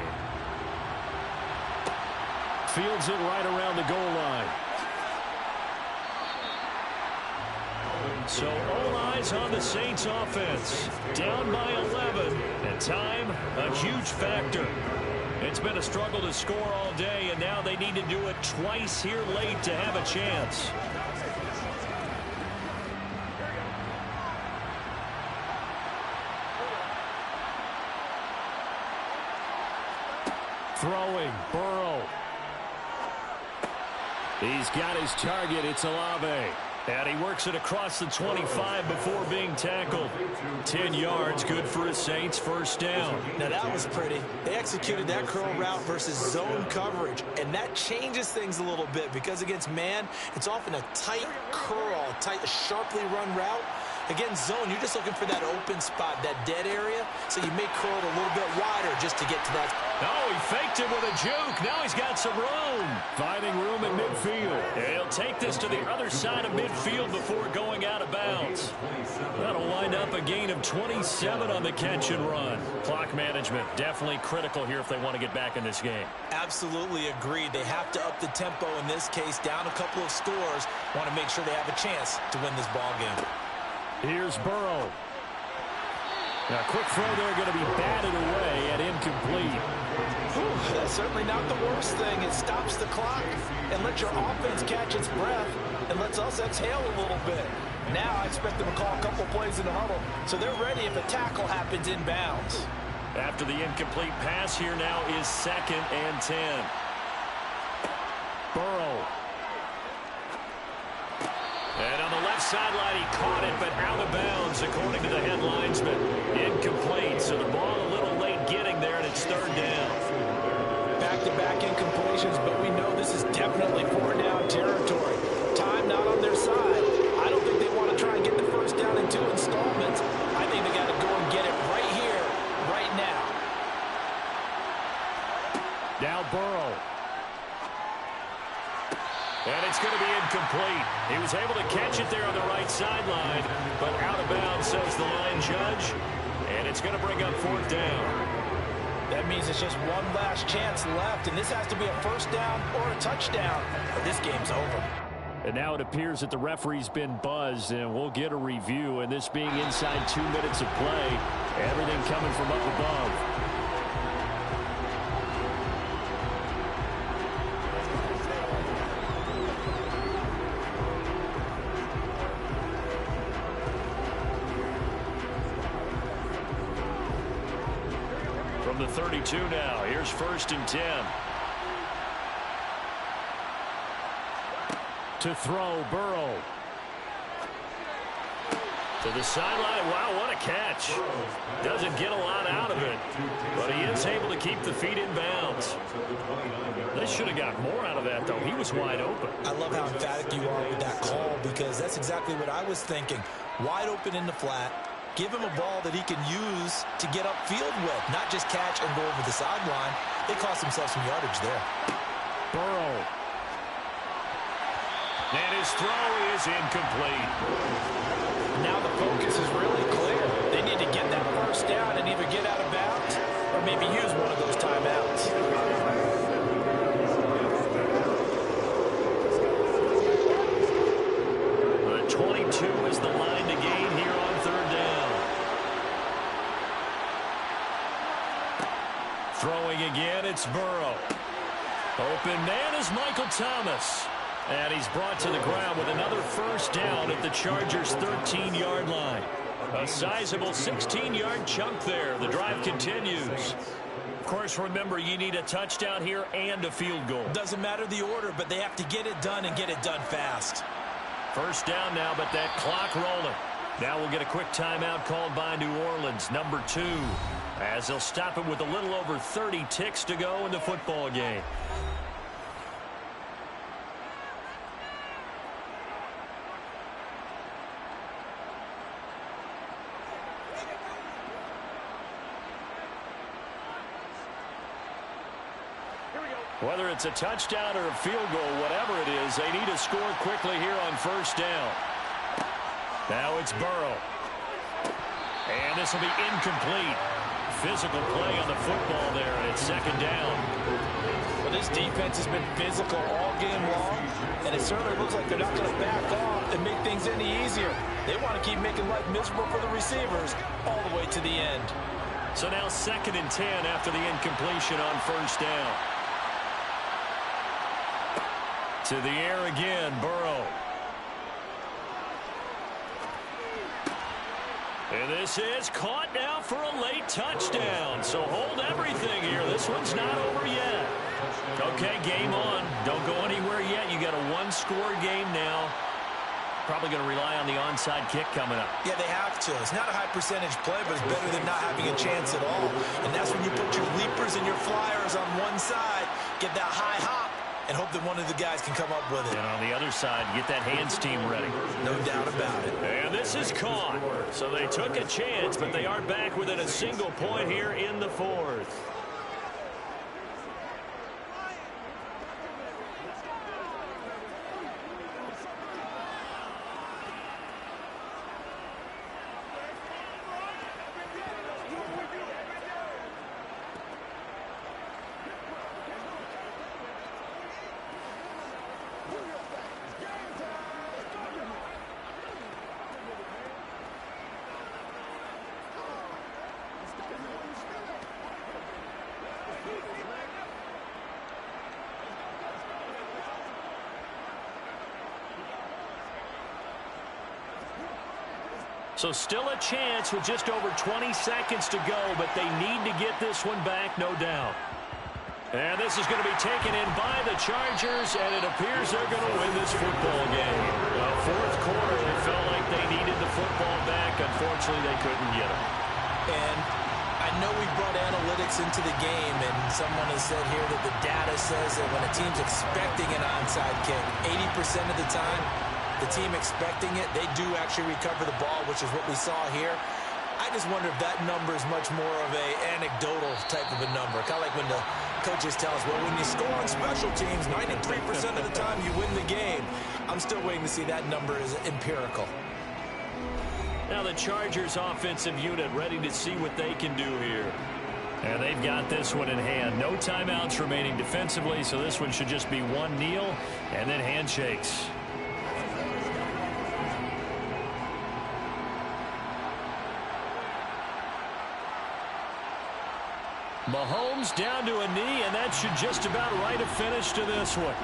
Fields it right around the goal line. So all eyes on the Saints offense. Down by 11, and time a huge factor. It's been a struggle to score all day, and now they need to do it twice here late to have a chance. Throwing, Burrow. He's got his target. It's Olave. And he works it across the 25 before being tackled. 10 yards, good for a Saints first down. Now that was pretty. They executed that curl route versus zone coverage, and that changes things a little bit because against man, it's often a tight curl, tight, sharply run route. Against zone, you're just looking for that open spot, that dead area, so you may curl it a little bit wider just to get to that. Oh, he faked it with a juke. Now he's got some room. Finding room in midfield. And he'll take this to the other side of midfield before going out of bounds. That'll wind up a gain of 27 on the catch and run. Clock management definitely critical here if they want to get back in this game. Absolutely agreed. They have to up the tempo in this case, down a couple of scores. Want to make sure they have a chance to win this ball game. Here's Burrow. Now, quick throw there, going to be batted away and incomplete. Whew, that's certainly not the worst thing. It stops the clock and lets your offense catch its breath and lets us exhale a little bit. Now I expect them to call a couple plays in the huddle, so they're ready if a tackle happens inbounds. After the incomplete pass, here now is 2nd and 10. Burrow. And on the left sideline, he caught it, but out of bounds, according to the head linesman. Incomplete, so the ball a little late getting there, and it's 3rd down. Back-to-back incompletions, but we know this is definitely 4-down territory. Time not on their side. I don't think they want to try and get the first down in 2 installments. I think they got to go and get it right here, right now. Now Burrow. And it's going to be incomplete. He was able to catch it there on the right sideline, but out of bounds, says the line judge. And it's going to bring up 4th down. That means it's just one last chance left, and this has to be a first down or a touchdown, or this game's over. And now it appears that the referee's been buzzed, and we'll get a review. And this being inside 2 minutes of play, everything coming from up above. From the 32 now, here's 1st and 10. To throw, Burrow. To the sideline. Wow, what a catch. Doesn't get a lot out of it, but he is able to keep the feet in bounds. They should have got more out of that, though. He was wide open. I love how emphatic you are with that call because that's exactly what I was thinking. Wide open in the flat. Give him a ball that he can use to get upfield with, not just catch and go over the sideline. They cost themselves some yardage there. Burrow. And his throw is incomplete. Now the focus is really clear. They need to get that first down and either get out of bounds or maybe use one of those timeouts. The 22 is the line to gain here on third down. Throwing again, it's Burrow. Open man is Michael Thomas. And he's brought to the ground with another first down at the Chargers' 13-yard line. A sizable 16-yard chunk there. The drive continues. Of course, remember, you need a touchdown here and a field goal. Doesn't matter the order, but they have to get it done and get it done fast. First down now, but that clock rolling. Now we'll get a quick timeout called by New Orleans, number 2, as they'll stop it with a little over 30 ticks to go in the football game. Whether it's a touchdown or a field goal, whatever it is, they need to score quickly here on first down. Now it's Burrow. And this will be incomplete. Physical play on the football there, and it's second down. Well, this defense has been physical all game long, and it certainly looks like they're not going to back off and make things any easier. They want to keep making life miserable for the receivers all the way to the end. So now 2nd and 10 after the incompletion on first down. To the air again, Burrow. And this is caught now for a late touchdown. So hold everything here. This one's not over yet. Okay, game on. Don't go anywhere yet. You got a one-score game now. Probably going to rely on the onside kick coming up. Yeah, they have to. It's not a high percentage play, but it's better than not having a chance at all. And that's when you put your leapers and your flyers on one side, get that high hop, and hope that one of the guys can come up with it. And on the other side, get that hands team ready. No doubt about it. And this is caught. So they took a chance, but they are back within a single point here in the 4th. So still a chance with just over 20 seconds to go, but they need to get this one back, no doubt. And this is going to be taken in by the Chargers, and it appears they're going to win this football game. The 4th quarter, it felt like they needed the football back. Unfortunately, they couldn't get it. And I know we brought analytics into the game, and someone has said here that the data says that when a team's expecting an onside kick, 80% of the time, the team expecting it, they do actually recover the ball, which is what we saw here. I just wonder if that number is much more of a anecdotal type of a number. Kind of like when the coaches tell us, well, when you score on special teams, 93% of the time you win the game. I'm still waiting to see that number is empirical. Now the Chargers offensive unit ready to see what they can do here. And they've got this one in hand. No timeouts remaining defensively, so this one should just be one kneel and then handshakes. Mahomes down to a knee, and that should just about write a finish to this one.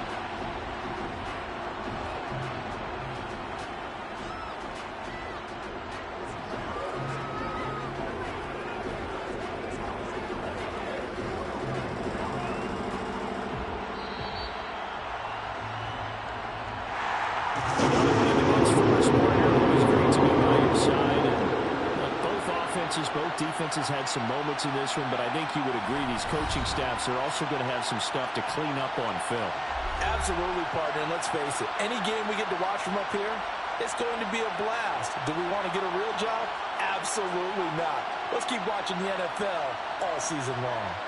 Both defenses had some moments in this one, but I think you would agree these coaching staffs are also going to have some stuff to clean up on film. Absolutely, partner, and let's face it, any game we get to watch from up here, it's going to be a blast. Do we want to get a real job? Absolutely not. Let's keep watching the NFL all season long.